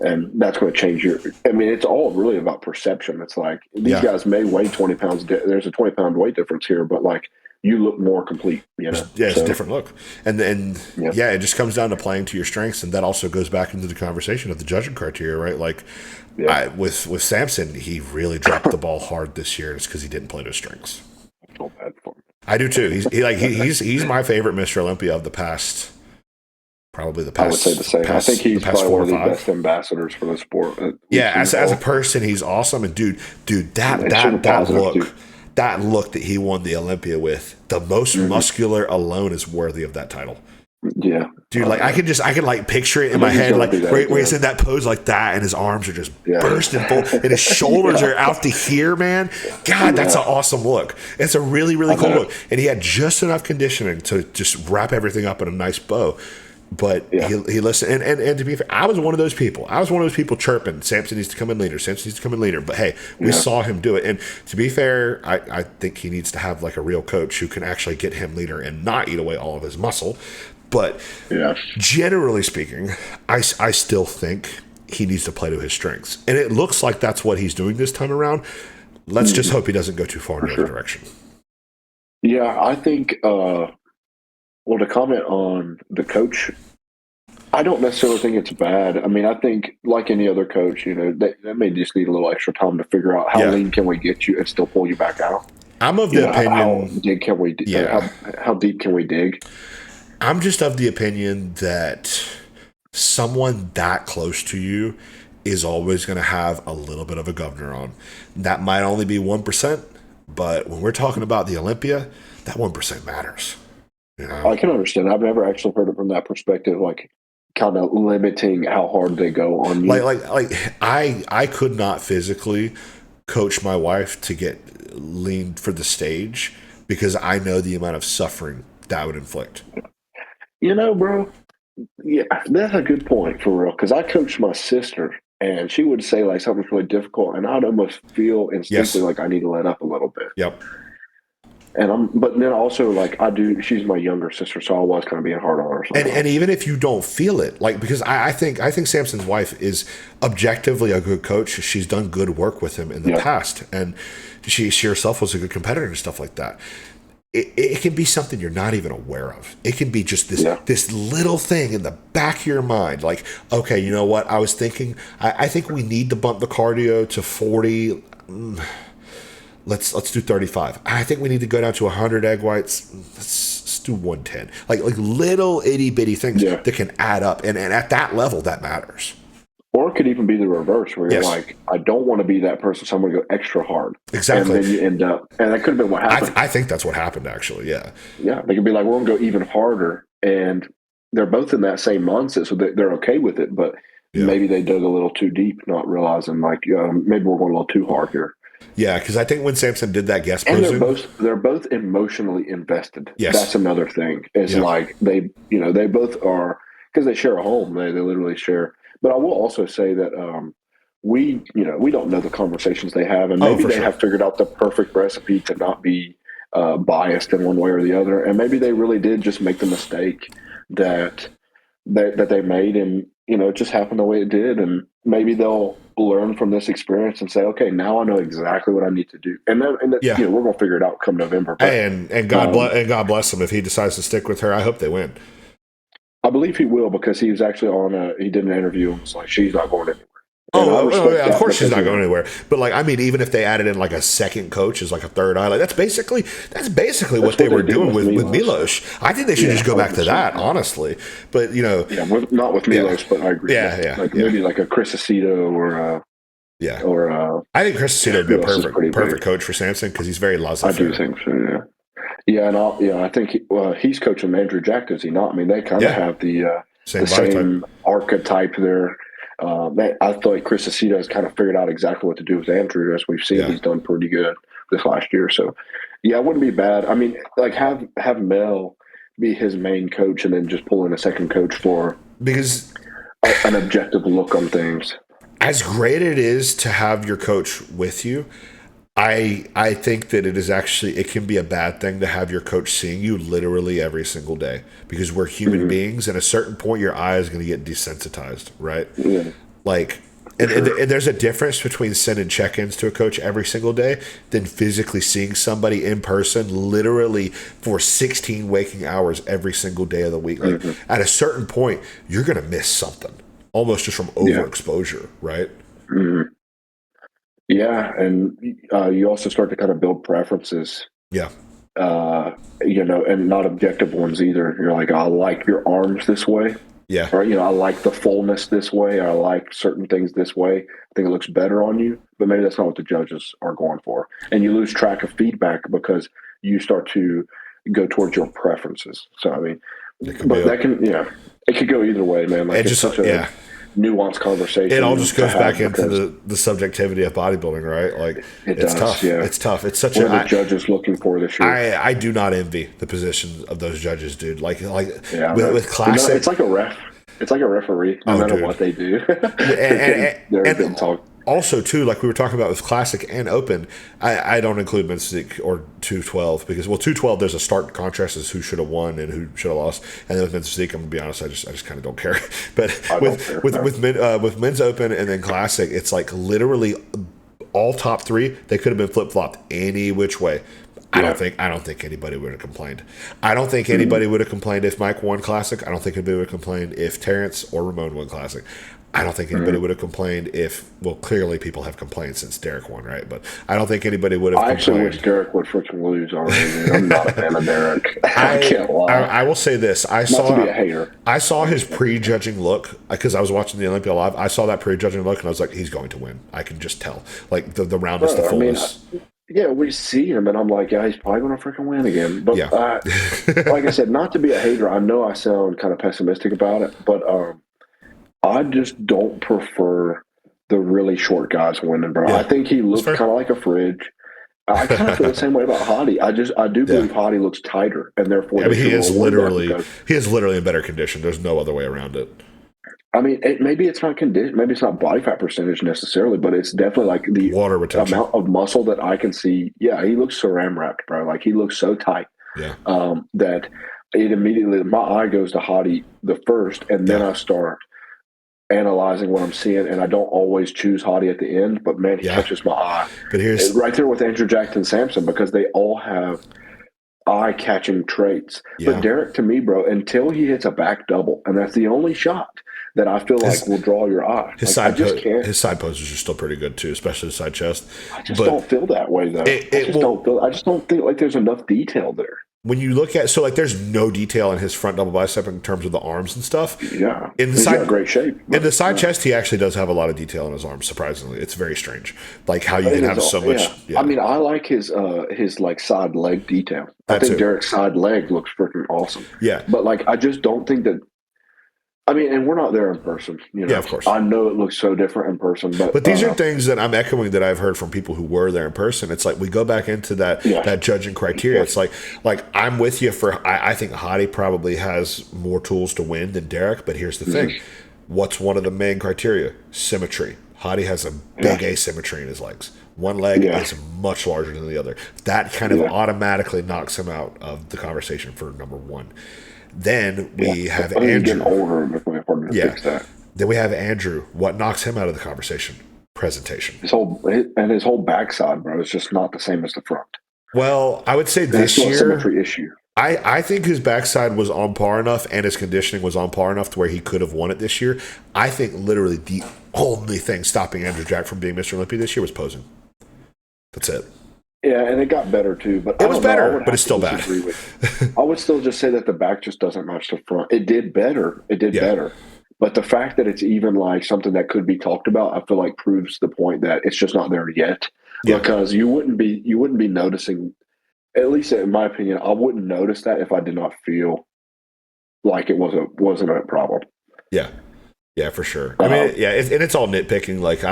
And that's going to change it's all really about perception. It's like these guys may weigh 20 pounds. There's a 20-pound weight difference here, but like you look more complete, it's a different look. And then, it just comes down to playing to your strengths. And that also goes back into the conversation of the judging criteria, right? Like with Samson, he really dropped the ball hard this year. It's because he didn't play to his strengths. I feel bad for him. I do too. He's my favorite Mr. Olympia of the past. Probably the past. I would say the same. I think he's probably one of the best ambassadors for the sport. As a person, he's awesome. And dude, that look that he won the Olympia with, the most muscular alone is worthy of that title. Yeah, dude. Like I can like picture it in my head, like where he's in that pose like that, and his arms are just bursting full, and his shoulders are out to here, man. God, that's an awesome look. It's a really, really cool look, and he had just enough conditioning to just wrap everything up in a nice bow. But he listened, and to be fair, I was one of those people. Chirping, Samson needs to come in leaner. But hey, we saw him do it. And to be fair, I think he needs to have like a real coach who can actually get him leaner and not eat away all of his muscle. But generally speaking, I still think he needs to play to his strengths. And it looks like that's what he's doing this time around. Let's just hope he doesn't go too far in the other direction. Yeah, I think, to comment on the coach, I don't necessarily think it's bad. I mean, I think like any other coach, they may just need a little extra time to figure out how lean can we get you and still pull you back out. I'm of the opinion. How deep can we dig? I'm just of the opinion that someone that close to you is always going to have a little bit of a governor on. That might only be 1%, but when we're talking about the Olympia, that 1% matters. I can understand. I've never actually heard it from that perspective, like kind of limiting how hard they go on you. I could not physically coach my wife to get lean for the stage because I know the amount of suffering that would inflict. Bro, Yeah, that's a good point for real. Because I coached my sister, and she would say like something's really difficult, and I'd almost feel instinctively Yes. like I need to let up a little bit. Yep. But then also like I do. She's my younger sister, so I was kind of being hard on her And sometimes. even if you don't feel it, like because I think Samson's wife is objectively a good coach. She's done good work with him in the Yeah, past, and she herself was a good competitor and stuff like that. It can be something you're not even aware of. It can be just yeah, this little thing in the back of your mind, like, okay, you know what? I was thinking, I think we need to bump the cardio to 40. Let's do 35. I think we need to go down to 100 egg whites. Let's do 110. Like little itty bitty things yeah. that can add up, and at that level, that matters. Or it could even be the reverse, where you're Yes, like, I don't want to be that person, so I'm going to go extra hard, and exactly. then you end up, and that could have been what happened. I think that's what happened actually. Yeah, Yeah, they could be like, we're going to go even harder, and they're both in that same mindset, so they're okay with it. But yeah, maybe they dug a little too deep, not realizing like maybe we're going a little too hard here. yeah. Because I think when Samson did that guest And posing, they're both emotionally invested. That's yes, another thing. Is yeah. like they both are, because they share a home. They literally share. But I will also say that we don't know the conversations they have, and Oh, maybe for they sure. have figured out the perfect recipe to not be biased in one way or the other, and maybe they really did just make the mistake that they made, and it just happened the way it did, and maybe they'll learn from this experience and say, okay, now I know exactly what I need to do, and Yeah. we're gonna figure it out come November. But And um, God bless him if he decides to stick with her. I hope they win. I believe he will, because he was actually he did an interview and was like, she's not going anywhere, and I Oh, respect yeah, of that course she's because not going anywhere. But like, I mean, even if they added in like a second coach as like a third eye, like that's basically what that's they what they were did doing with with Milos. Milos. I think they should Yeah, just go back to 100%. that, honestly. But Yeah, not with yeah, Milos, but I agree. Yeah, like yeah, maybe like a Chris Aceto yeah. or I think Chris Aceto would be a who else is pretty perfect big? coach for Samson because he's very laissez I do faire. think so. Yeah. Yeah, I think he's coaching Andrew Jack, does he not? I mean, they kind of Yeah, have the same body type. same archetype there. I feel like Chris Aceto has kind of figured out exactly what to do with Andrew, as we've seen. Yeah, He's done pretty good this last year. So, yeah, it wouldn't be bad. I mean, like have Mel be his main coach, and then just pull in a second coach for because an objective look on things. as great it is to have your coach with you, I think that it can be a bad thing to have your coach seeing you literally every single day because we're human Hmm. beings. At a certain point, your eye is going to get desensitized, right? Yeah, Like, for sure. and there's a difference between sending check-ins to a coach every single day than physically seeing somebody in person, literally for 16 waking hours every single day of the week. Like, Hmm. at a certain point, you're going to miss something, almost just from Yeah. overexposure, right? Hmm. Yeah, and you also start to kind of build preferences, Yeah, and not objective ones either. You're like, I like your arms this way, yeah. or I like the fullness this way. I like certain things this way. I think it looks better on you, but maybe that's not what the judges are going for, and you lose track of feedback because you start to go towards your preferences. So I mean, It could be but that can, it could go either way, man. it Like it's just, such a yeah. nuanced It all conversation just to goes back have into because the subjectivity of bodybuilding, right? Like it it's does. tough. Yeah. It's tough. It's such What a are the judges looking for this year? I do not envy the position of those judges, dude. Like Yeah, man. with classic. It's like a ref. It's like a referee. No Oh, matter dude. what they do, and, they're and getting talked. also too, like we were talking about with classic and open, I don't include men's physique or 212 because 212 there's a stark contrast as who should have won and who should have lost, and then with men's physique, I'm gonna be honest, I just kind of don't care. But I don't care. No. with men's open and then classic, it's like literally all top three they could have been flip flopped any which way. Yeah. I don't think anybody would have complained. I don't think Mm-hmm. anybody would have complained if Mike won Classic. I don't think anybody would have complained if Terrence or Ramon won Classic. I don't think anybody Mm-hmm. would have complained if, well, clearly people have complained since Derek won, right? But I don't think anybody would have I actually complained. wish Derek would freaking lose already. Man. I'm not a fan of Derek. I can't lie. I will say this: Not to be a hater. I saw his prejudging look because I was watching the Olympia live. I saw that prejudging look, and I was like, "He's going to win." I can just tell, like the roundness, the Bro, I mean, fullness. yeah, we see him, and I'm like, yeah, he's probably going to freaking win again. But Yeah, like I said, not to be a hater, I know I sound kind of pessimistic about it, but I just don't prefer the really short guys winning, bro. I yeah, think he that's looked fair. kind of like a fridge. I kind of feel the same way about Hottie. I do Yeah. believe Hottie looks tighter, and therefore I mean, they should reward that because he is literally in better condition. There's no other way around it. I mean, maybe it's not condition, maybe it's not body fat percentage necessarily, but it's definitely like the Water retention. amount of muscle that I can see. Yeah, he looks saran wrapped, bro. Like he looks so tight Yeah. that it immediately my eye goes to Hottie the first, and then I start analyzing what I'm seeing, and I don't always choose Hottie at the end, but man, he catches my eye. But here's right there with Andrew Jackson Sampson because they all have eye-catching traits. But Derek, to me, bro, until he hits a back double, and that's the only shot that I feel like will draw your eye. His like, his side poses are still pretty good too, especially the side chest. I just don't feel that way though. I just don't think like there's enough detail there. When you look at there's no detail in his front double bicep in terms of the arms and stuff. Yeah, in the he's side, got great shape. In the side chest, he actually does have a lot of detail in his arms. Surprisingly, it's very strange, like how you can have so much. I mean, I like his like side leg detail. I think Derek's side leg looks freaking awesome. Yeah, but like I just don't think that. I mean, and we're not there in person. You know? Yeah, of course. I know it looks so different in person, but these are things that I'm echoing that I've heard from people who were there in person. It's like we go back into that judging criteria. It's like I'm with you for. I think Hottie probably has more tools to win than Derek, but here's the thing: what's one of the main criteria? Symmetry. Hottie has a big asymmetry in his legs. One leg is much larger than the other. That kind of automatically knocks him out of the conversation for number one. Then we have Andrew. Older before fix that. Then we have Andrew. What knocks him out of the conversation? Presentation. His whole backside, bro, is just not the same as the front. Well, I would say this year, symmetry issue. I think his backside was on par enough, and his conditioning was on par enough to where he could have won it this year. I think literally the only thing stopping Andrew Jack from being Mr. Olympia this year was posing. That's it. Yeah, and it got better too, but it was better, but it's still bad. I would still just say that the back just doesn't match the front. It did better. Better. But the fact that it's even like something that could be talked about, I feel like proves the point that it's just not there yet. Yeah. Because you wouldn't be noticing, at least in my opinion, I wouldn't notice that if I did not feel like it wasn't a problem. Yeah. Yeah, for sure. I mean, and it's all nitpicking. Like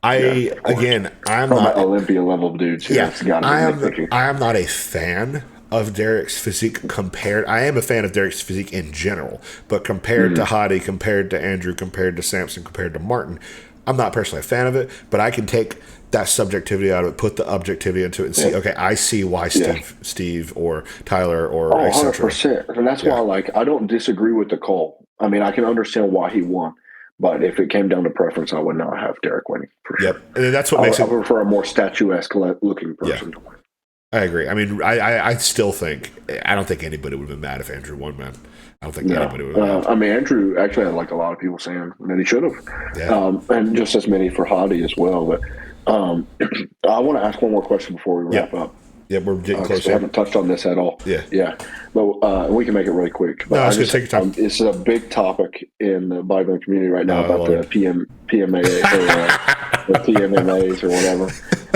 I'm not Olympia level dudes. I am not a fan of Derek's physique compared. I am a fan of Derek's physique in general, but compared to Hottie, compared to Andrew, compared to Sampson, compared to Martin, I'm not personally a fan of it. But I can take that subjectivity out of it, put the objectivity into it, and see. Okay, I see why Steve or Tyler or 100%. And that's why, I don't disagree with the call. I mean, I can understand why he won. But if it came down to preference, I would not have Derek winning. For sure. Yep, and that's what makes it. I prefer a more statuesque looking person to win. I agree. I mean, I still think I don't think anybody would have been mad if Andrew won, man. I don't think anybody would have. I mean, Andrew actually had a lot of people saying that he should have, and just as many for Hottie as well. But I want to ask one more question before we wrap up. Yeah, we're getting close. We haven't touched on this at all. Yeah. But we can make it really quick. But no, it's going to take your time. This is a big topic in the bodybuilding community right now about the PMMA or the PMMAs or whatever.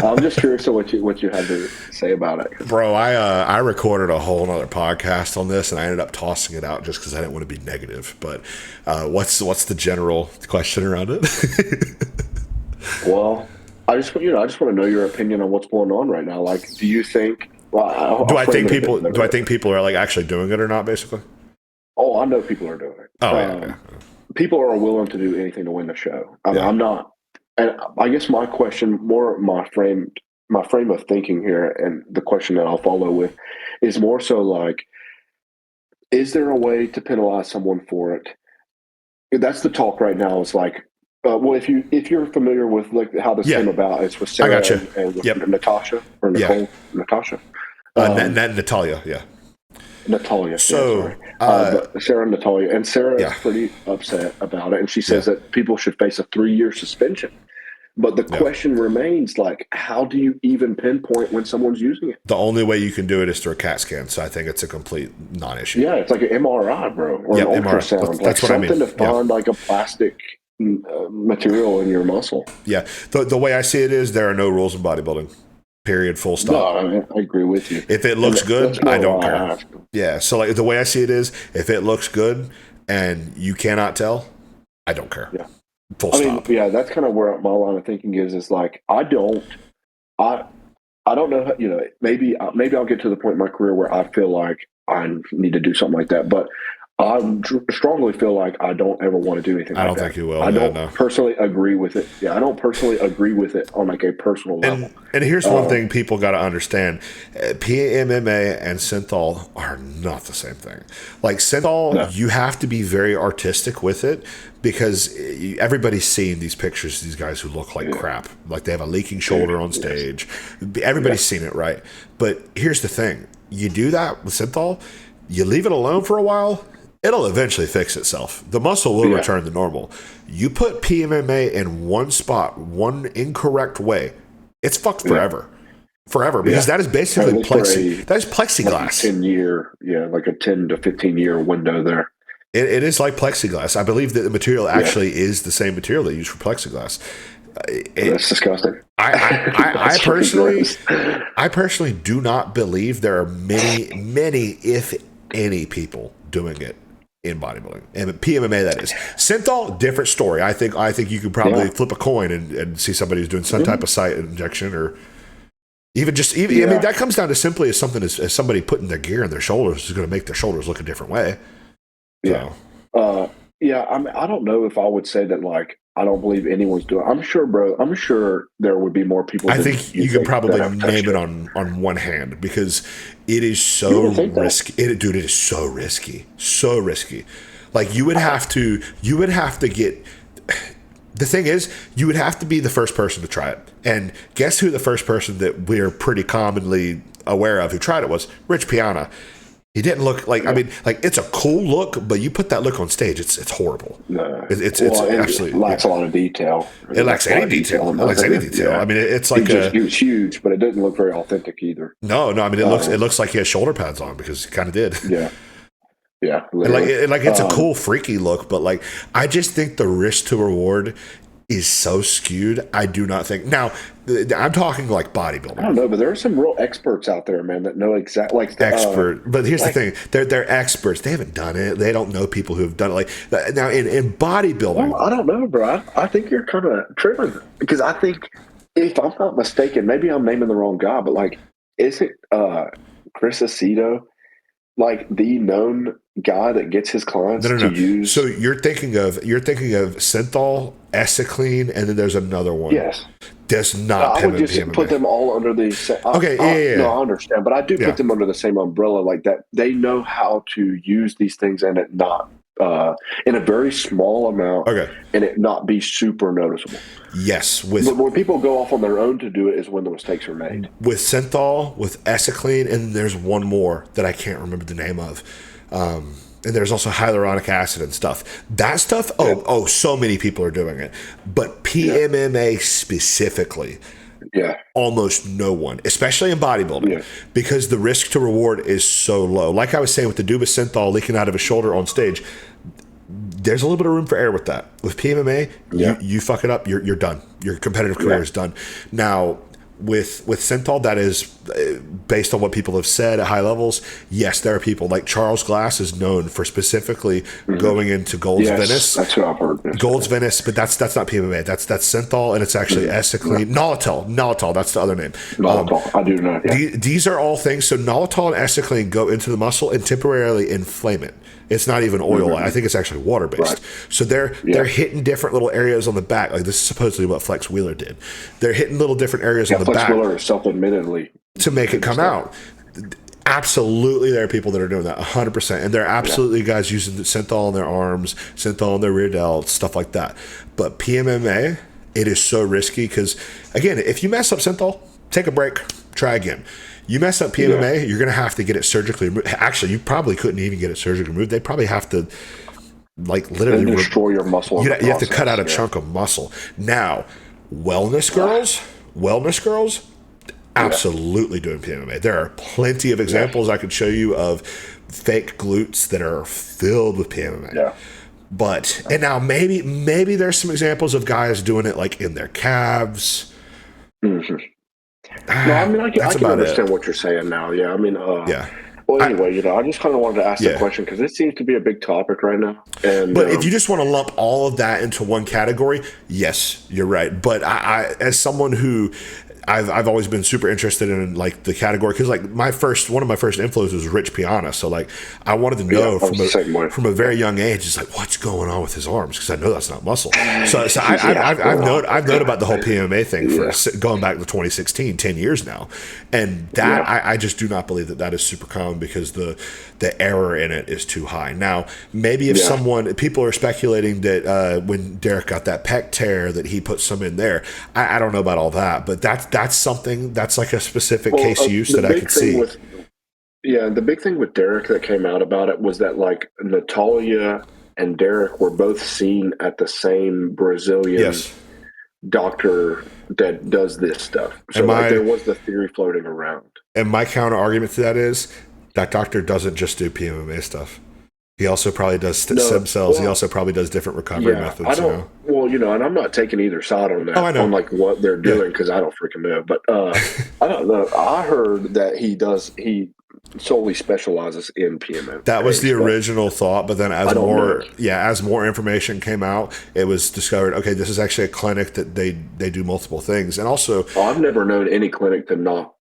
I'm just curious to what you had to say about it. Bro, I recorded a whole other podcast on this, and I ended up tossing it out just because I didn't want to be negative. But what's the general question around it? Well, I just want to know your opinion on what's going on right now. Like, do you think? Well, do I think people are actually doing it or not? Basically. Oh, I know people are doing it. Oh, people are willing to do anything to win the show. I'm not. And I guess my question, more my frame of thinking here, and the question that I'll follow with, is more so like, is there a way to penalize someone for it? That's the talk right now. It's like, well, if you're familiar with how this came about, it's with Sarah and with Natasha or Nicole, Natasha, Natalia, Natalia. So Sarah and Natalia, and Sarah is pretty upset about it, and she says that people should face a 3-year suspension. But the question remains, how do you even pinpoint when someone's using it? The only way you can do it is through a CAT scan. So I think it's a complete non-issue. Yeah, it's like an MRI, bro, or an ultrasound. That's what I mean. Something to find a plastic material in your muscle. Yeah. The way I see it is there are no rules in bodybuilding. Period. Full stop. No, I agree with you. If it looks good, I don't care. Yeah. So the way I see it is, if it looks good and you cannot tell, I don't care. Yeah. Full stop. That's kind of where my line of thinking is I don't know. Maybe I'll get to the point in my career where I feel like I need to do something like that. But I strongly feel like I don't ever want to do anything I like don't that. think you will. I Yeah, don't no. personally agree with it. Yeah, I don't personally agree with it on like a personal level. And here's one thing people got to understand: PMMA and synthol are not the same thing. Like synthol, No. you have to be very artistic with it because everybody's seen these pictures. These guys who look like crap, like they have a leaking shoulder on stage. Everybody's seen it, right? But here's the thing: you do that with synthol, you leave it alone for a while. It'll eventually fix itself. The muscle will return to normal. You put PMMA in one spot, one incorrect way, it's fucked forever. Forever. Because that is basically that is plexiglass. Like 10-year, like a 10 to 15-year window there. It is like plexiglass. I believe that the material actually is the same material they use for plexiglass. That's disgusting. I personally do not believe there are many, if any, people doing it in bodybuilding and PMMA. That is synthol, different story. I think you could probably flip a coin and see somebody who's doing some type of site injection or even. I mean, that comes down to simply as something as somebody putting their gear in their shoulders is going to make their shoulders look a different way. So. I mean, I don't know if I would say that like I don't believe anyone's doing. I'm sure there would be more people. I think you could probably name it on one hand because it is so risky. It is so risky, so risky. Like you would have to get. The thing is, you would have to be the first person to try it. And guess who the first person that we're pretty commonly aware of who tried it was? Rich Piana. He didn't look like, I mean, like it's a cool look, but you put that look on stage, it's horrible. No. It's absolutely. It lacks a lot of detail. It lacks any detail. It lacks any detail. I mean, it's like he was huge, but it didn't look very authentic either. No. I mean, it looks like he has shoulder pads on because he kind of did. Yeah. Yeah. Like it's a cool, freaky look, but like I just think the risk to reward is so skewed. I do not think. Now, I'm talking like bodybuilding. I don't know, but there are some real experts out there, man, that know exactly like expert. But here's the thing: they're experts. They haven't done it. They don't know people who have done it. Like now in bodybuilding, well, I don't know, bro. I think you're kind of tripping because I think if I'm not mistaken, maybe I'm naming the wrong guy, but like, isn't Chris Aceto like the known guy that gets his clients to use? So you're thinking of Synthol, Essiclean, and then there's another one. Yes. Does not. I would just put them all under the same. Okay, No, I understand, but I do put them under the same umbrella like that. They know how to use these things and it not in a very small amount. Okay. And it not be super noticeable. Yes. But when people go off on their own to do it is when the mistakes are made. With Synthol, with Essiclean, and there's one more that I can't remember the name of. And there's also hyaluronic acid and stuff. That stuff, so many people are doing it. But PMMA specifically, almost no one, especially in bodybuilding, because the risk to reward is so low. Like I was saying with the Duba Synthol leaking out of his shoulder on stage, there's a little bit of room for error with that. With PMMA, you fuck it up, you're done. Your competitive career is done. Now, with Synthol, that is based on what people have said at high levels. Yes, there are people like Charles Glass is known for specifically going into Gold's Venice. That's what I've heard. Gold's Venice, but that's not PMMA. That's Synthol, and it's actually Essiclean. Nolotol, that's the other name. Nolotol, I do know. Yeah. These are all things. So Nolotol and Essiclean go into the muscle and temporarily inflame it. It's not even oil. I think it's actually water based. Right. So they're hitting different little areas on the back. Like this is supposedly what Flex Wheeler did. They're hitting little different areas on the Flex back. Wheeler self-admittedly to make it come out. Absolutely, there are people that are doing that 100%, and there are absolutely guys using the Synthol on their arms, Synthol on their rear delts, stuff like that. But PMMA, it is so risky because, again, if you mess up Synthol, take a break, try again. You mess up PMMA, you're going to have to get it surgically removed. Actually, you probably couldn't even get it surgically removed. They probably have to, like, literally destroy your muscle. You have to cut out a chunk of muscle. Now, wellness girls, absolutely doing PMMA. There are plenty of examples I could show you of fake glutes that are filled with PMMA. Yeah. But, and now maybe there's some examples of guys doing it like in their calves. Mm-hmm. No, I mean, I can understand what you're saying now. Yeah, I mean, well, anyway, I just kind of wanted to ask the question because it seems to be a big topic right now. But if you just want to lump all of that into one category, yes, you're right. But I as someone who I've always been super interested in like the category because like one of my first influences was Rich Piana, so like I wanted to know from a very young age, it's like what's going on with his arms because I know that's not muscle. So I've known about the whole PMMA thing for going back to 2016, 10 years now, and that I just do not believe that is super common because the error in it is too high. Now maybe if people are speculating that when Derek got that pec tear that he put some in there. I don't know about all that, but that's something that's like a specific case use that I could see. The big thing with Derek that came out about it was that like Natalia and Derek were both seen at the same Brazilian doctor that does this stuff. So there was the theory floating around. And my counter argument to that is that doctor doesn't just do PMMA stuff. He also probably does stem cells. He also probably does different recovery methods. And I'm not taking either side on that. Oh, I know. On like what they're doing because I don't freaking know. But I don't know. I heard that he solely specializes in PMMA. That was the original thought, but then as more information came out, it was discovered. Okay, this is actually a clinic that they do multiple things, and also I've never known any clinic to not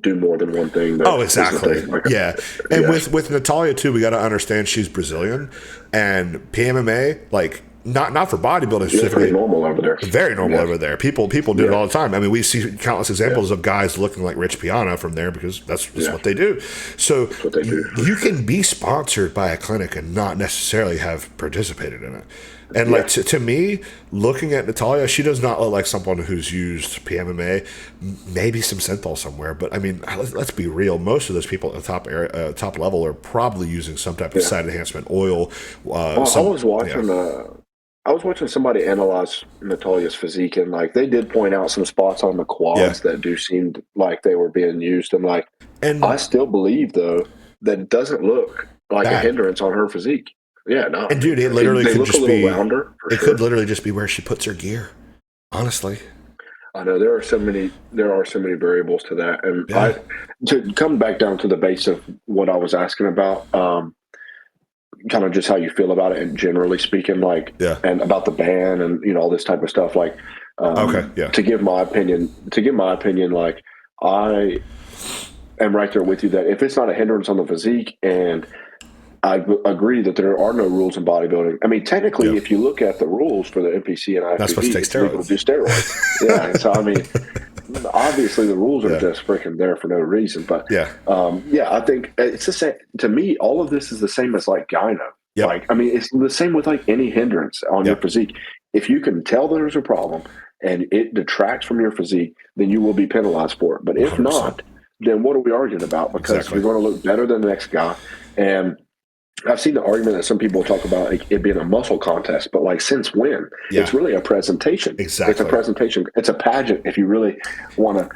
do more than one thing. Exactly. With Natalia too, we got to understand she's Brazilian, and PMMA like not for bodybuilding specifically. Very normal over there. Very normal over there. People do it all the time. I mean, we see countless examples of guys looking like Rich Piana from there because that's what they do. So that's what they do. You can be sponsored by a clinic and not necessarily have participated in it. And like to me, looking at Natalia, she does not look like someone who's used PMMA, maybe some SYNTHOL somewhere. But I mean, let's be real. Most of those people at the top level are probably using some type of site enhancement oil. I was watching somebody analyze Natalia's physique, and like they did point out some spots on the quads that do seem like they were being used. And I still believe though that it doesn't look like a hindrance on her physique. Yeah, no. And dude, it literally could just be rounder. Could literally just be where she puts her gear. Honestly, I know there are so many variables to that, and to come back down to the base of what I was asking about, kind of just how you feel about it, and generally speaking, and about the ban and all this type of stuff. To give my opinion, like I am right there with you that if it's not a hindrance on the physique and I agree that there are no rules in bodybuilding. I mean, technically, if you look at the rules for the NPC and IFBB, that's what takes steroids. Do steroids. So I mean, obviously the rules are just freaking there for no reason. But I think it's the same. To me, all of this is the same as like gyno. Yep. Like, I mean, it's the same with like any hindrance on your physique. If you can tell there's a problem and it detracts from your physique, then you will be penalized for it. But if 100%. Not, then what are we arguing about? Because you're going to look better than the next guy. And I've seen the argument that some people talk about it being a muscle contest, but like since when? It's really a presentation. Exactly. It's a presentation. It's a pageant if you really want to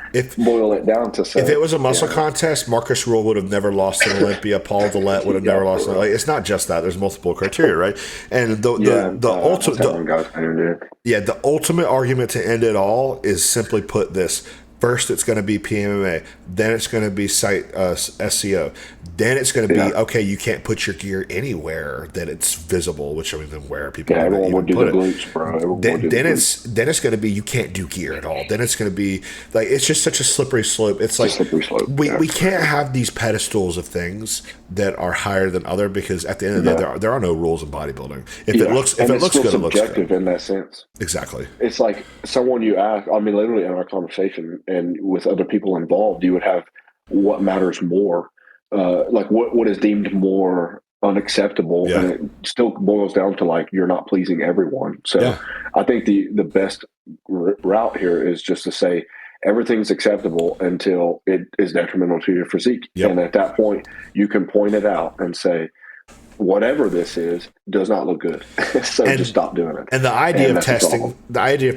boil it down to say. If it was a muscle contest, Marcus Rule would have never lost in Olympia. Paul Dillette would have never lost. It's not just that. There's multiple criteria, right? And the ultimate argument to end it all is simply put this. First, it's going to be PMMA. Then it's going to be site SEO. Then it's going to be, okay, you can't put your gear anywhere that it's visible, which I mean, then where people everyone would do the glutes, bro. Then it's going to be, you can't do gear at all. Then it's going to be, like, it's just such a slippery slope. It's like, we can't have these pedestals of things that are higher than other because at the end of the day, there are no rules in bodybuilding. If it looks good, it looks good. Subjective in that sense. Exactly. It's like someone you ask, I mean, literally in our conversation, and with other people involved, you would have what matters more, like what is deemed more unacceptable, and it still boils down to like you're not pleasing everyone. So I think the best route here is just to say everything's acceptable until it is detrimental to your physique, and at that point you can point it out and say, whatever this is does not look good. So just stop doing it. And the idea of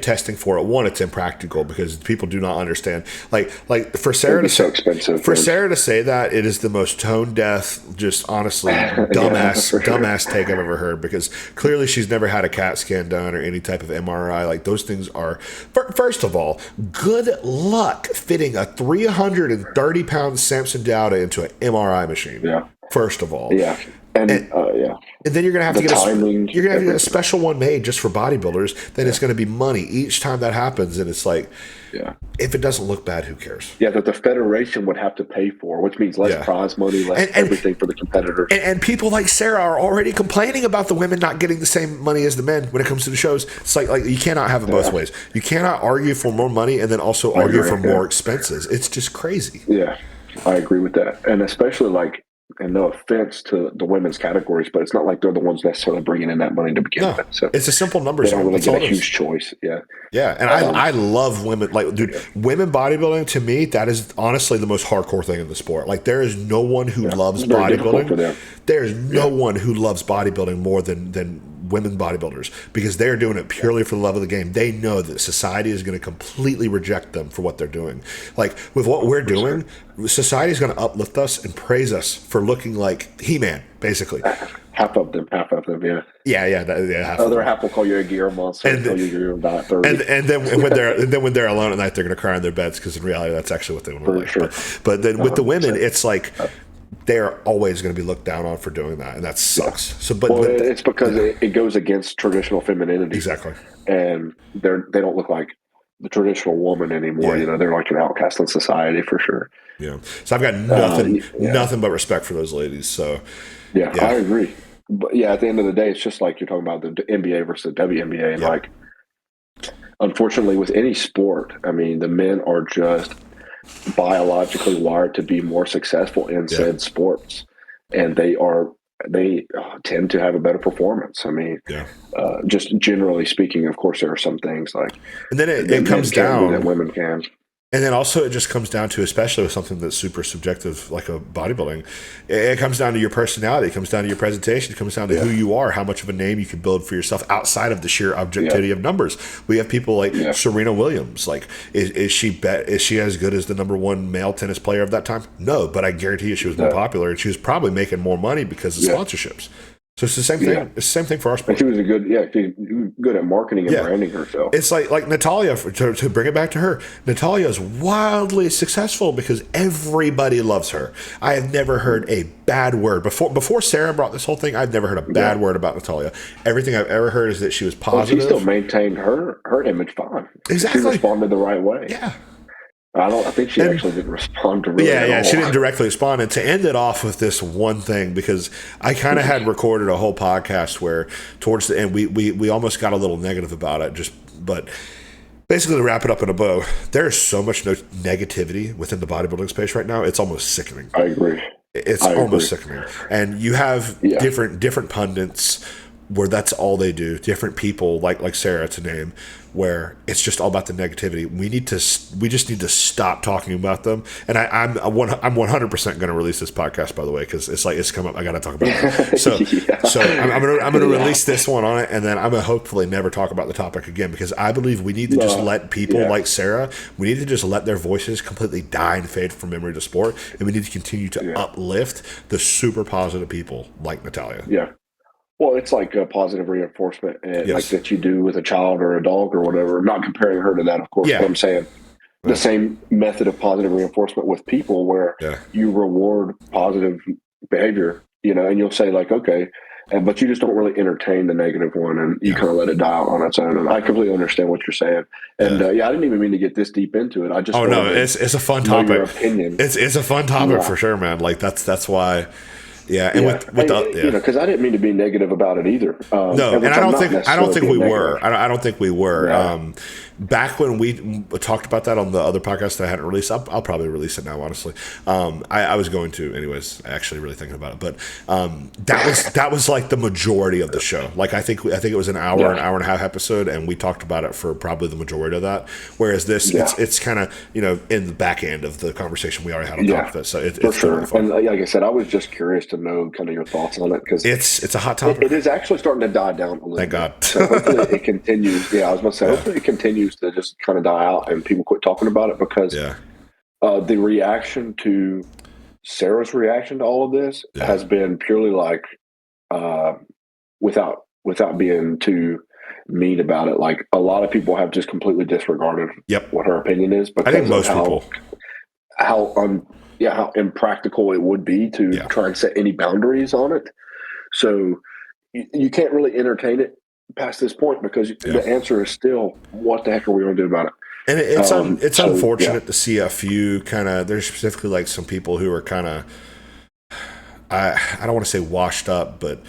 testing for it, one, it's impractical because people do not understand. Like for Sarah to say, Sarah to say that, it is the most tone deaf, just honestly dumbass take I've ever heard, because clearly she's never had a CAT scan done or any type of MRI. Like those things are, first of all, good luck fitting a 330-pound Samson Dauda into an MRI machine. Yeah. First of all. Yeah. And And then you're gonna have the to get timing, you're gonna have to get a everything. special one made just for bodybuilders. Then it's gonna be money each time that happens, and it's like, if it doesn't look bad, who cares? Yeah, that the federation would have to pay for, which means less prize money, less everything for the competitors. And people like Sarah are already complaining about the women not getting the same money as the men when it comes to the shows. It's like you cannot have it both ways. You cannot argue for more money and then also argue for more expenses. It's just crazy. Yeah, I agree with that. And especially like, and no offense to the women's categories, but it's not like they're the ones necessarily bringing in that money to begin with. So it's a simple numbers. They don't really get a huge choice. Yeah. Yeah. And I love women. Like, dude, women bodybuilding, to me, that is honestly the most hardcore thing in the sport. Like, there is no one who loves bodybuilding. There's no one who loves bodybuilding more than women bodybuilders, because they're doing it purely for the love of the game. They know that society is going to completely reject them for what they're doing. Like, with what we're doing, society is going to uplift us and praise us for looking like He-Man, basically. Half of them, yeah. Yeah. Other half will call you a gear monster, and tell you you're not 30. And then when they're alone at night, they're going to cry in their beds, because in reality, that's actually what they want to like. Sure. But then with the women, it's like they're always going to be looked down on for doing that, and that sucks. So, but it's because it goes against traditional femininity, exactly, and they don't look like the traditional woman anymore. You know, they're like an outcast in society for sure. Yeah. So I've got nothing but respect for those ladies. So yeah, I agree. But yeah, at the end of the day, it's just like you're talking about the NBA versus the WNBA, and like, unfortunately, with any sport, I mean, the men are just biologically wired to be more successful in said sports, and they tend to have a better performance. I mean, just generally speaking, of course, there are some things like, and then it comes down that women can. And then also it just comes down to, especially with something that's super subjective like a bodybuilding, it comes down to your personality. It comes down to your presentation. It comes down to who you are, how much of a name you can build for yourself outside of the sheer objectivity of numbers. We have people like Serena Williams. Like, is she as good as the number one male tennis player of that time? No, but I guarantee you she was more popular, and she was probably making more money because of sponsorships. So it's the same thing. It's the same thing for our sport. And she was good at marketing and branding herself. It's like Natalia, to bring it back to her. Natalia is wildly successful because everybody loves her. I have never heard a bad word before Sarah brought this whole thing. I've never heard a bad word about Natalia. Everything I've ever heard is that she was positive. Well, she still maintained her image fine. Exactly. She responded the right way. Yeah. I think she actually didn't respond to really at all. She didn't directly respond. And to end it off with this one thing, because I kind of had recorded a whole podcast where towards the end we almost got a little negative about it. But basically, to wrap it up in a bow, there is so much negativity within the bodybuilding space right now. It's almost sickening. I agree. It's almost sickening. And you have different pundits where that's all they do. Different people like Sarah, to name, where it's just all about the negativity. We just need to stop talking about them. And I'm 100% going to release this podcast, by the way, because it's come up. I got to talk about it. So I'm going to release this one on it, and then I'm going to hopefully never talk about the topic again, because I believe we need to just let people like Sarah. We need to just let their voices completely die and fade from memory to sport, and we need to continue to uplift the super positive people like Natalia. Yeah. Well, it's like a positive reinforcement, like that you do with a child or a dog or whatever. I'm not comparing her to that, of course, but I'm saying the same method of positive reinforcement with people, where you reward positive behavior, and you'll say like, okay, but you just don't really entertain the negative one, and you kind of let it die out on its own. And I completely understand what you're saying. And I didn't even mean to get this deep into it. I just it's a fun topic. Your opinion. It's a fun topic for sure, man. Like that's why. Yeah, and because I didn't mean to be negative about it either. No, and I don't think we were. I don't think we were. Yeah. Back when we talked about that on the other podcast that I hadn't released, I'll probably release it now. Honestly, I was going to, anyways. Actually, really thinking about it, but that was like the majority of the show. Like I think it was an hour and a half episode, and we talked about it for probably the majority of that. Whereas this, it's kind of in the back end of the conversation we already had on top of it. So it's sure. And like I said, I was just curious to know kind of your thoughts on it, because it's a hot topic. It is actually starting to die down a little. Thank God. So hopefully it continues. Yeah, I was going to say hopefully it continues to just kind of die out and people quit talking about it, because the reaction to Sarah's reaction to all of this has been purely like without being too mean about it. Like a lot of people have just completely disregarded what her opinion is, because I think most people how impractical it would be to try and set any boundaries on it. So you can't really entertain it past this point because the answer is still, what the heck are we going to do about it? And it's unfortunate yeah. to see a few kind of, there's specifically like some people who are kind of, I don't want to say washed up, but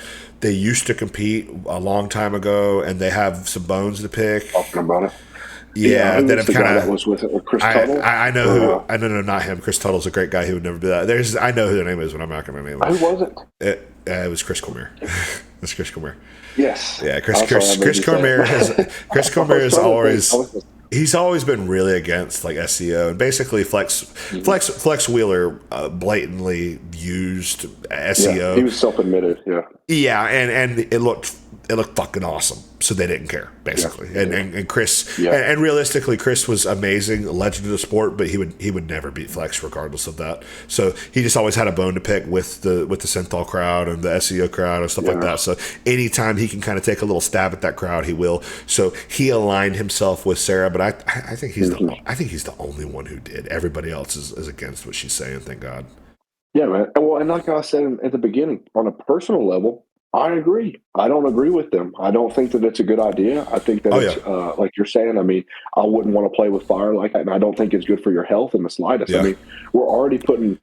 they used to compete a long time ago and they have some bones to pick. Talking about it. Yeah, that have kind of. That was with it, with Chris Tuttle. I know who. I know, not him. Chris Tuttle's a great guy. He would never do that. I know who their name is, but I'm not going to name him. Who was it? It was Chris Cormier. It's Chris Cormier. Yes. Yeah, Chris Cormier is always. He's always been really against like SEO, and basically Flex Wheeler blatantly used SEO. Yeah, he was self-admitted. Yeah, and it looked fucking awesome. So they didn't care, basically. Yeah. And Chris, and realistically, Chris was amazing, a legend of the sport, but he would never beat Flex regardless of that. So he just always had a bone to pick with the SYNTHOL crowd and the SEO crowd and stuff like that. So anytime he can kind of take a little stab at that crowd, he will. So he aligned himself with Sarah, but I think he's the only one who did. Everybody else is against what she's saying. Thank God. Yeah, man. Well, and like I said at the beginning, on a personal level, I agree. I don't agree with them. I don't think that it's a good idea. I think that it's like you're saying. I mean, I wouldn't want to play with fire like that, and I don't think it's good for your health in the slightest. I mean, we're already putting,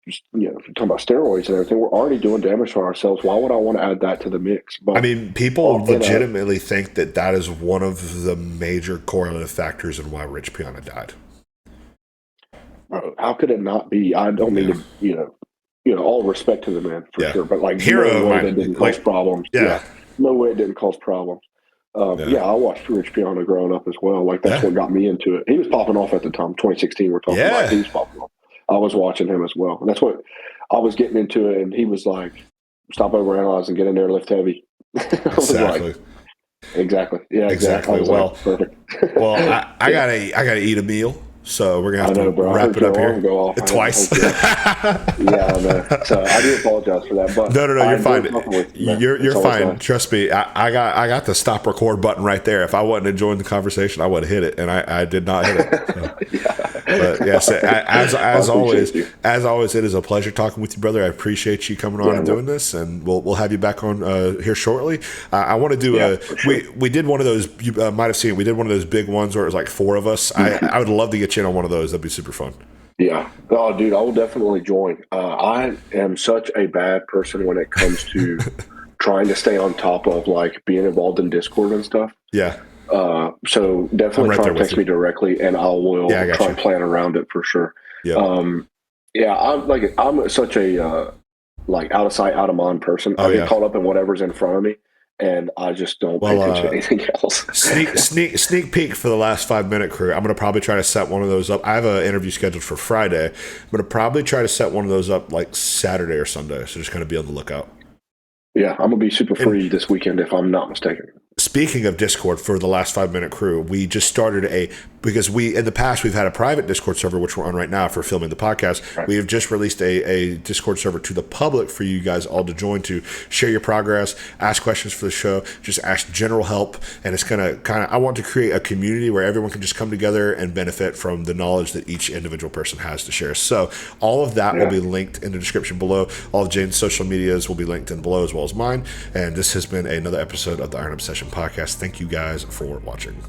talking about steroids and everything. We're already doing damage to ourselves. Why would I want to add that to the mix? But I mean, people legitimately think that is one of the major correlative factors in why Rich Piana died. Bro, how could it not be? I don't mean to, all respect to the man for sure, but like hero, no way that didn't cause problems. No way it didn't cause problems. I watched Rich Piana growing up as well. Like that's what got me into it. He was popping off at the time, 2016. We're talking about. He was popping off. I was watching him as well, and that's what I was getting into it. And he was like, "Stop overanalyzing, get in there, lift heavy." Exactly. Exactly. Yeah. Exactly. Well, perfect. Well, I gotta eat a meal. So we're gonna have to wrap it up here twice. I know. So I do apologize for that. But no, you're fine. You're fine. Nice. Trust me. I got the stop record button right there. If I wasn't enjoying the conversation, I would have hit it, and I did not hit it. So. But yes, as always, it is a pleasure talking with you, brother. I appreciate you coming on and doing this, and we'll have you back on here shortly. I want to do we did one of those. You might have seen. We did one of those big ones where it was like 4 of us. I would love to get you in on one of those. That'd be super fun. Yeah. Oh, dude, I will definitely join. I am such a bad person when it comes to trying to stay on top of like being involved in Discord and stuff. Yeah. So definitely try to text me directly, and I will try and plan around it for sure. Yeah. I'm such a like out of sight, out of mind person. I get caught up in whatever's in front of me, and I just don't pay attention to anything else. sneak peek for the last 5-minute crew. I'm going to probably try to set one of those up. I have an interview scheduled for Friday. I'm going to probably try to set one of those up like Saturday or Sunday. So just kind of be on the lookout. Yeah, I'm going to be super free this weekend if I'm not mistaken. Speaking of Discord, for the last 5-minute crew, we just started because in the past we've had a private Discord server, which we're on right now for filming the podcast. Right. We have just released a Discord server to the public for you guys all to join, to share your progress, ask questions for the show, just ask general help. And it's going to I want to create a community where everyone can just come together and benefit from the knowledge that each individual person has to share. So all of that will be linked in the description below. All of Jaden's social medias will be linked in below as well as mine. And this has been another episode of the Iron Obsession podcast. Thank you guys for watching.